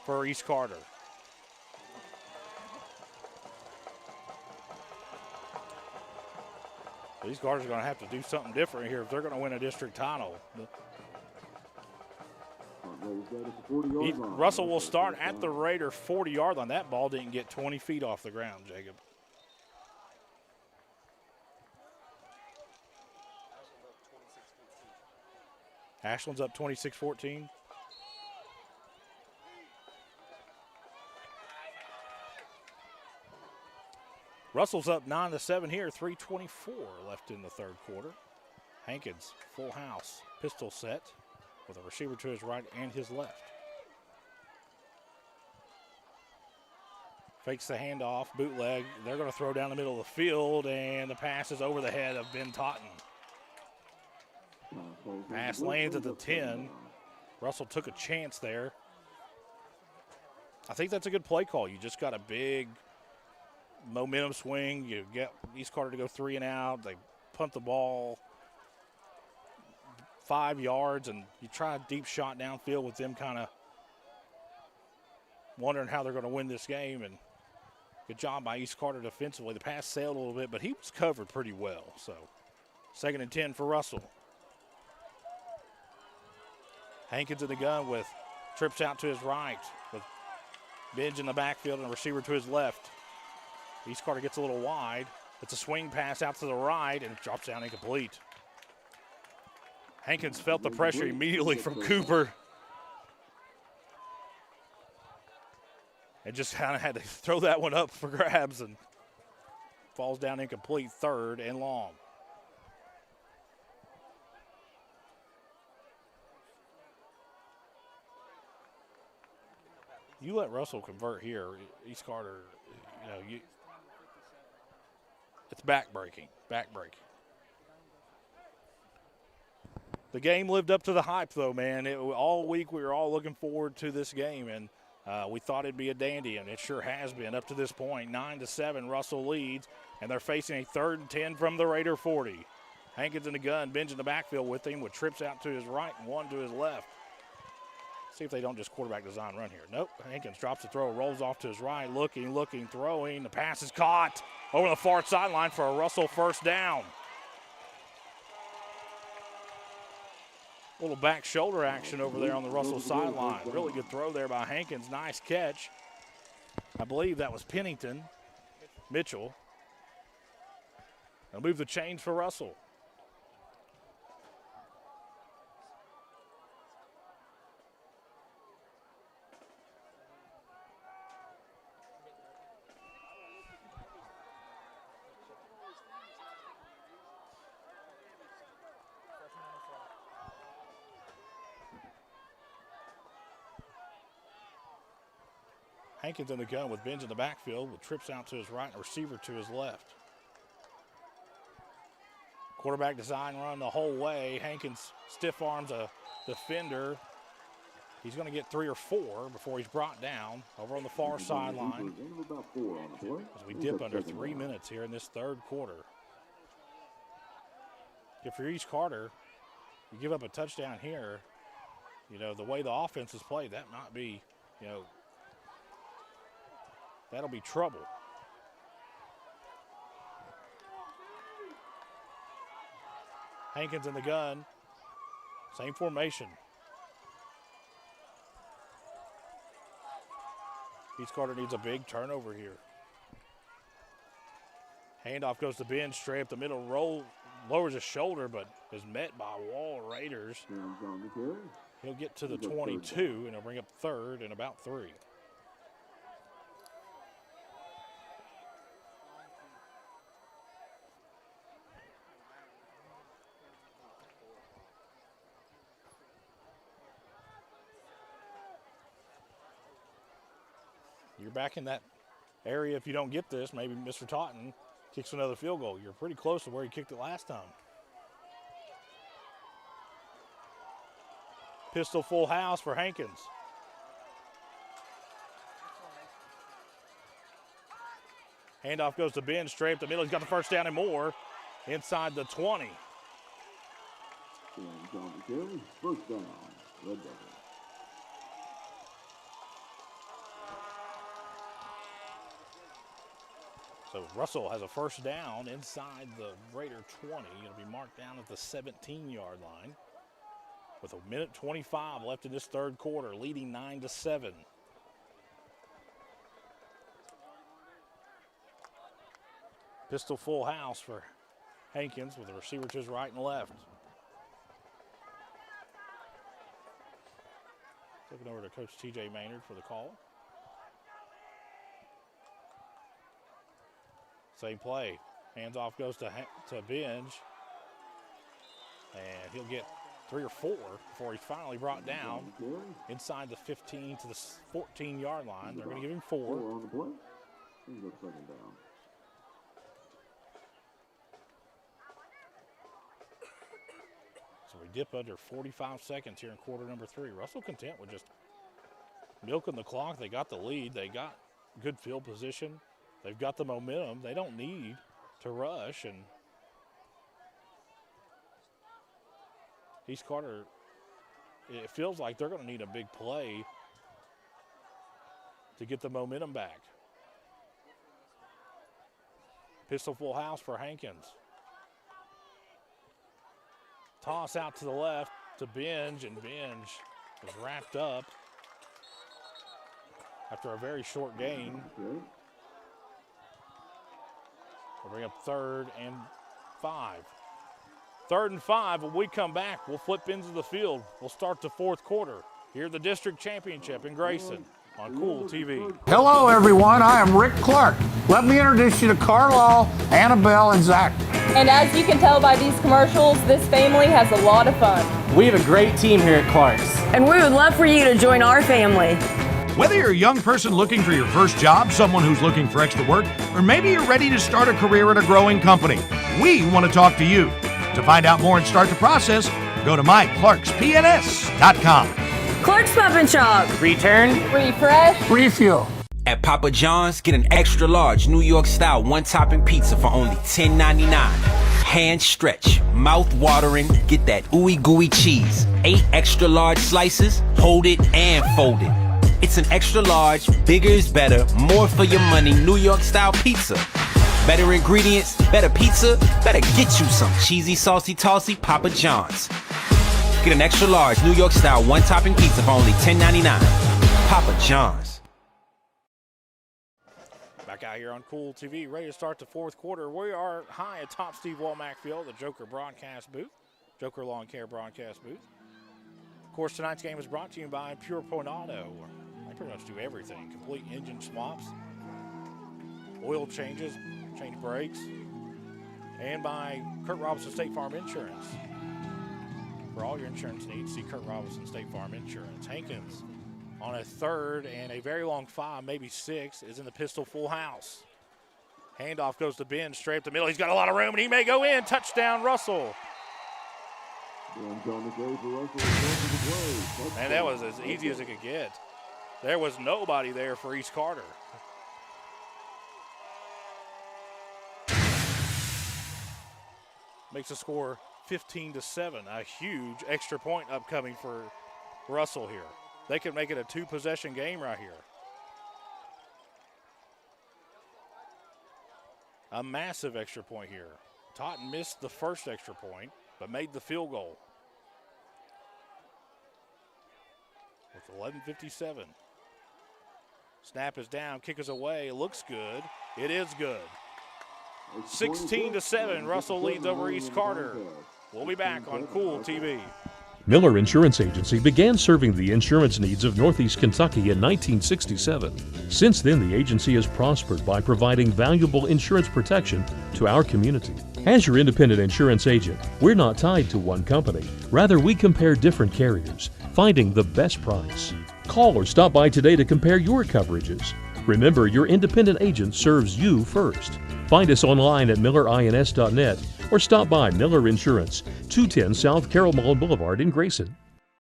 for East Carter. These Carters are going to have to do something different here if they're going to win a district title. Russell will start at the Raider 40-yard line. That ball didn't get 20 feet off the ground, Jacob. Ashland's up 26-14. Russell's up 9-7 here, 3:24 left in the third quarter. Hankins, full house, pistol set with a receiver to his right and his left. Fakes the handoff, bootleg. They're going to throw down the middle of the field, and the pass is over the head of Ben Totten. Pass lands at the 10. Russell took a chance there. I think that's a good play call. You just got a big momentum swing. You get East Carter to go 3 and out. They punt the ball 5 yards, and you try a deep shot downfield with them kind of wondering how they're going to win this game. And good job by East Carter defensively. The pass sailed a little bit, but he was covered pretty well. So 2nd and 10 for Russell. Hankins in the gun with trips out to his right with Binge in the backfield and a receiver to his left. East Carter gets a little wide. It's a swing pass out to the right, and it drops down incomplete. Hankins felt the pressure immediately from Cooper. And just kind of had to throw that one up for grabs, and falls down incomplete, 3rd and long. You let Russell convert here, East Carter, you know, it's back-breaking. The game lived up to the hype, though, man. All week we were all looking forward to this game, and we thought it'd be a dandy, and it sure has been up to this point. 9-7, Russell leads, and they're facing a 3rd and 10 from the Raider 40. Hankins in the gun, Benj in the backfield with him with trips out to his right and one to his left. See if they don't just quarterback design run here. Nope. Hankins drops the throw, rolls off to his right, looking, throwing. The pass is caught over the far sideline for a Russell first down. Little back shoulder action over there on the Russell sideline. Really good throw there by Hankins. Nice catch. I believe that was Pennington. Mitchell. They'll move the chains for Russell. Hankins in the gun with Benj in the backfield with trips out to his right and a receiver to his left. Quarterback design run the whole way. Hankins stiff arms a defender. He's going to get 3 or 4 before he's brought down over on the far sideline. As we dip under 3 minutes here in this third quarter. If you're East Carter, you give up a touchdown here, you know, the way the offense is played, that might be, you know, that'll be trouble. Hankins in the gun. Same formation. East Carter needs a big turnover here. Handoff goes to Ben, straight up the middle, lowers his shoulder, but is met by a wall of Raiders. He'll get to the 22, and he'll bring up third and about 3. You're back in that area. If you don't get this, maybe Mr. Totten kicks another field goal. You're pretty close to where he kicked it last time. Pistol full house for Hankins. Handoff goes to Ben, straight up the middle. He's got the first down and more inside the 20. First down, Red Devils. So Russell has a first down inside the Raider 20. It'll be marked down at the 17-yard line. With 1:25 left in this third quarter, leading 9-7. Pistol full house for Hankins with a receiver to his right and left. Looking over to Coach TJ Maynard for the call. Same play. Hands off goes to Benj. And he'll get 3 or 4 before he's finally brought down inside the 15 to the 14-yard line. They're going to give him 4. On the play. He's got second down. So we dip under 45 seconds here in quarter number 3. Russell content with just milking the clock. They got the lead. They got good field position. They've got the momentum. They don't need to rush. And East Carter, it feels like they're going to need a big play to get the momentum back. Pistol full house for Hankins. Toss out to the left to Benj, and Benj is wrapped up after a very short gain. We'll bring up 3rd and 5. 3rd and 5, when we come back, we'll flip into the field. We'll start the fourth quarter here at the district championship in Grayson on Kool TV. Hello, everyone. I am Rick Clark. Let me introduce you to Carlisle, Annabelle, and Zach. And as you can tell by these commercials, this family has a lot of fun. We have a great team here at Clark's. And we would love for you to join our family. Whether you're a young person looking for your first job, someone who's looking for extra work, or maybe you're ready to start a career at a growing company, we want to talk to you. To find out more and start the process, go to myclarkspns.com. Clark's Pump and Shop. Return. Refresh. Refuel. At Papa John's, get an extra large New York style one-topping pizza for only $10.99. Hand stretch, mouth watering, get that ooey gooey cheese. 8 extra large slices, hold it and fold it. It's an extra large, bigger is better, more for your money, New York style pizza. Better ingredients, better pizza, better get you some cheesy, saucy, tossy Papa John's. Get an extra large New York style one topping pizza for only $10.99. Papa John's. Back out here on Kool TV, ready to start the fourth quarter. We are high atop Steve Womack Field, the Joker broadcast booth, Joker Lawn Care broadcast booth. Of course, tonight's game is brought to you by Pure Point Auto. They pretty much do everything. Complete engine swaps, oil changes, change brakes, and by Kurt Robinson State Farm Insurance. For all your insurance needs, see Kurt Robinson State Farm Insurance. Hankins on a 3rd and a very long 5, maybe 6, is in the pistol full house. Handoff goes to Ben, straight up the middle. He's got a lot of room, and he may go in. Touchdown, Russell. And that was as easy as it could get. There was nobody there for East Carter. Makes the score 15-7. A huge extra point upcoming for Russell here. They could make it a 2-possession game right here. A massive extra point here. Totten missed the first extra point, but made the field goal. With 11:57. Snap is down, kick is away. It looks good. It is good. 16-7, Russell leads over East Carter. We'll be back on Kool TV. Miller Insurance Agency began serving the insurance needs of Northeast Kentucky in 1967. Since then, the agency has prospered by providing valuable insurance protection to our community. As your independent insurance agent, we're not tied to one company. Rather, we compare different carriers, finding the best price. Call or stop by today to compare your coverages. Remember, your independent agent serves you first. Find us online at millerins.net or stop by Miller Insurance, 210 South Carroll Malone Boulevard in Grayson.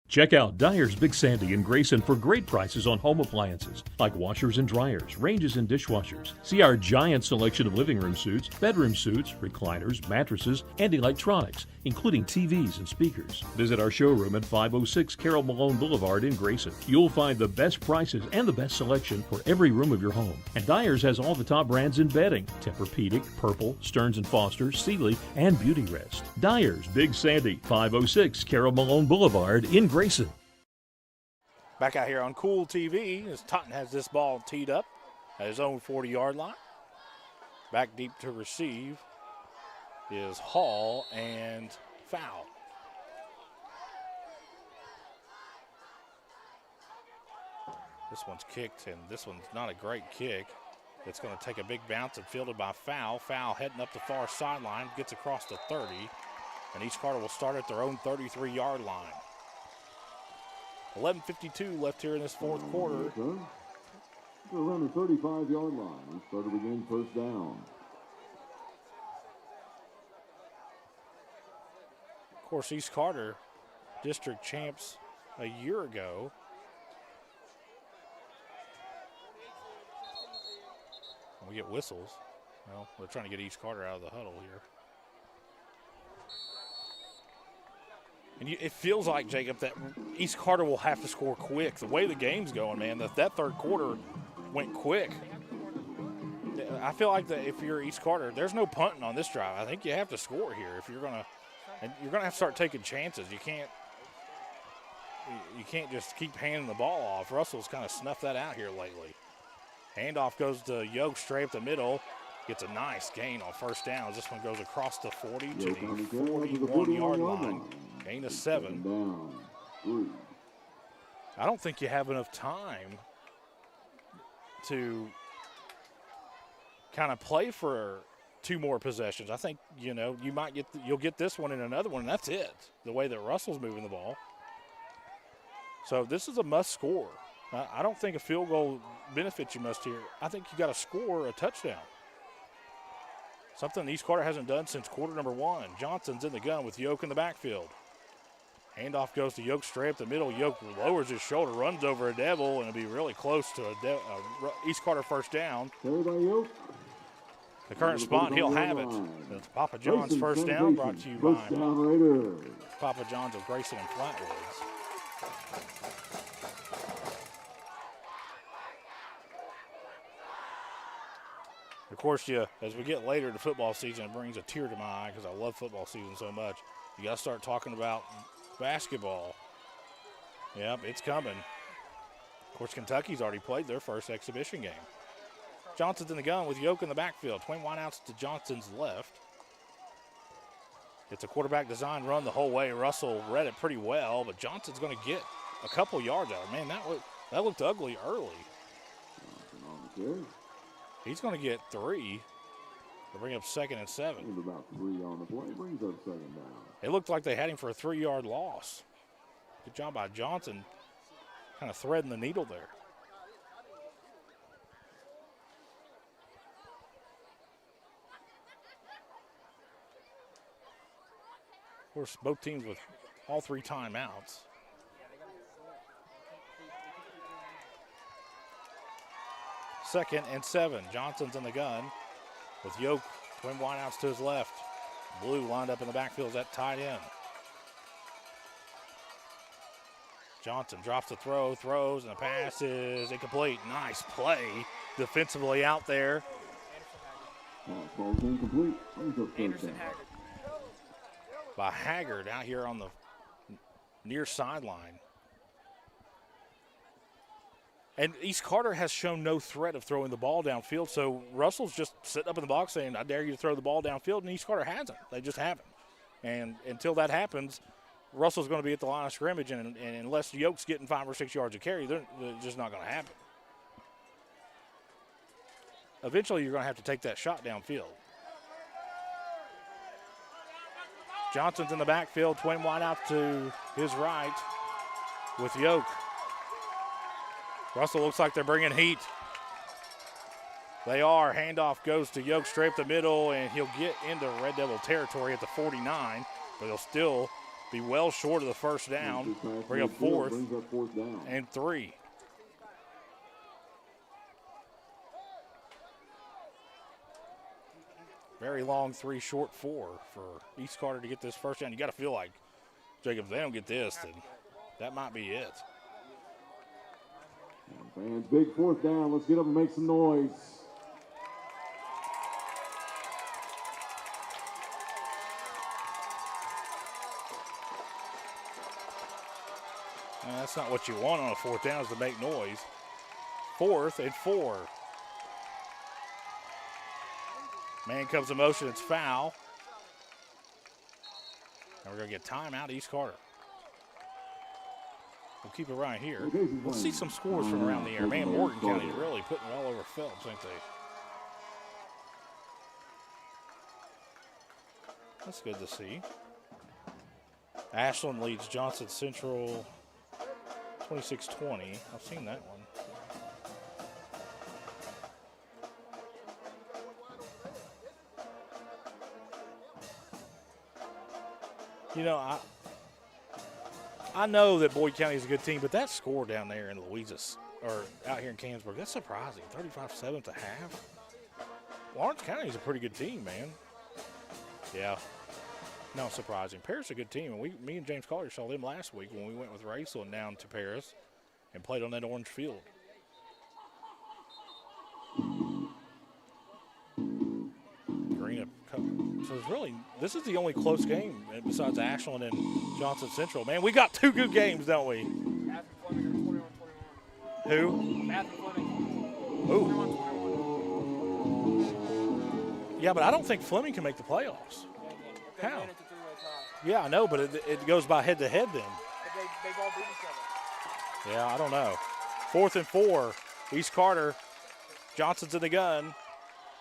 Check out Dyer's Big Sandy in Grayson for great prices on home appliances like washers and dryers, ranges and dishwashers. See our giant selection of living room suites, bedroom suites, recliners, mattresses, and electronics, including TVs and speakers. Visit our showroom at 506 Carroll Malone Boulevard in Grayson. You'll find the best prices and the best selection for every room of your home. And Dyer's has all the top brands in bedding: Tempur-Pedic, Purple, Stearns & Foster, Sealy, and Beauty Rest. Dyer's Big Sandy, 506 Carroll Malone Boulevard in Grayson. Back out here on Kool TV as Totten has this ball teed up at his own 40-yard line. Back deep to receive is Hall, and foul. This one's kicked, and this one's not a great kick. It's going to take a big bounce and fielded by Foul. Foul heading up the far sideline, gets across the 30, and East Carter will start at their own 33-yard line. 11:52 left here in this fourth quarter. Around the 35-yard line. East Carter begins first down. Of course, East Carter, district champs a year ago. We get whistles. Well, they're trying to get East Carter out of the huddle here. And it feels like, Jacob, that East Carter will have to score quick. The way the game's going, man, that third quarter went quick. I feel like that if you're East Carter, there's no punting on this drive. I think you have to score here if you're gonna have to start taking chances. You can't just keep handing the ball off. Russell's kind of snuffed that out here lately. Handoff goes to Yoke straight up the middle. Gets a nice gain on first down. This one goes across the 40 to the 41-yard line. Gain of 7. I don't think you have enough time to kind of play for 2 more possessions. I think, you'll get this one and another one, and that's it, the way that Russell's moving the ball. So this is a must score. I don't think a field goal benefits you much here. I think you got to score a touchdown. Something East Carter hasn't done since quarter number 1. Johnson's in the gun with Yoke in the backfield. Handoff goes to Yoke straight up the middle. Yoke lowers his shoulder, runs over a Devil, and it'll be really close to a East Carter first down. The current spot, he'll have it. It's Papa John's first down, brought to you by Papa John's of Grayson and Flatwoods. Of course, as we get later to football season, it brings a tear to my eye because I love football season so much. You got to start talking about basketball. Yep, it's coming. Of course, Kentucky's already played their first exhibition game. Johnson's in the gun with Yoke in the backfield. Twain wideouts to Johnson's left. It's a quarterback design run the whole way. Russell read it pretty well, but Johnson's going to get a couple yards out. Man, that looked ugly early. He's going to get 3 to bring up 2nd and 7. About 3 on the play, brings up 2nd down. It looked like they had him for a 3-yard loss. Good job by Johnson. kind of threading the needle there. Of course, both teams with all 3 timeouts. Second and 7. Johnson's in the gun with Yoke, twin wideouts to his left. Blue lined up in the backfield at tight end. Johnson drops the throw, throws, and the pass is incomplete. Nice play defensively out there. Ball's incomplete. By Haggard out here on the near sideline. And East Carter has shown no threat of throwing the ball downfield, so Russell's just sitting up in the box saying, I dare you to throw the ball downfield, and East Carter hasn't. They just haven't. And until that happens, Russell's going to be at the line of scrimmage, and unless Yoke's getting 5 or 6 yards of carry, they're just not going to happen. Eventually, you're going to have to take that shot downfield. Johnson's in the backfield, twin wide out to his right with Yoke. Russell looks like they're bringing heat. They are. Handoff goes to Yoke straight up the middle, and he'll get into Red Devil territory at the 49, but he'll still be well short of the first down. Bring up 4th and 3. Very long 3, short 4 for East Carter to get this first down. You got to feel like, Jacob, if they don't get this, then that might be it. Fans, big 4th down. Let's get up and make some noise. And that's not what you want on a 4th down, is to make noise. 4th and 4. Man comes in motion, it's foul. And we're going to get timeout East Carter. We'll keep it right here. We'll see some scores from around the area. Man, Morgan County's really putting it all over Phelps, ain't they? That's good to see. Ashland leads Johnson Central 26-20. I've seen that one. You know, I know that Boyd County is a good team, but that score down there in Louisa, or out here in Campsburg, that's surprising. 35-7 at the half. Lawrence County is a pretty good team, man. Yeah, no, surprising. Paris is a good team, and me and James Collier saw them last week when we went with Rayson down to Paris and played on that orange field. Green. So it's really, this is the only close game besides Ashland and Johnson Central. Man, we got 2 good games, don't we? Who? Ooh. Yeah, but I don't think Fleming can make the playoffs. How? Yeah, I know, but it goes by head-to-head then. They've all beat each other. Yeah, I don't know. 4th and 4. East Carter. Johnson's in the gun.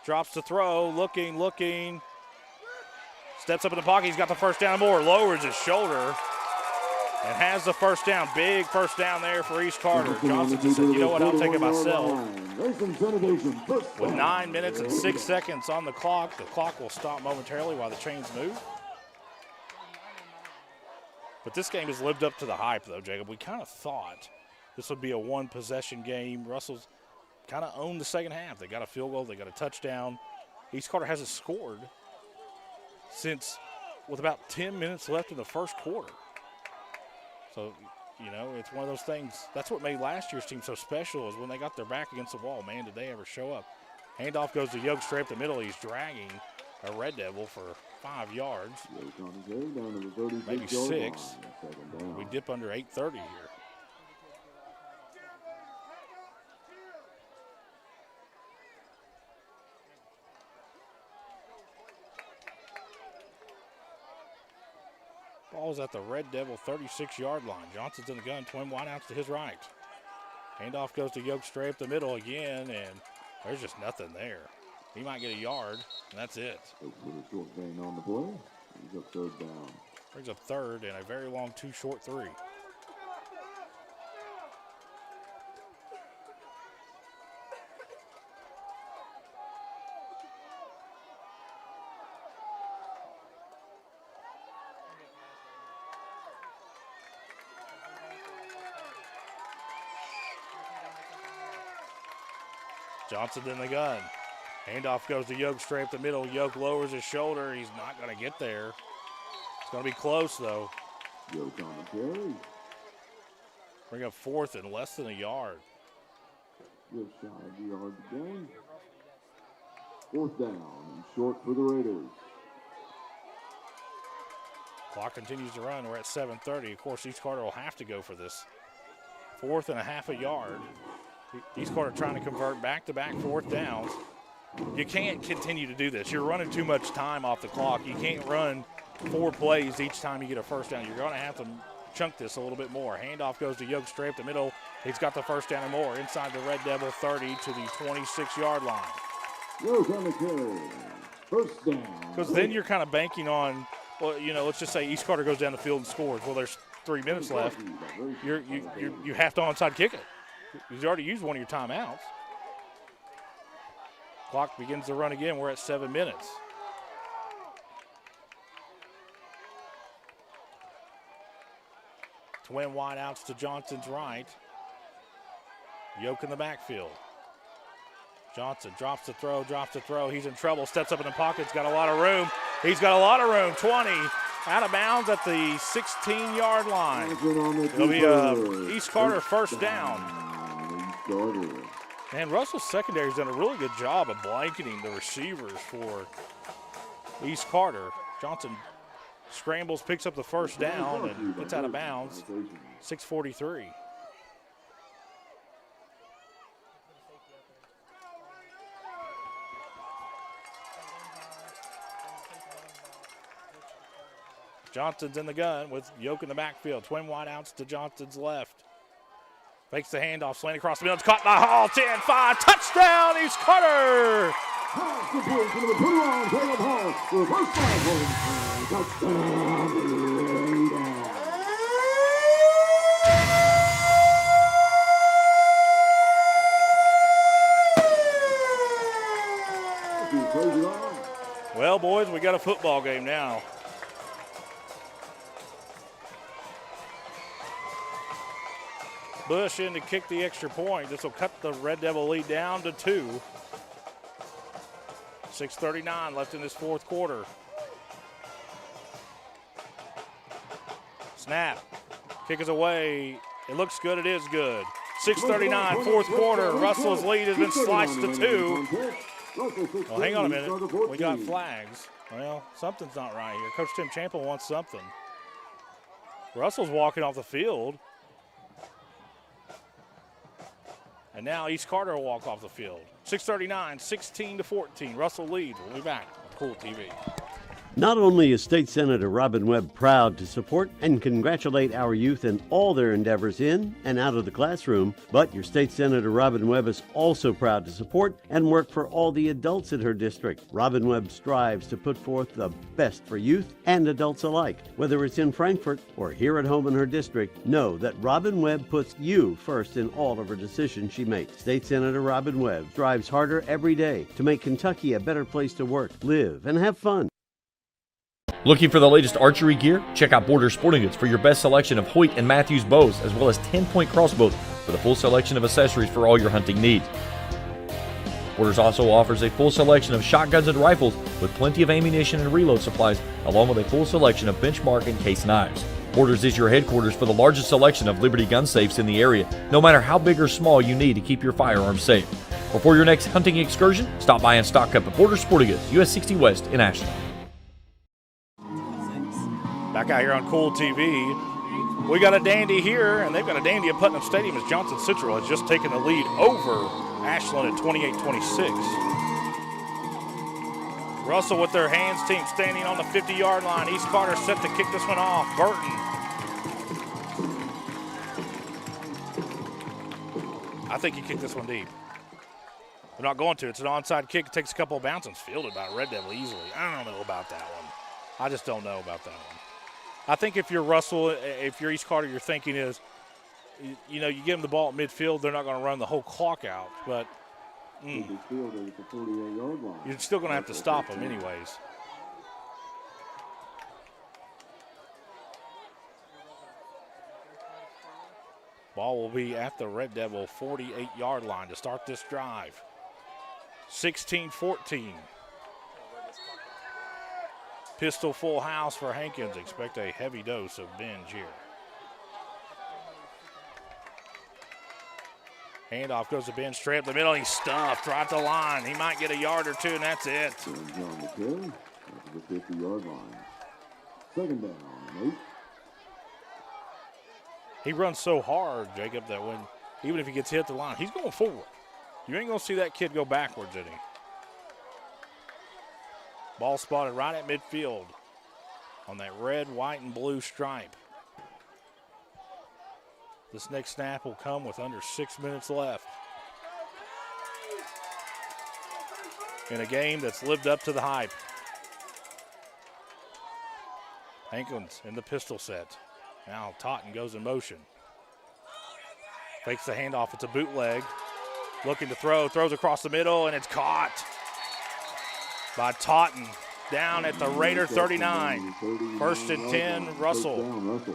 Drops the throw. Looking. Steps up in the pocket. He's got the first down more. Lowers his shoulder and has the first down. Big first down there for East Carter. Johnson just said, you know what, I'll take it myself. With 9 minutes and 6 seconds on the clock will stop momentarily while the chains move. But this game has lived up to the hype, though, Jacob. We kind of thought this would be a one-possession game. Russell's kind of owned the second half. They got a field goal. They got a touchdown. East Carter hasn't scored since with about 10 minutes left in the first quarter. So, you know, it's one of those things. That's what made last year's team so special, is when they got their back against the wall. Man, did they ever show up. Handoff goes to Yoke straight up the middle. He's dragging a Red Devil for 5 yards, maybe 6. We dip under 8:30 here. Ball's at the Red Devil 36-yard line. Johnson's in the gun, twin wideouts to his right. Handoff goes to Yoke straight up the middle again, and there's just nothing there. He might get a yard, and that's it. Short gain on the play. He's up 3rd down. Brings up 3rd and a very long 2 short 3. Johnson in the gun. Handoff goes to Yoke straight up the middle. Yoke lowers his shoulder. He's not going to get there. It's going to be close, though. Yoke on the carry. Bring up fourth and less than a yard. Just shy of the yard to gain. Fourth down and short for the Raiders. Clock continues to run. We're at 7:30. Of course, East Carter will have to go for this. 4th and a half a yard. East Carter trying to convert back-to-back fourth downs. You can't continue to do this. You're running too much time off the clock. You can't run 4 plays each time you get a first down. You're going to have to chunk this a little bit more. Handoff goes to Yoke straight up the middle. He's got the first down and more inside the Red Devil 30 to the 26-yard line. Yoke on the carry. First down. Because then you're kind of banking on, well, you know, let's just say East Carter goes down the field and scores. Well, there's 3 minutes left. You have to onside kick it. You've already used one of your timeouts. Clock begins to run again. We're at 7 minutes. Twin wideouts to Johnson's right. Yoke in the backfield. Johnson drops the throw. He's in trouble. Steps up in the pocket. He's got a lot of room. 20, out of bounds at the 16-yard line. It'll be a East Carter first down. And Russell's secondary has done a really good job of blanketing the receivers for East Carter. Johnson scrambles, picks up the first down, and gets out of bounds. 6:43. Johnson's in the gun with Yoke in the backfield. Twin wideouts to Johnson's left. Fakes the handoff, slant across the middle. It's caught by Hall. 10-5. Touchdown, East Carter. Well, boys, we got a football game now. Bush in to kick the extra point. This will cut the Red Devil lead down to 2. 6:39 left in this fourth quarter. Snap. Kick is away. It looks good. It is good. 6:39, fourth quarter. Russell's lead has been sliced to 2. Well, hang on a minute. We got flags. Well, something's not right here. Coach Tim Chample wants something. Russell's walking off the field. And now East Carter will walk off the field. 6:39, 16-14. Russell leads. We'll be back on Kool TV. Not only is State Senator Robin Webb proud to support and congratulate our youth in all their endeavors in and out of the classroom, but your State Senator Robin Webb is also proud to support and work for all the adults in her district. Robin Webb strives to put forth the best for youth and adults alike. Whether it's in Frankfort or here at home in her district, know that Robin Webb puts you first in all of her decisions she makes. State Senator Robin Webb strives harder every day to make Kentucky a better place to work, live, and have fun. Looking for the latest archery gear? Check out Border Sporting Goods for your best selection of Hoyt and Matthews bows, as well as 10-point crossbows for the full selection of accessories for all your hunting needs. Borders also offers a full selection of shotguns and rifles with plenty of ammunition and reload supplies, along with a full selection of benchmark and case knives. Borders is your headquarters for the largest selection of Liberty gun safes in the area, no matter how big or small you need to keep your firearms safe. Before your next hunting excursion, stop by and stock up at Border Sporting Goods, US 60 West in Ashland. Back out here on Kool TV. We got a dandy here, and they've got a dandy at Putnam Stadium as Johnson Central has just taken the lead over Ashland at 28-26. Russell with their hands team standing on the 50-yard line. East Carter set to kick this one off. Burton. I think he kicked this one deep. They're not going to. It's an onside kick. It takes a couple of bounces. Fielded by Red Devil easily. I don't know about that one. I just don't know about that one. I think if you're Russell, if you're East Carter, your thinking is, you know, you give them the ball at midfield, they're not going to run the whole clock out. But you're still going to have to stop them anyways. Ball will be at the Red Devil 48-yard line to start this drive. 16-14. Pistol full house for Hankins. Expect a heavy dose of binge here. Handoff goes to Ben straight up the middle. He's stuffed right at the line. He might get a yard or two, and that's it. John McKay at the 50-yard line. Second down, 8. He runs so hard, Jacob, that when even if he gets hit at the line, he's going forward. You ain't going to see that kid go backwards, is he? Ball spotted right at midfield on that red, white, and blue stripe. This next snap will come with under 6 minutes left. In a game that's lived up to the hype. Hankins in the pistol set. Now Totten goes in motion. Fakes the handoff. It's a bootleg. Looking to throw. Throws across the middle, and it's caught by Totten. Down at the Raider 39. 1st and 10, Russell.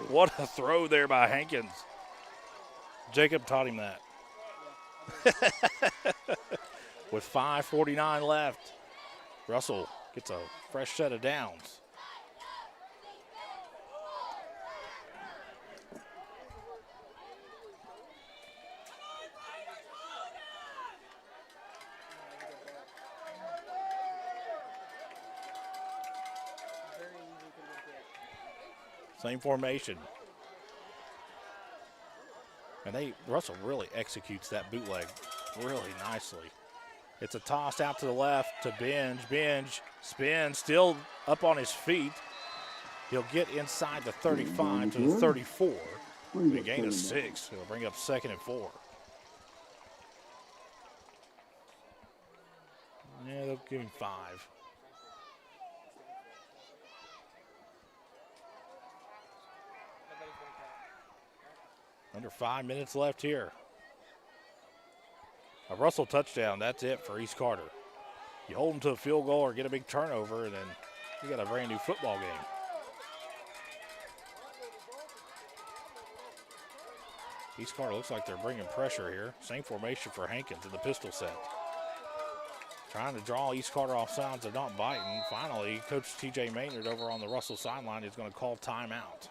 What a throw there by Hankins. Jacob taught him that. With 5:49 left, Russell gets a fresh set of downs. Same formation. And Russell really executes that bootleg really nicely. It's a toss out to the left to Binge. Binge spins, still up on his feet. He'll get inside the 35 to the 34. A gain of 6. He'll bring up 2nd and 4. Yeah, they'll give him 5. Under 5 minutes left here. A Russell touchdown, that's it for East Carter. You hold them to a field goal or get a big turnover, and then you got a brand new football game. East Carter looks like they're bringing pressure here. Same formation for Hankins in the pistol set. Trying to draw East Carter off sides, they're not biting. Finally, Coach TJ Maynard over on the Russell sideline is going to call timeout.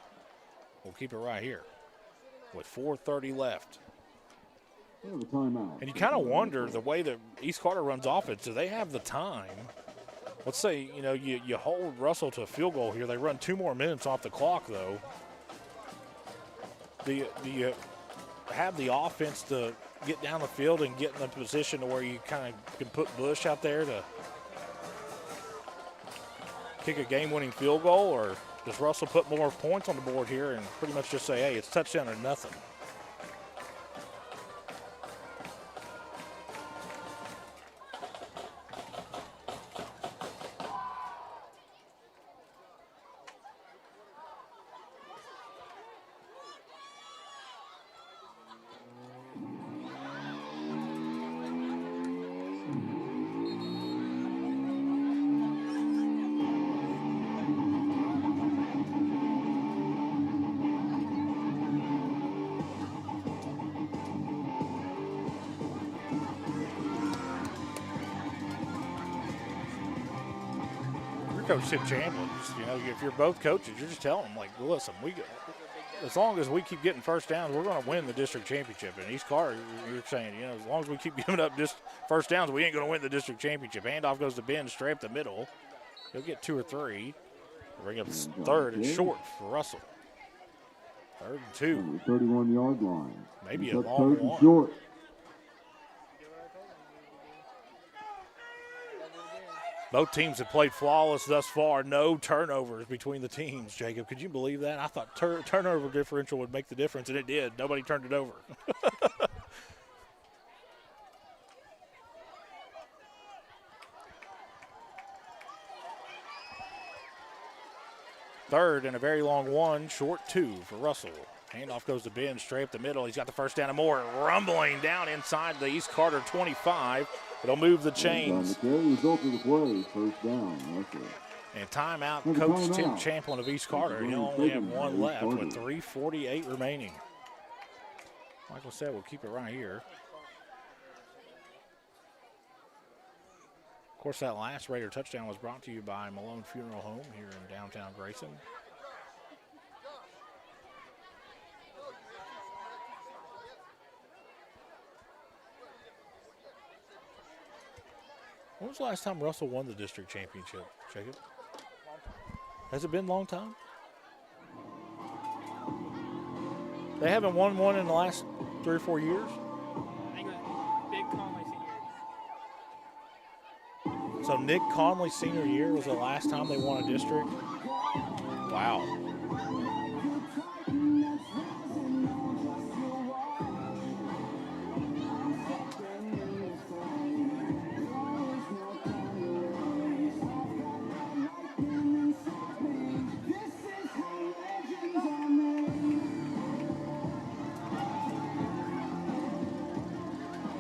We'll keep it right here with 4:30 left. And you kind of wonder the way that East Carter runs offense, do they have the time? Let's say, you hold Russell to a field goal here. They run 2 more minutes off the clock, though. Do you have the offense to get down the field and get in a position to where you kind of can put Bush out there to kick a game-winning field goal, or does Russell put more points on the board here and pretty much just say, hey, it's touchdown or nothing? Coach Tim Champlin, if you're both coaches, you're just telling them, like, listen, as long as we keep getting first downs, we're going to win the district championship. And East Carter, you're saying, as long as we keep giving up just first downs, we ain't going to win the district championship. Handoff goes to Ben straight up the middle. He'll get 2 or 3. Bring up 3rd and short for Russell. 3rd and 2. 31-yard line. Maybe a long one. Short. Both teams have played flawless thus far. No turnovers between the teams, Jacob. Could you believe that? I thought turnover differential would make the difference, and it did. Nobody turned it over. Third and a very long one, short 2 for Russell. Handoff goes to Ben straight up the middle. He's got the first down and more. Rumbling down inside the East Carter 25. It'll move the chains. Result of the play, first down. And timeout, Coach Tim Champlin of East Carter. He'll only have 1 left with 3:48 remaining. Like I said, we'll keep it right here. course, that last Raider touchdown was brought to you by Malone Funeral Home here in downtown Grayson. When was the last time Russell won the district championship, Jacob? Has it been a long time? They haven't won one in the last 3 or 4 years? I think it was Big Conley senior year. So Nick Conley senior year was the last time they won a district? Wow.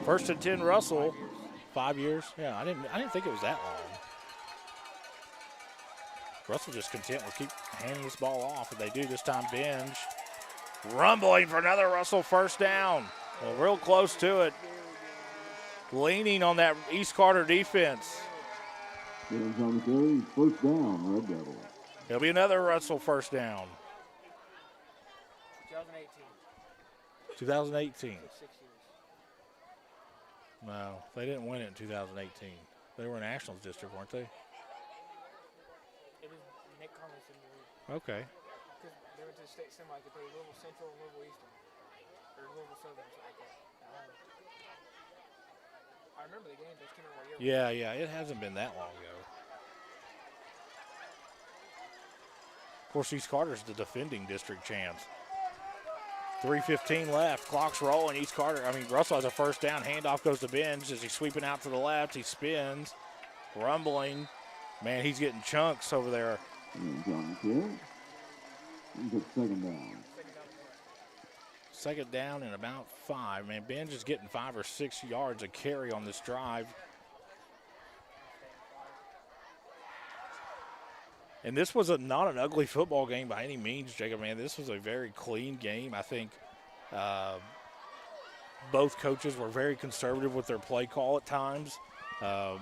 First and 10 Russell, 5 years. Yeah, I didn't think it was that long. Russell just content with keep handing this ball off, and they do this time. Binge rumbling for another Russell first down. Well, real close to it. Leaning on that East Carter defense. Binge on the carry, first down, Red Devils. It'll be another Russell first down. 2018. 2018. 6 years. No, they didn't win it in 2018. They were in Nationals district, weren't they? It was Nick Conley senior year. Okay. Because they went to the state semi to play Louisville Central and Louisville Eastern. Or Louisville Southern, something like that. I remember the game, but I just can't remember what year. Yeah, it hasn't been that long ago. Of course, East Carter's the defending district champs. 3:15 left, clock's rolling. Russell has a first down. Handoff goes to Binge as he's sweeping out to the left. He spins, rumbling. Man, he's getting chunks over there. Binge on the carry. He's at second down. Second down and about 5. Man, Binge is getting 5 or 6 yards a carry on this drive. And this was not an ugly football game by any means, Jacob. Man, this was a very clean game. I think both coaches were very conservative with their play call at times. I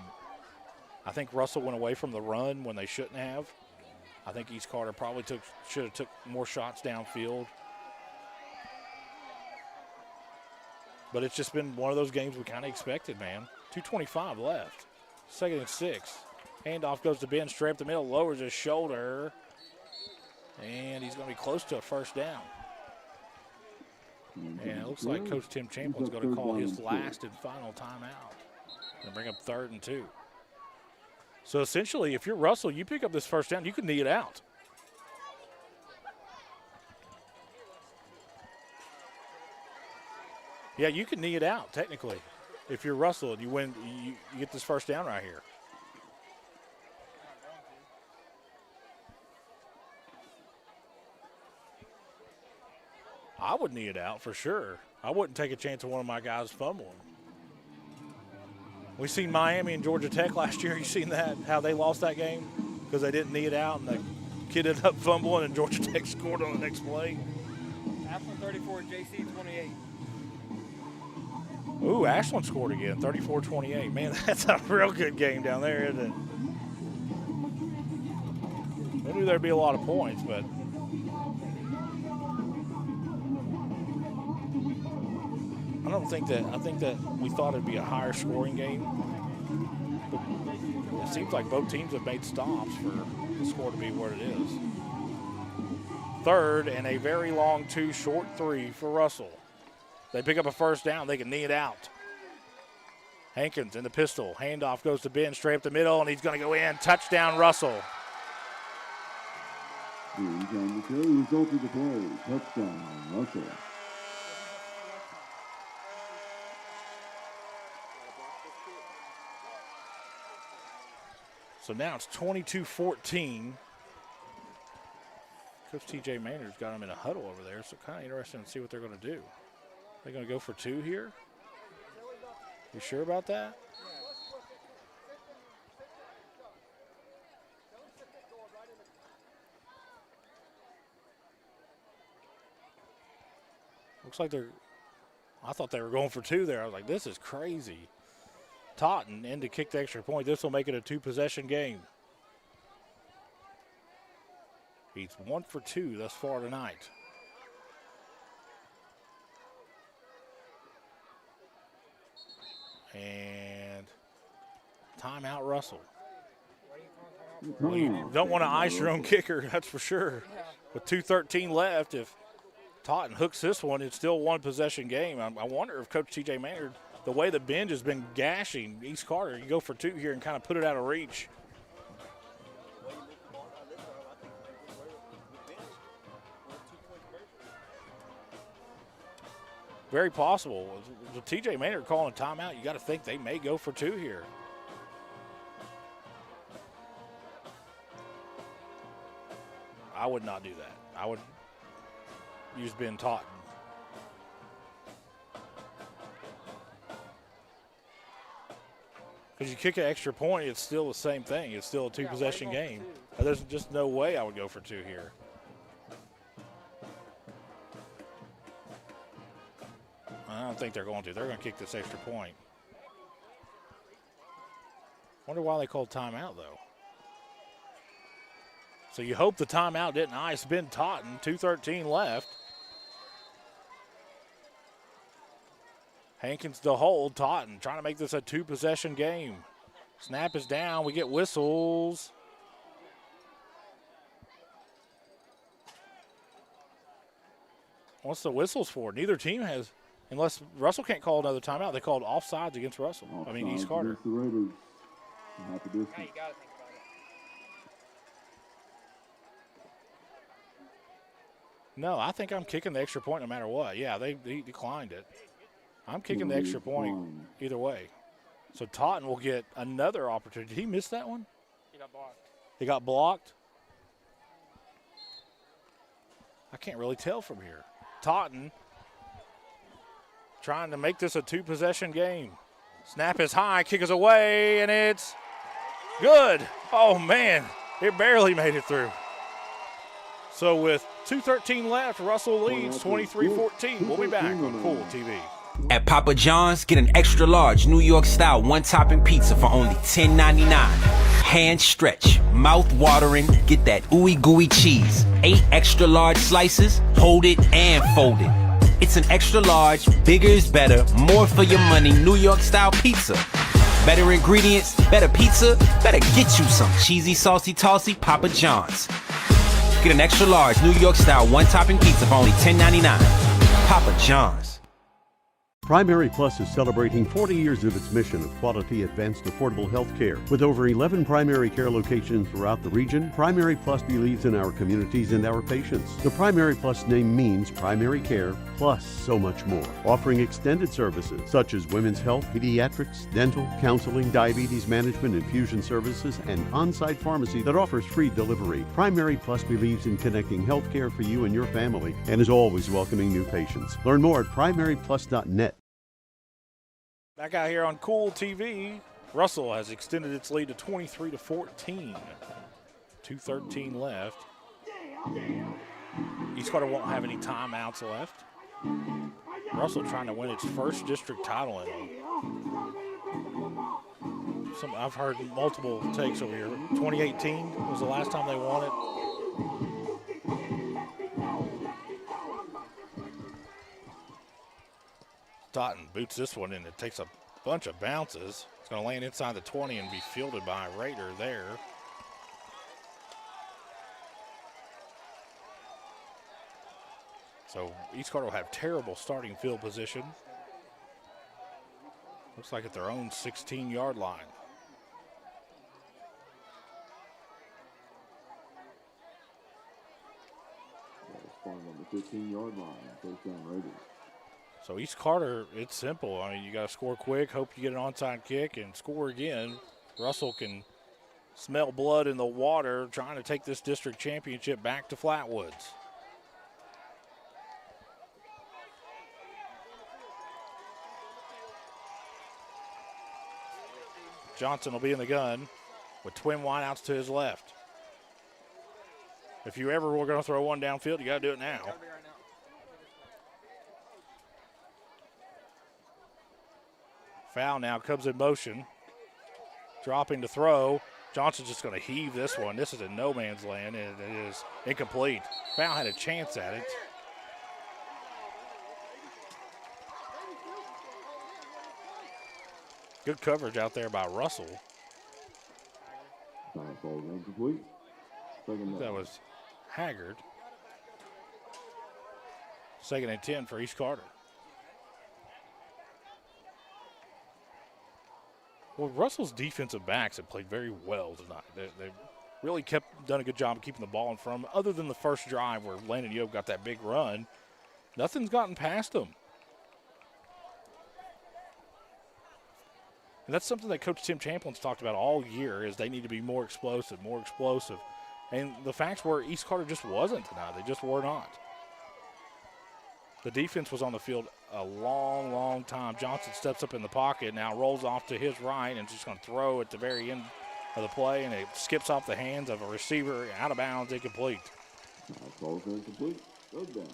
think Russell went away from the run when they shouldn't have. I think East Carter probably should have took more shots downfield. But it's just been one of those games we kind of expected, man. 2:25 left. Second and 6. Handoff goes to Ben straight up the middle, lowers his shoulder, and he's going to be close to a first down. And it looks like Coach Tim Champlin's going to call his last and final timeout and bring up 3rd and 2. So essentially, if you're Russell, you pick up this first down, you can knee it out. Yeah, you can knee it out, technically. If you're Russell and you win, you get this first down right here. I would knee it out for sure. I wouldn't take a chance on one of my guys fumbling. We seen Miami and Georgia Tech last year. You seen that, how they lost that game? Because they didn't knee it out and the kid ended up fumbling and Georgia Tech scored on the next play. Ashland 34, JC 28. Ooh, Ashland scored again, 34-28. Man, that's a real good game down there, isn't it? I knew there'd be a lot of points, but I think that we thought it'd be a higher scoring game. But it seems like both teams have made stops for the score to be what it is. 3rd and a very long 2, short 3 for Russell. They pick up a first down. They can knee it out. Hankins in the pistol. Handoff goes to Ben straight up the middle, and he's going to go in. Touchdown, Russell. Binge on the carry, result of the play. Touchdown, Russell. So now it's 22-14. Coach T.J. Maynard's got them in a huddle over there, so kind of interesting to see what they're going to do. They're going to go for 2 here? You sure about that? Looks like I thought they were going for 2 there. I was like, this is crazy. Totten in to kick the extra point. This will make it a 2-possession game. He's 1 for 2 thus far tonight. And timeout, Russell. Well, you don't want to ice your own kicker, that's for sure. With 2:13 left, if Totten hooks this one, it's still 1-possession game. I wonder if Coach T.J. Maynard, the way the bench has been gashing East Carter, you go for 2 here and kind of put it out of reach. Very possible. With T.J. Maynard calling a timeout, you got to think they may go for 2 here. I would not do that. I would use Ben Totten. Because you kick an extra point, it's still the same thing. It's still a 2-possession game. There's just no way I would go for 2 here. I don't think they're going to. They're going to kick this extra point. Wonder why they called timeout, though. So you hope the timeout didn't ice Ben Totten. 2:13 left. Hankins to hold. Totten trying to make this a 2-possession game. Snap is down. We get whistles. What's the whistles for? Neither team has, unless Russell can't call another timeout. They called offsides against Russell. East Carter. The Raiders. Half a distance. Hey, you got to think about it. No, I think I'm kicking the extra point no matter what. Yeah, they declined it. I'm kicking the extra point either way. So Totten will get another opportunity. Did he miss that one? He got blocked. He got blocked? I can't really tell from here. Totten trying to make this a 2-possession game. Snap is high, kick is away, and it's good. Oh, man, it barely made it through. So with 2:13 left, Russell leads 23-14. We'll be back on Kool TV. At Papa John's, get an extra large New York style 1-topping pizza for only $10.99. Hand stretch, mouth watering, get that ooey gooey cheese. 8 extra large slices, hold it and fold it. It's an extra large, bigger is better, more for your money New York style pizza. Better ingredients, better pizza, better get you some cheesy, saucy, tossy Papa John's. Get an extra large New York style 1-topping pizza for only $10.99. Papa John's. Primary Plus is celebrating 40 years of its mission of quality, advanced, affordable health care. With over 11 primary care locations throughout the region, Primary Plus believes in our communities and our patients. The Primary Plus name means primary care plus so much more. Offering extended services such as women's health, pediatrics, dental, counseling, diabetes management, infusion services, and on-site pharmacy that offers free delivery. Primary Plus believes in connecting health care for you and your family and is always welcoming new patients. Learn more at primaryplus.net. Back out here on Kool TV, Russell has extended its lead to 23-14. 2:13 left. East Carter won't have any timeouts left. Russell trying to win its first district title in I've heard multiple takes over here. 2018 was the last time they won it. Totten boots this one in. It takes a bunch of bounces. It's going to land inside the 20 and be fielded by a Raider there. So East Carter will have terrible starting field position. Looks like at their own 16-yard line. On the 15-yard line, first down Raiders. So East Carter, it's simple. I mean, you got to score quick, hope you get an onside kick, and score again. Russell can smell blood in the water trying to take this district championship back to Flatwoods. Johnson will be in the gun with twin wideouts to his left. If you ever were going to throw one downfield, you got to do it now. Foul now comes in motion. Dropping to throw. Johnson's just going to heave this one. This is in no man's land, and it is incomplete. Foul had a chance at it. Good coverage out there by Russell. That was Haggard. 2nd and 10 for East Carter. Well, Russell's defensive backs have played very well tonight. They really done a good job of keeping the ball in front of them. Other than the first drive where Landon Yobe got that big run, nothing's gotten past them. And that's something that Coach Tim Champlin's talked about all year is they need to be more explosive. And the facts were East Carter just wasn't tonight. They just were not. The defense was on the field a long, long time. Johnson steps up in the pocket, now rolls off to his right and just going to throw at the very end of the play, and it skips off the hands of a receiver, out of bounds, incomplete. Ball's incomplete. Goes down.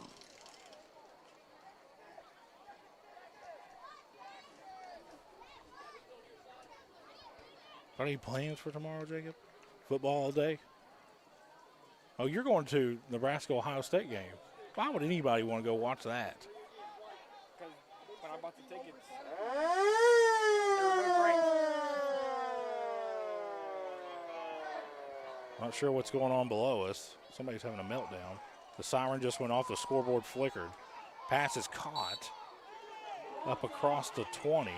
Got any plans for tomorrow, Jacob? Football all day? Oh, you're going to Nebraska-Ohio State game. Why would anybody want to go watch that? Because when I bought the tickets, they were no breaks. Not sure what's going on below us. Somebody's having a meltdown. The siren just went off. The scoreboard flickered. Pass is caught up across the 20.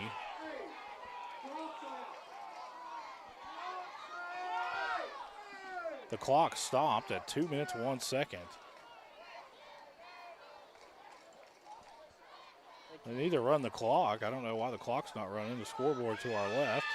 The clock stopped at 2 minutes, 1 second. They need to run the clock. I don't know why the clock's not running. The scoreboard to our left.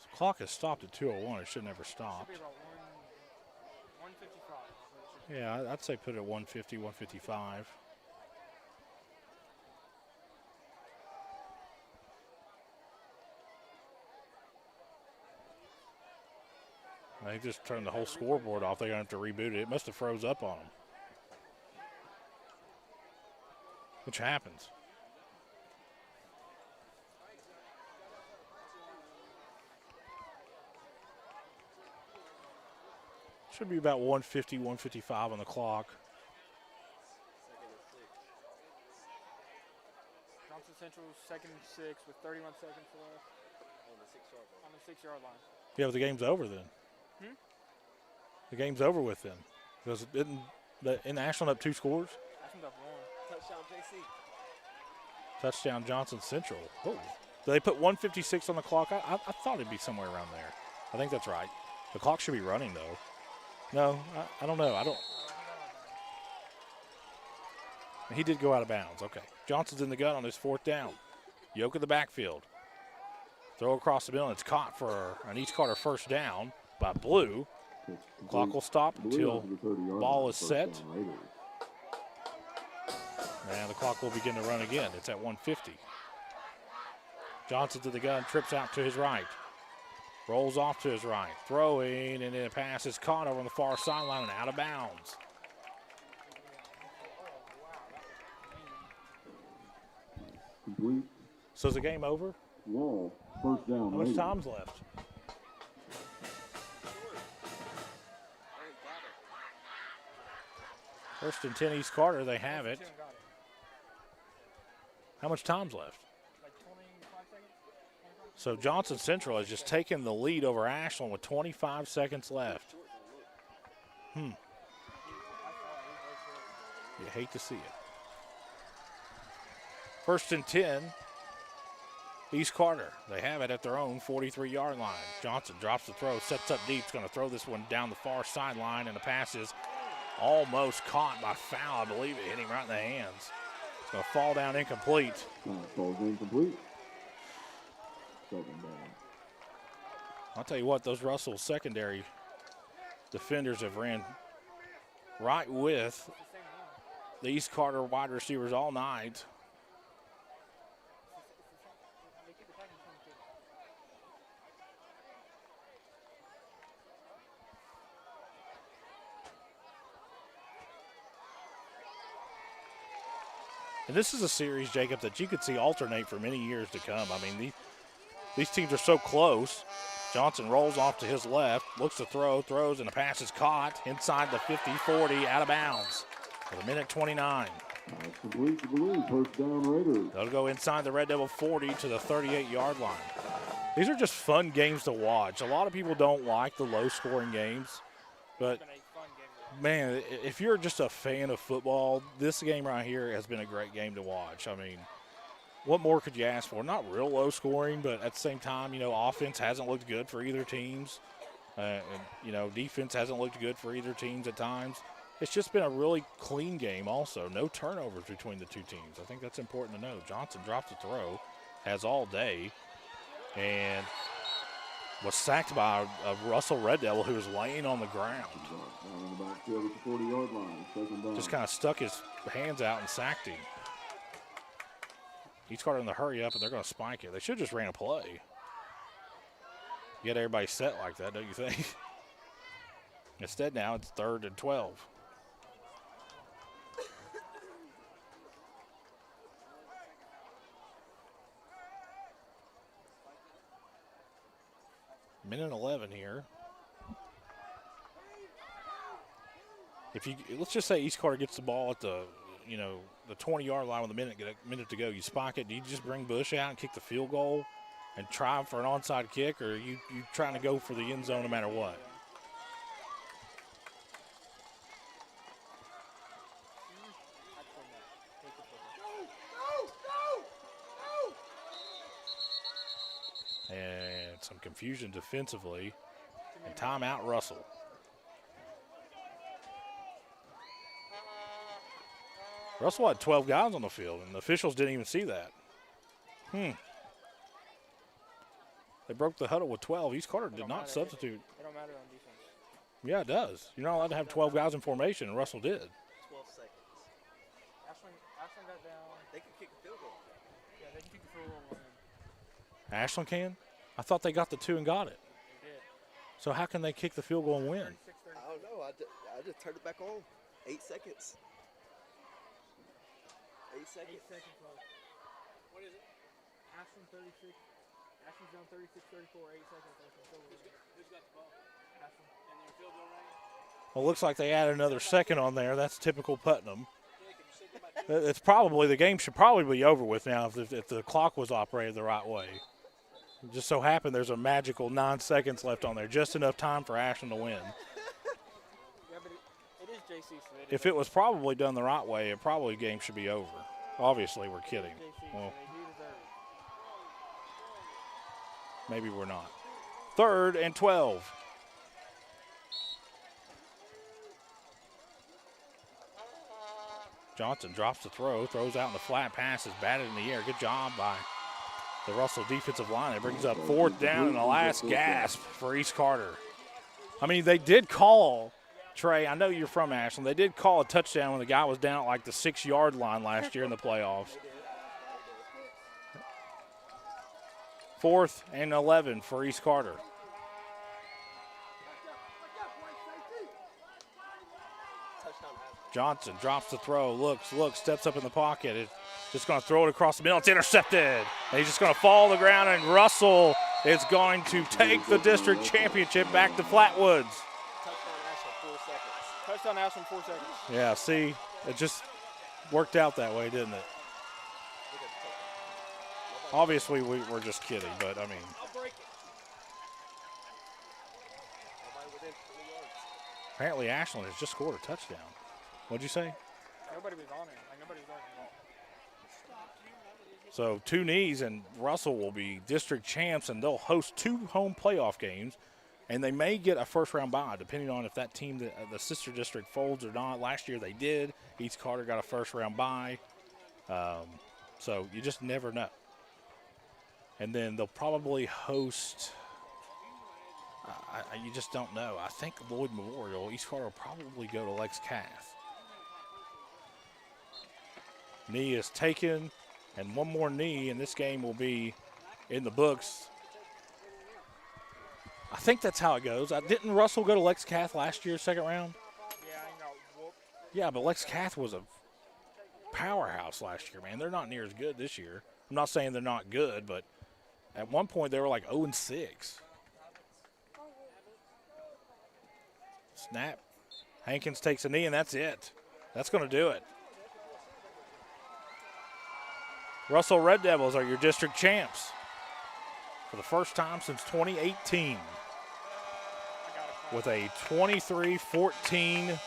The clock has stopped at 2:01. It should never stop. It should be about 1:55. Yeah, I'd say put it at 150, 155. They just turned the whole scoreboard off. They're going to have to reboot it. It must have froze up on them. Which happens. Should be about 150, 155 on the clock. Johnson Central 2nd and 6 with 31 seconds left. On the 6-yard line. Yeah, but the game's over then. The game's over with then. Because isn't Ashland up 2 scores? Ashland up 1. Touchdown JC. Touchdown Johnson Central. Oh. Did they put 156 on the clock? I thought it'd be somewhere around there. I think that's right. The clock should be running though. No, I don't know. He did go out of bounds. Okay. Johnson's in the gun on his 4th down. Yoke in the backfield. Throw across the middle, and it's caught for an East Carter first down by Blue. Clock will stop until ball is set. And the clock will begin to run again. It's at 150. Johnson's in the gun, trips out to his right. Rolls off to his right. Throwing, and then a pass is caught over on the far sideline and out of bounds. Complete. So is the game over? Wall. First down. How much time's left? First and 10 East Carter, they have it. How much time's left? So Johnson Central has just taken the lead over Ashland with 25 seconds left. You hate to see it. First and 10, East Carter. They have it at their own 43-yard line. Johnson drops the throw, sets up deep. He's going to throw this one down the far sideline, and the pass is almost caught by foul. I believe it hit him right in the hands. It's going to fall down incomplete. Falls incomplete. Second down. I'll tell you what, those Russell secondary defenders have ran right with the East Carter wide receivers all night. And this is a series, Jacob, that you could see alternate for many years to come. I mean, these teams are so close. Johnson rolls off to his left, looks to throw, throws, and the pass is caught inside the 50-40, out of bounds with a minute 29. That's complete to Blue. First down Raiders. They'll go inside the Red Devil 40 to the 38-yard line. These are just fun games to watch. A lot of people don't like the low-scoring games, but, man, if you're just a fan of football, this game right here has been a great game to watch. I mean, what more could you ask for? Not real low-scoring, but at the same time, you know, offense hasn't looked good for either teams. And, you know, defense hasn't looked good for either teams at times. It's just been a really clean game also. No turnovers between the two teams. I think that's important to know. Johnson drops the throw, has all day, and was sacked by a Russell Red Devil who was laying on the ground. Just kind of stuck his hands out and sacked him. He's caught in the hurry up, and they're going to spike it. They should have just ran a play. You get everybody set like that, don't you think? Instead, now it's 3rd and 12. Minute 11 here. Let's just say East Carter gets the ball at the 20-yard line with a minute to go. You spike it. Do you just bring Bush out and kick the field goal and try for an onside kick, or are you trying to go for the end zone no matter what? And some confusion defensively. And timeout, Russell. Russell had 12 guys on the field, and the officials didn't even see that. They broke the huddle with 12. East Carter did not substitute. It don't matter on defense. Yeah, it does. You're not allowed to have 12 guys in formation, and Russell did. 12 seconds. Ashland got down. They can kick a field goal. Yeah, they can kick the field goal. Ashland can? I thought they got the 2 and got it. They did. So how can they kick the field goal and win? I don't know. I just turned it back on. 8 seconds. 8 seconds. 8 seconds left. What is it? Ashland 36. Ashland's down 36-34. 8 seconds left. Who's got the ball? Ashland. And their field goal range? Well, it looks like they added another second on there. That's typical Putnam. It's probably, the game should probably be over with now if the clock was operated the right way. It just so happened there's a magical 9 seconds left on there, just enough time for Ashland to win. Yeah, but it is JC. So If it was probably done the right way, it probably game should be over. Obviously, we're kidding. Well, maybe we're not. 3rd and 12. Johnson drops the throw, throws out in the flat, pass is batted in the air. Good job by the Russell defensive line. It brings up 4th down and the last gasp for East Carter. I mean, they did call, Trey, I know you're from Ashland, they did call a touchdown when the guy was down at like the 6-yard line last year in the playoffs. 4th and 11 for East Carter. Johnson drops the throw, looks, steps up in the pocket. It's just going to throw it across the middle. It's intercepted. And he's just going to fall to the ground, and Russell is going to take the district championship back to Flatwoods. Touchdown Ashland, 4 seconds. Yeah, see, it just worked out that way, didn't it? Obviously, we're just kidding, but, I mean. Apparently, Ashland has just scored a touchdown. What'd you say? Nobody was on it. Nobody was on it. So 2 knees, and Russell will be district champs, and they'll host 2 home playoff games, and they may get a first-round bye, depending on if that team, the sister district, folds or not. Last year they did. East Carter got a first-round bye. So you just never know. And then they'll probably host you just don't know. I think Lloyd Memorial, East Carter will probably go to Lex Cath. Knee is taken, and one more knee, and this game will be in the books. I think that's how it goes. Didn't Russell go to Lex Cath last year, 2nd round? Yeah, I got whooped. Yeah, but Lex Cath was a powerhouse last year, man. They're not near as good this year. I'm not saying they're not good, but at one point they were like 0-6. Snap. Hankins takes a knee, and that's it. That's going to do it. Russell Red Devils are your district champs for the first time since 2018 with a 23-14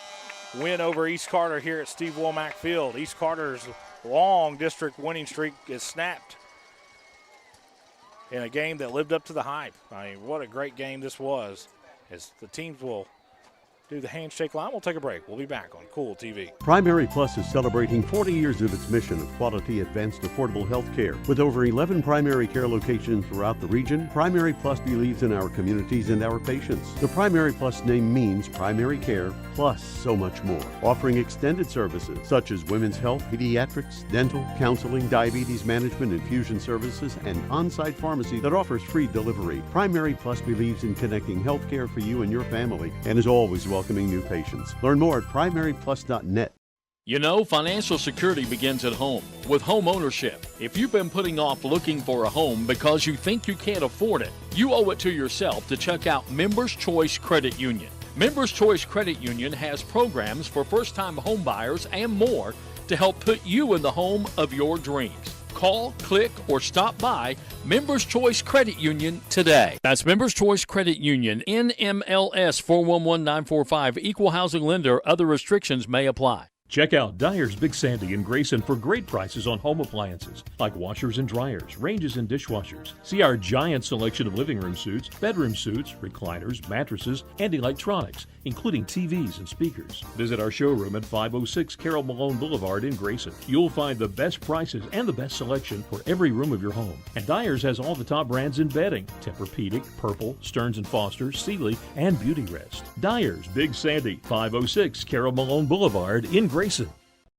win over East Carter here at Steve Womack Field. East Carter's long district winning streak is snapped in a game that lived up to the hype. I mean, what a great game this was. As the teams will do the handshake line, we'll take a break. We'll be back on Kool TV. Primary Plus is celebrating 40 years of its mission of quality, advanced, affordable health care. With over 11 primary care locations throughout the region, Primary Plus believes in our communities and our patients. The Primary Plus name means primary care plus so much more. Offering extended services such as women's health, pediatrics, dental, counseling, diabetes management, infusion services, and on-site pharmacy that offers free delivery. Primary Plus believes in connecting health care for you and your family and is always welcoming new patients. Learn more at primaryplus.net. You know, financial security begins at home with home ownership. If you've been putting off looking for a home because you think you can't afford it, you owe it to yourself to check out Members Choice Credit Union. Members Choice Credit Union has programs for first-time home buyers and more to help put you in the home of your dreams. Call, click, or stop by Members Choice Credit Union today. That's Members Choice Credit Union, NMLS 411945, Equal Housing Lender. Other restrictions may apply. Check out Dyer's Big Sandy in Grayson for great prices on home appliances like washers and dryers, ranges and dishwashers. See our giant selection of living room suites, bedroom suites, recliners, mattresses, and electronics, including TVs and speakers. Visit our showroom at 506 Carroll Malone Boulevard in Grayson. You'll find the best prices and the best selection for every room of your home. And Dyer's has all the top brands in bedding: Tempur-Pedic, Purple, Stearns & Foster, Sealy, and Beauty Rest. Dyer's Big Sandy, 506 Carroll Malone Boulevard in Grayson.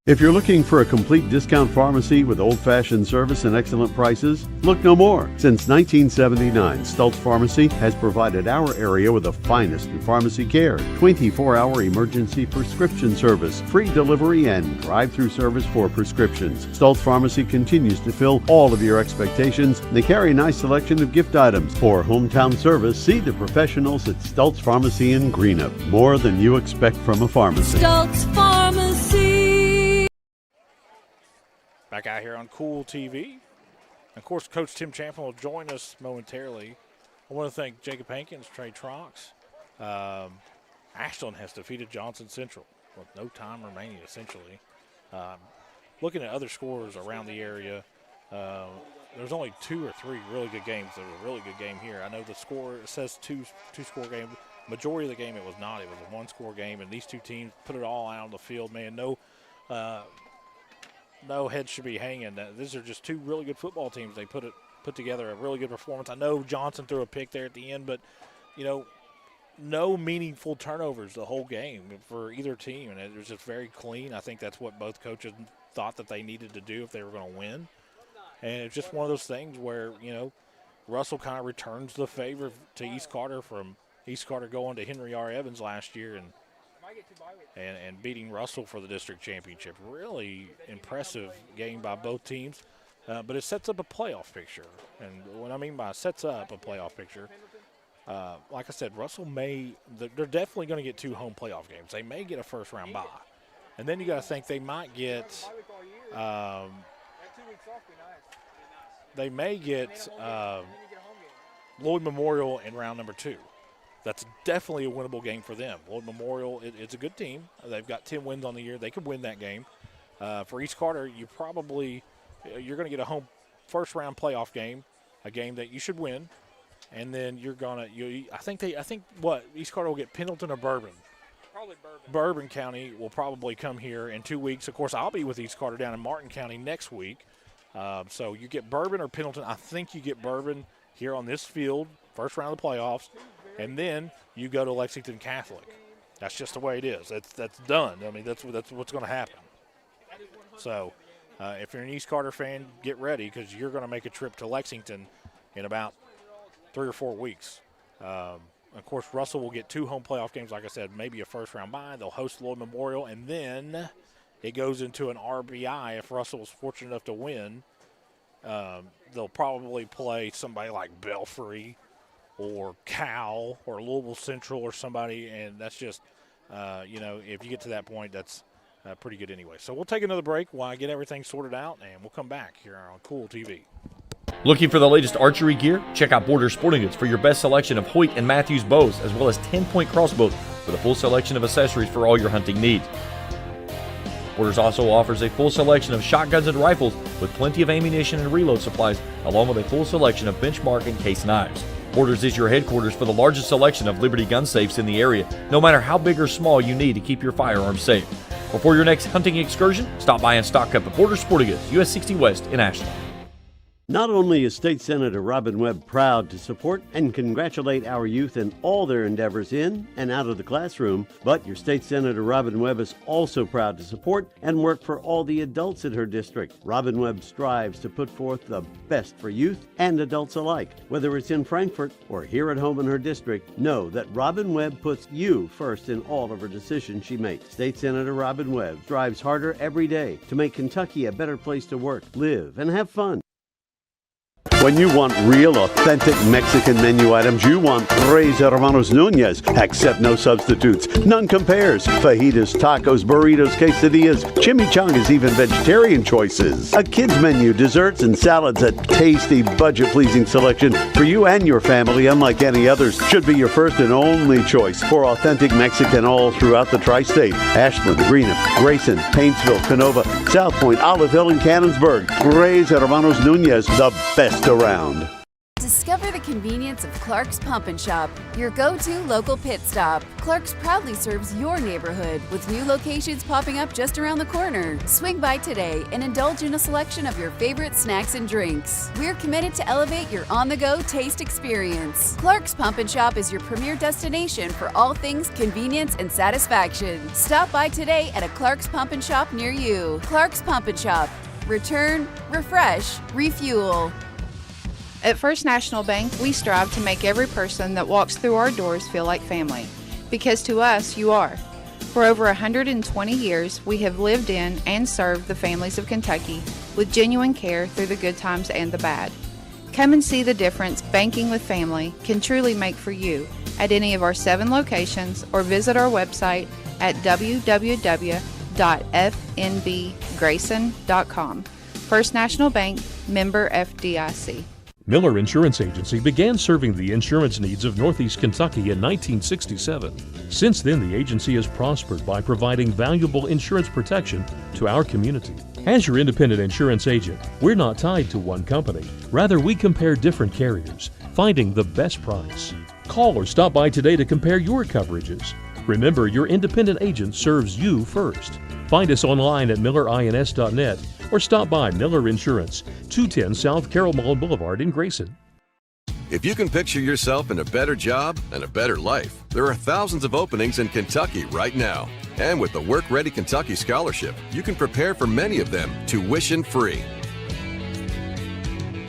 If you're looking for a complete discount pharmacy with old-fashioned service and excellent prices, look no more. Since 1979, Stultz Pharmacy has provided our area with the finest in pharmacy care, 24-hour emergency prescription service, free delivery, and drive-through service for prescriptions. Stultz Pharmacy continues to fill all of your expectations. They carry a nice selection of gift items. For hometown service, see the professionals at Stultz Pharmacy in Greenup. More than you expect from a pharmacy. Stultz Pharmacy. Back out here on Kool TV. Of course, Coach Tim Champlin will join us momentarily. I want to thank Jacob Hankins, Trey Tronks. Ashland has defeated Johnson Central with no time remaining, essentially. Looking at other scores around the area, there's only 2 or 3 really good games. There was a really good game here. I know the score, it says two-score game. Majority of the game, it was not. It was a one-score game, and these two teams put it all out on the field, man. No head should be hanging. These are just 2 really good football teams. They put together a really good performance. I know Johnson threw a pick there at the end, but, you know, no meaningful turnovers the whole game for either team, and it was just very clean. I think that's what both coaches thought that they needed to do if they were going to win. And it's just one of those things where, you know, Russell kind of returns the favor to East Carter from East Carter going to Henry R. Evans last year and beating Russell for the district championship. Really impressive game by both teams, but it sets up a playoff picture. And what I mean by sets up a playoff picture, like I said, Russell they're definitely going to get 2 home playoff games. They may get a first-round bye. And then you got to think they might get Lloyd Memorial in round number 2. That's definitely a winnable game for them. Lloyd Memorial, it's a good team. They've got 10 wins on the year. They could win that game. For East Carter, you're going to get a home first-round playoff game, a game that you should win, and then East Carter will get Pendleton or Bourbon. Probably Bourbon. Bourbon County will probably come here in 2 weeks. Of course, I'll be with East Carter down in Martin County next week. So you get Bourbon or Pendleton. I think you get Bourbon here on this field, first round of the playoffs. And then you go to Lexington Catholic. That's just the way it is. That's done. I mean, that's what's going to happen. So if you're an East Carter fan, get ready because you're going to make a trip to Lexington in about 3 or 4 weeks. Of course, Russell will get 2 home playoff games, like I said, maybe a first-round bye. They'll host Lloyd Memorial, and then it goes into an RBI if Russell is fortunate enough to win. They'll probably play somebody like Belfry or Cal or Louisville Central or somebody, and that's just, if you get to that point, that's pretty good anyway. So we'll take another break while I get everything sorted out, and we'll come back here on Kool TV. Looking for the latest archery gear? Check out Border Sporting Goods for your best selection of Hoyt and Matthews bows, as well as 10-point crossbows with a full selection of accessories for all your hunting needs. Borders also offers a full selection of shotguns and rifles with plenty of ammunition and reload supplies, along with a full selection of benchmark and case knives. Borders is your headquarters for the largest selection of Liberty gun safes in the area, no matter how big or small you need to keep your firearms safe. Before your next hunting excursion, stop by and stock up at Border Sporting Goods, US 60 West in Ashland. Not only is State Senator Robin Webb proud to support and congratulate our youth in all their endeavors in and out of the classroom, but your State Senator Robin Webb is also proud to support and work for all the adults in her district. Robin Webb strives to put forth the best for youth and adults alike. Whether it's in Frankfort or here at home in her district, know that Robin Webb puts you first in all of her decisions she makes. State Senator Robin Webb strives harder every day to make Kentucky a better place to work, live, and have fun. When you want real, authentic Mexican menu items, you want Tres Hermanos Nunez. Accept no substitutes. None compares. Fajitas, tacos, burritos, quesadillas, chimichangas, even vegetarian choices. A kids menu, desserts and salads, a tasty, budget-pleasing selection for you and your family, unlike any others. Should be your first and only choice for authentic Mexican all throughout the tri-state. Ashland, Greenup, Grayson, Paintsville, Canova, South Point, Olive Hill, and Cannonsburg. Tres Hermanos Nunez, the best around. Discover the convenience of Clark's Pump and Shop, your go-to local pit stop. Clark's proudly serves your neighborhood with new locations popping up just around the corner. Swing by today and indulge in a selection of your favorite snacks and drinks. We're committed to elevate your on-the-go taste experience. Clark's Pump and Shop is your premier destination for all things convenience and satisfaction. Stop by today at a Clark's Pump and Shop near you. Clark's Pump and Shop. Return, refresh, refuel. At First National Bank, we strive to make every person that walks through our doors feel like family, because to us, you are. For over 120 years, we have lived in and served the families of Kentucky with genuine care through the good times and the bad. Come and see the difference banking with family can truly make for you at any of our 7 locations, or visit our website at www.fnbgrayson.com. First National Bank, member FDIC. Miller Insurance Agency began serving the insurance needs of Northeast Kentucky in 1967. Since then, the agency has prospered by providing valuable insurance protection to our community. As your independent insurance agent, we're not tied to one company. Rather, we compare different carriers, finding the best price. Call or stop by today to compare your coverages. Remember, your independent agent serves you first. Find us online at millerins.net or stop by Miller Insurance, 210 South Carroll Mall Boulevard in Grayson. If you can picture yourself in a better job and a better life, there are thousands of openings in Kentucky right now. And with the Work Ready Kentucky Scholarship, you can prepare for many of them tuition free.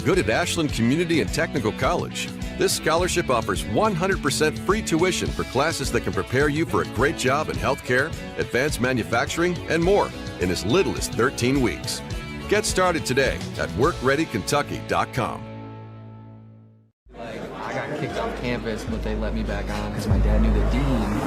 Good at Ashland Community and Technical College. This scholarship offers 100% free tuition for classes that can prepare you for a great job in healthcare, advanced manufacturing, and more in as little as 13 weeks. Get started today at workreadykentucky.com. I got kicked off campus, but they let me back on because my dad knew the dean.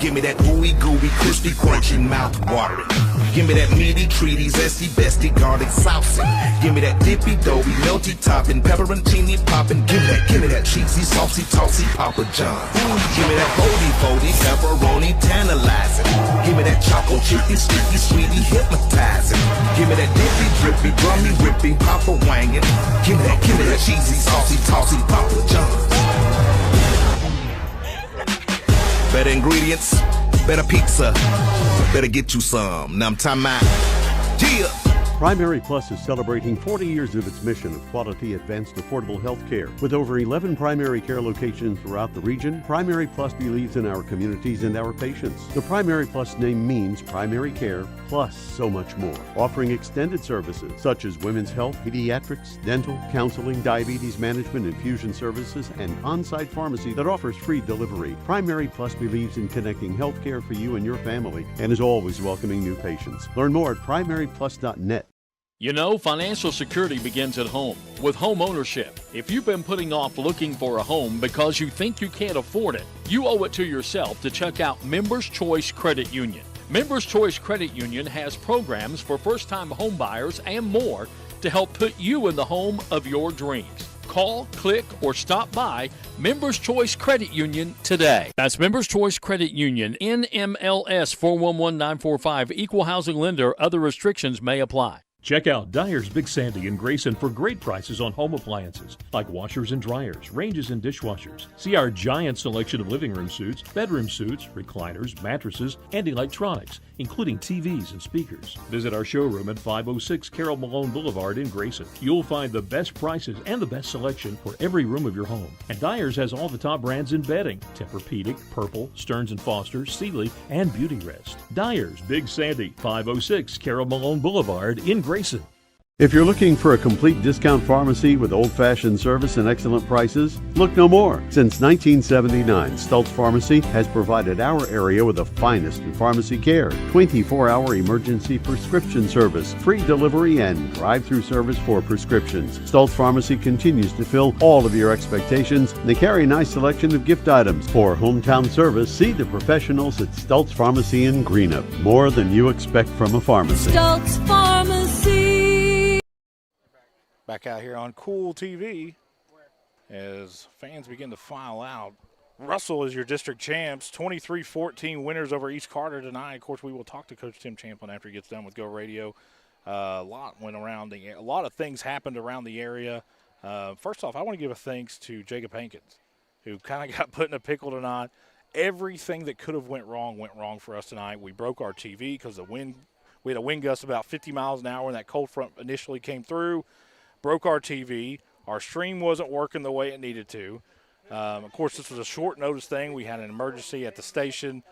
Give me that ooey gooey, crispy, crunchy, mouth watering. Give me that meaty, treaty, zesty, bestie, garlic saucy. Give me that dippy, doughy, melty topping, pepperoncini popping. Give me that cheesy, saucy, tossy, Papa John. Give me that foldy, pepperoni, tantalizing. Give me that choco chicky, sticky, sweetie, hypnotizing. Give me that dippy, drippy, drummy, whipping, Papa wanging. Give me that cheesy, saucy, tossy, Papa John. Better ingredients, better pizza, better get you some. Now I'm talking about, yeah. Primary Plus is celebrating 40 years of its mission of quality, advanced, affordable health care. With over 11 primary care locations throughout the region, Primary Plus believes in our communities and our patients. The Primary Plus name means primary care plus so much more, offering extended services such as women's health, pediatrics, dental, counseling, diabetes management, infusion services, and on-site pharmacy that offers free delivery. Primary Plus believes in connecting health care for you and your family and is always welcoming new patients. Learn more at primaryplus.net. You know, financial security begins at home with home ownership. If you've been putting off looking for a home because you think you can't afford it, you owe it to yourself to check out Members Choice Credit Union. Members Choice Credit Union has programs for first-time home buyers and more to help put you in the home of your dreams. Call, click, or stop by Members Choice Credit Union today. That's Members Choice Credit Union, NMLS 411945, Equal Housing Lender. Other restrictions may apply. Check out Dyer's Big Sandy in Grayson for great prices on home appliances like washers and dryers, ranges and dishwashers. See our giant selection of living room suites, bedroom suites, recliners, mattresses, and electronics, including TVs and speakers. Visit our showroom at 506 Carroll Malone Boulevard in Grayson. You'll find the best prices and the best selection for every room of your home. And Dyer's has all the top brands in bedding: Tempur-Pedic, Purple, Stearns & Foster, Sealy, and Beauty Rest. Dyer's Big Sandy, 506 Carroll Malone Boulevard in Grayson. If you're looking for a complete discount pharmacy with old-fashioned service and excellent prices, look no more. Since 1979, Stultz Pharmacy has provided our area with the finest in pharmacy care, 24-hour emergency prescription service, free delivery, and drive-through service for prescriptions. Stultz Pharmacy continues to fill all of your expectations, and they carry a nice selection of gift items. For hometown service, see the professionals at Stultz Pharmacy in Greenup. More than you expect from a pharmacy. Stultz Pharmacy. Back out here on Kool TV as fans begin to file out. Russell is your district champs, 23-14 winners over East Carter tonight. Of course, we will talk to Coach Tim Champlin after he gets done with Go Radio. A lot went around a lot of things happened around the area. First off, I want to give a thanks to Jacob Hankins, who kind of got put in a pickle tonight. Everything that could have went wrong for us tonight. We broke our TV because the wind. We had a wind gust about 50 miles an hour when that cold front initially came through. Broke our TV. Our stream wasn't working the way it needed to. Of course, this was a short notice thing. We had an emergency at the station.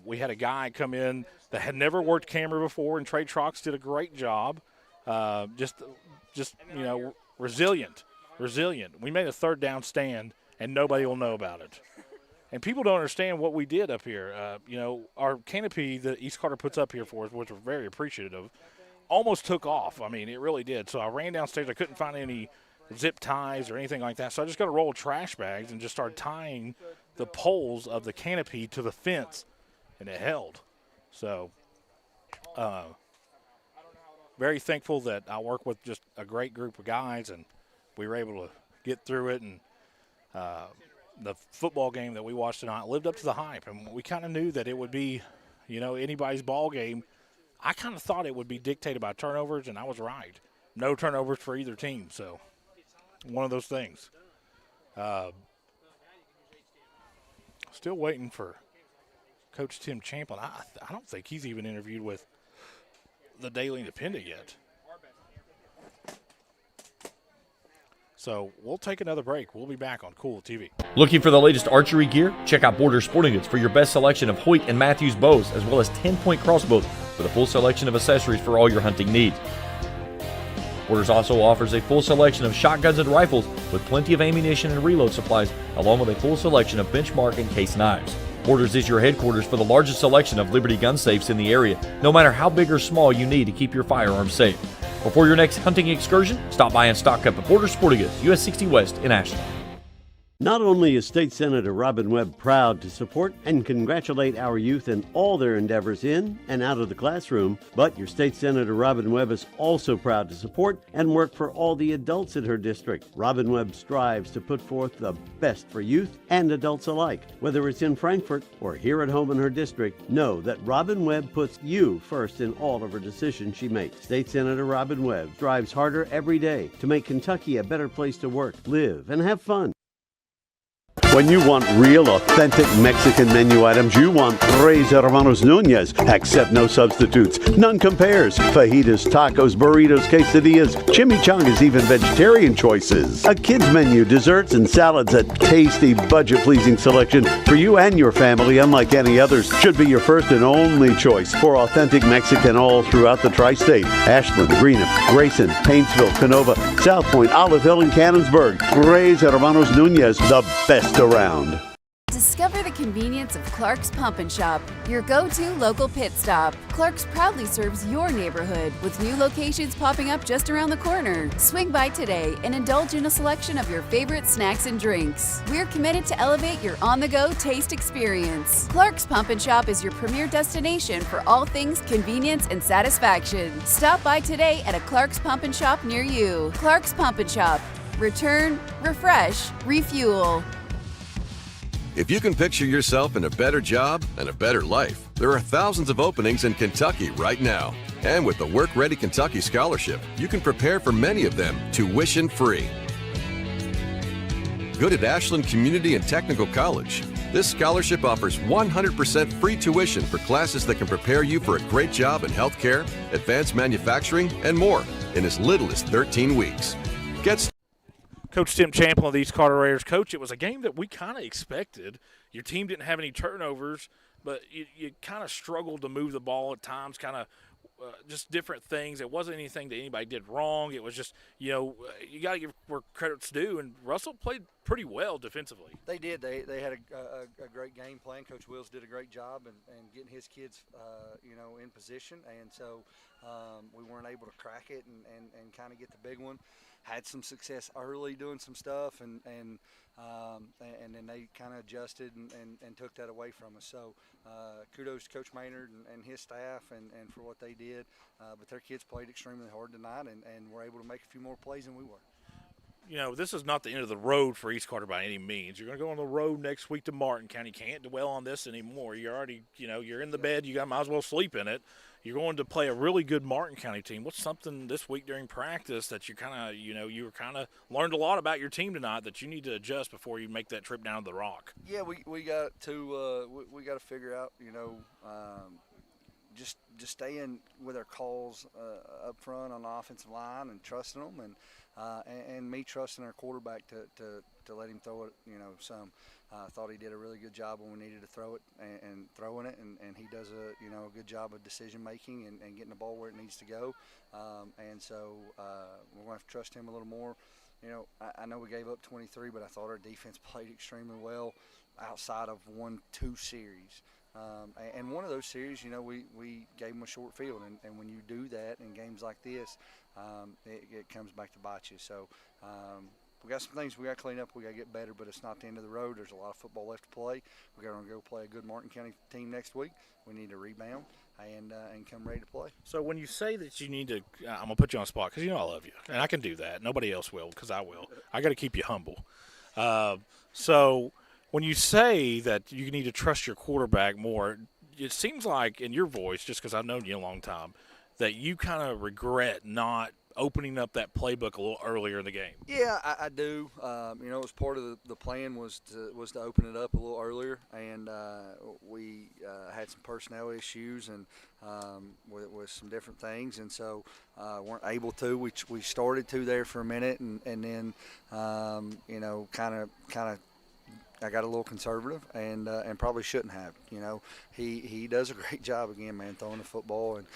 We had a guy come in that had never worked camera before, and Trey Trox did a great job. Just resilient. We made a third down stand, and nobody will know about it. And people don't understand what we did up here. Our canopy that East Carter puts up here for us, which we're very appreciative of, almost took off. I mean, it really did. So I ran downstairs. I couldn't find any zip ties or anything like that. So I just got a roll of trash bags and just started tying the poles of the canopy to the fence, and it held. So very thankful that I work with just a great group of guys, and we were able to get through it. And the football game that we watched tonight lived up to the hype, and we kind of knew that it would be, anybody's ball game. I kind of thought it would be dictated by turnovers, and I was right. No turnovers for either team, so one of those things. Still waiting for Coach Tim Champlin. I don't think he's even interviewed with the Daily Independent yet. So we'll take another break. We'll be back on Kool TV. Looking for the latest archery gear? Check out Border Sporting Goods for your best selection of Hoyt and Matthews bows, as well as 10-point crossbows with a full selection of accessories for all your hunting needs. Borders also offers a full selection of shotguns and rifles with plenty of ammunition and reload supplies, along with a full selection of benchmark and case knives. Borders is your headquarters for the largest selection of Liberty gun safes in the area, no matter how big or small you need to keep your firearms safe. Before your next hunting excursion, stop by and stock up at Border Sporting Goods, US 60 West in Ashland. Not only is State Senator Robin Webb proud to support and congratulate our youth in all their endeavors in and out of the classroom, but your State Senator Robin Webb is also proud to support and work for all the adults in her district. Robin Webb strives to put forth the best for youth and adults alike. Whether it's in Frankfort or here at home in her district, know that Robin Webb puts you first in all of her decisions she makes. State Senator Robin Webb strives harder every day to make Kentucky a better place to work, live, and have fun. When you want real, authentic Mexican menu items, you want Tres Hermanos Nunez. Accept no substitutes. None compares. Fajitas, tacos, burritos, quesadillas, chimichangas, even vegetarian choices. A kids menu, desserts, and salads. A tasty, budget-pleasing selection for you and your family, unlike any others. Should be your first and only choice for authentic Mexican all throughout the tri-state. Ashland, Greenup, Grayson, Paintsville, Canova, South Point, Olive Hill, and Cannonsburg. Tres Hermanos Nunez, the best around. Discover the convenience of Clark's Pump and Shop, your go-to local pit stop. Clark's proudly serves your neighborhood with new locations popping up just around the corner. Swing by today and indulge in a selection of your favorite snacks and drinks. We're committed to elevate your on-the-go taste experience. Clark's Pump and Shop is your premier destination for all things convenience and satisfaction. Stop by today at a Clark's Pump and Shop near you. Clark's Pump and Shop. Return, refresh, refuel. If you can picture yourself in a better job and a better life, there are thousands of openings in Kentucky right now. And with the Work Ready Kentucky Scholarship, you can prepare for many of them tuition-free. Good at Ashland Community and Technical College. This scholarship offers 100% free tuition for classes that can prepare you for a great job in healthcare, advanced manufacturing, and more in as little as 13 weeks. Get Coach Tim Champlin of the East Carter Raiders. Coach, it was a game that we kind of expected. Your team didn't have any turnovers, but you kind of struggled to move the ball at times, kind of just different things. It wasn't anything that anybody did wrong. It was just, you got to give where credit's due, and Russell played pretty well defensively. They did. They had a great game plan. Coach Wills did a great job in getting his kids, in position, and so we weren't able to crack it and kind of get the big one. Had some success early doing some stuff, and then they kind of adjusted and took that away from us. So kudos to Coach Maynard and his staff and for what they did. But their kids played extremely hard tonight and were able to make a few more plays than we were. This is not the end of the road for East Carter by any means. You're going to go on the road next week to Martin County. Can't dwell on this anymore. You're already, you're in the bed. You might as well sleep in it. You're going to play a really good Martin County team. What's something this week during practice that you kind of, you were kind of learned a lot about your team tonight that you need to adjust before you make that trip down to the Rock? Yeah, we got to figure out, just staying with our calls up front on the offensive line and trusting them, and me trusting our quarterback to let him throw it, some. I thought he did a really good job when we needed to throw it and throwing it, and he does a good job of decision making and getting the ball where it needs to go. And so we're going to have to trust him a little more. I know we gave up 23, but I thought our defense played extremely well outside of 1-2 series. And one of those series, we gave them a short field, and when you do that in games like this, it comes back to bite you. So we got some things we got to clean up. We got to get better, but it's not the end of the road. There's a lot of football left to play. We got to go play a good Martin County team next week. We need to rebound and come ready to play. So when you say that you need to, I'm gonna put you on the spot because I love you, and I can do that. Nobody else will because I will. I got to keep you humble. So when you say that you need to trust your quarterback more, it seems like in your voice, just because I've known you a long time, that you kind of regret not opening up that playbook a little earlier in the game. Yeah, I do. It was part of the plan was to open it up a little earlier, and we had some personnel issues and with some different things, and so weren't able to. We started to there for a minute, and then kind of. I got a little conservative and probably shouldn't have. He does a great job again, man, throwing the football, and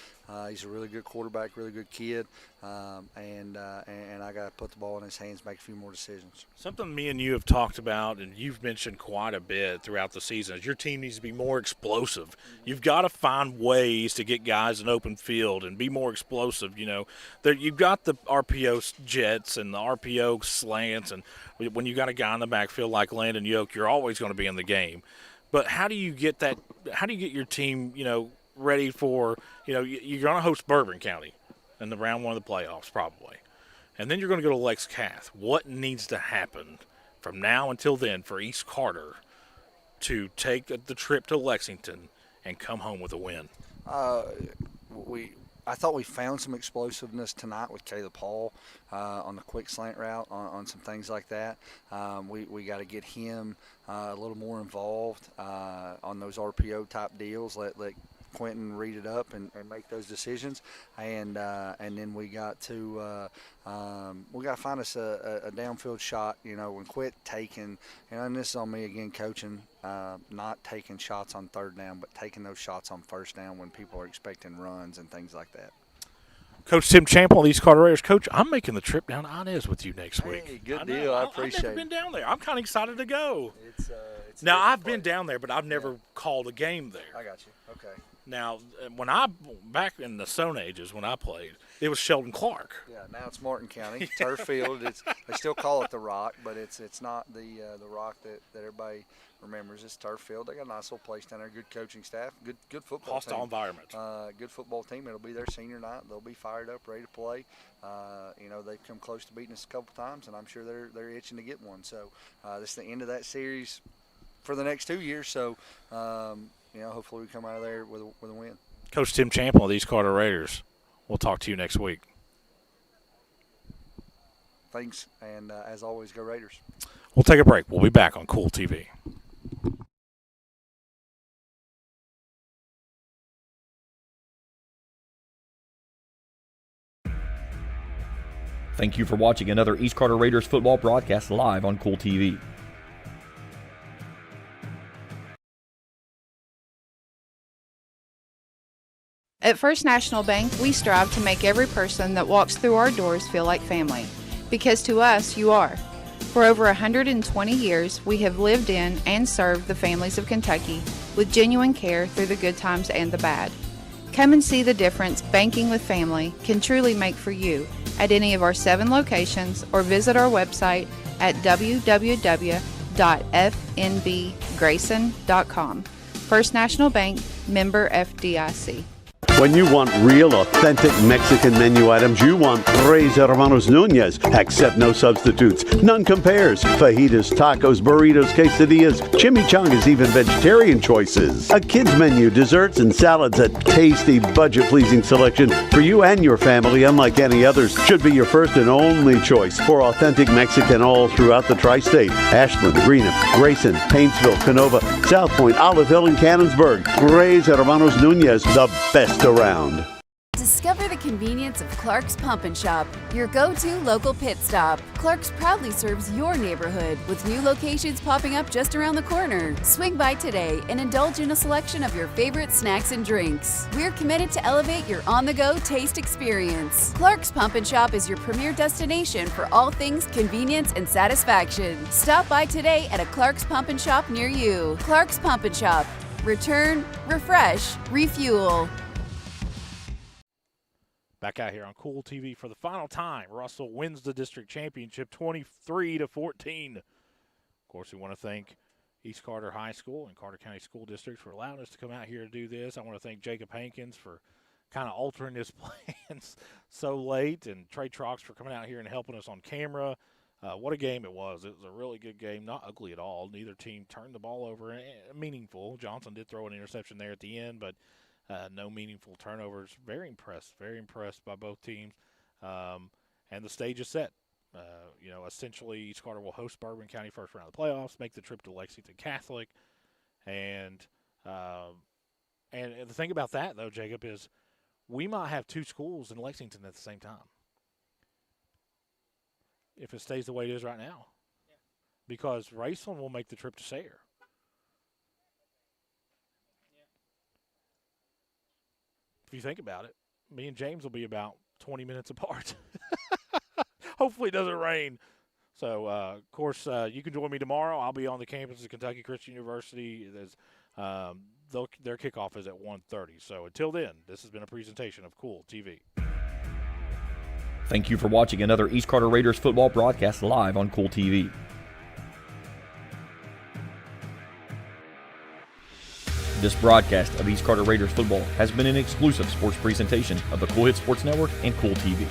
he's a really good quarterback, really good kid, and I got to put the ball in his hands, make a few more decisions. Something me and you have talked about, and you've mentioned quite a bit throughout the season, is your team needs to be more explosive. Mm-hmm. You've got to find ways to get guys in open field and be more explosive. You've got the RPO jets and the RPO slants, and when you got a guy in the backfield like Landon Yoke, you're always going to be in the game. But how do you get that? How do you get your team, ready for, you're going to host Bourbon County in the round one of the playoffs probably, and then you're going to go to Lex Cath. What needs to happen from now until then for East Carter to take the trip to Lexington and come home with a win? I thought we found some explosiveness tonight with Caleb Paul on the quick slant route, on some things like that. We got to get him a little more involved on those RPO type deals. Let Quentin read it up and make those decisions, and then we got to find us a downfield shot. When quit taking, and this is on me again, coaching, not taking shots on third down, but taking those shots on first down when people are expecting runs and things like that. Coach Tim Chample, these Carter Raiders. Coach, I'm making the trip down to Inez with you next week. Hey, good deal. I appreciate it. I've never been down there. I'm kind of excited to go. It's now, I've been down there, but I've never called a game there. I got you. Okay. Now, back in the Stone Ages when I played, it was Sheldon Clark. Yeah, now it's Martin County, turf field. They still call it the Rock, but it's not the Rock that everybody remembers. It's turf field. They got a nice little place down there. Good coaching staff. Good football hostile team. environment. Good football team. It'll be their senior night. They'll be fired up, ready to play. They've come close to beating us a couple times, and I'm sure they're itching to get one. So this is the end of that series for the next 2 years. So. Hopefully we come out of there with a win. Coach Tim Chample of these Carter Raiders. We'll talk to you next week. Thanks, and as always, go Raiders. We'll take a break. We'll be back on Kool TV. Thank you for watching another East Carter Raiders football broadcast live on Kool TV. At First National Bank, we strive to make every person that walks through our doors feel like family, because to us, you are. For over 120 years, we have lived in and served the families of Kentucky with genuine care through the good times and the bad. Come and see the difference banking with family can truly make for you at any of our 7 locations, or visit our website at www.fnbgrayson.com. First National Bank, member FDIC. When you want real, authentic Mexican menu items, you want Tres Hermanos Nunez. Accept no substitutes. None compares. Fajitas, tacos, burritos, quesadillas, chimichangas, even vegetarian choices. A kids menu, desserts and salads, a tasty, budget-pleasing selection for you and your family, unlike any others. Should be your first and only choice for authentic Mexican all throughout the tri-state. Ashland, Greenup, Grayson, Paintsville, Canova, South Point, Olive Hill, and Cannonsburg. Tres Hermanos Nunez, the best around. Discover the convenience of Clark's Pump and Shop, your go-to local pit stop. Clark's proudly serves your neighborhood with new locations popping up just around the corner. Swing by today and indulge in a selection of your favorite snacks and drinks. We're committed to elevate your on-the-go taste experience. Clark's Pump and Shop is your premier destination for all things convenience and satisfaction. Stop by today at a Clark's Pump and Shop near you. Clark's Pump and Shop. Return, refresh, refuel. Back out here on Kool TV for the final time. Russell wins the district championship 23-14. Of course, we want to thank East Carter High School and Carter County School District for allowing us to come out here to do this. I want to thank Jacob Hankins for kind of altering his plans so late, and Trey Trox for coming out here and helping us on camera. What a game it was. It was a really good game, not ugly at all. Neither team turned the ball over. Meaningful. Johnson did throw an interception there at the end, but no meaningful turnovers. Very impressed by both teams. And the stage is set. Essentially East Carter will host Bourbon County first round of the playoffs, make the trip to Lexington Catholic. And the thing about that, though, Jacob, is we might have 2 schools in Lexington at the same time, if it stays the way it is right now. Yeah. Because Grayson will make the trip to Sayre. If you think about it, me and James will be about 20 minutes apart. Hopefully it doesn't rain. So, of course, you can join me tomorrow. I'll be on the campus of Kentucky Christian University. Their kickoff is at 1:30. So until then, this has been a presentation of Kool TV. Thank you for watching another East Carter Raiders football broadcast live on Kool TV. This broadcast of East Carter Raiders football has been an exclusive sports presentation of the Kool Hit Sports Network and Kool TV.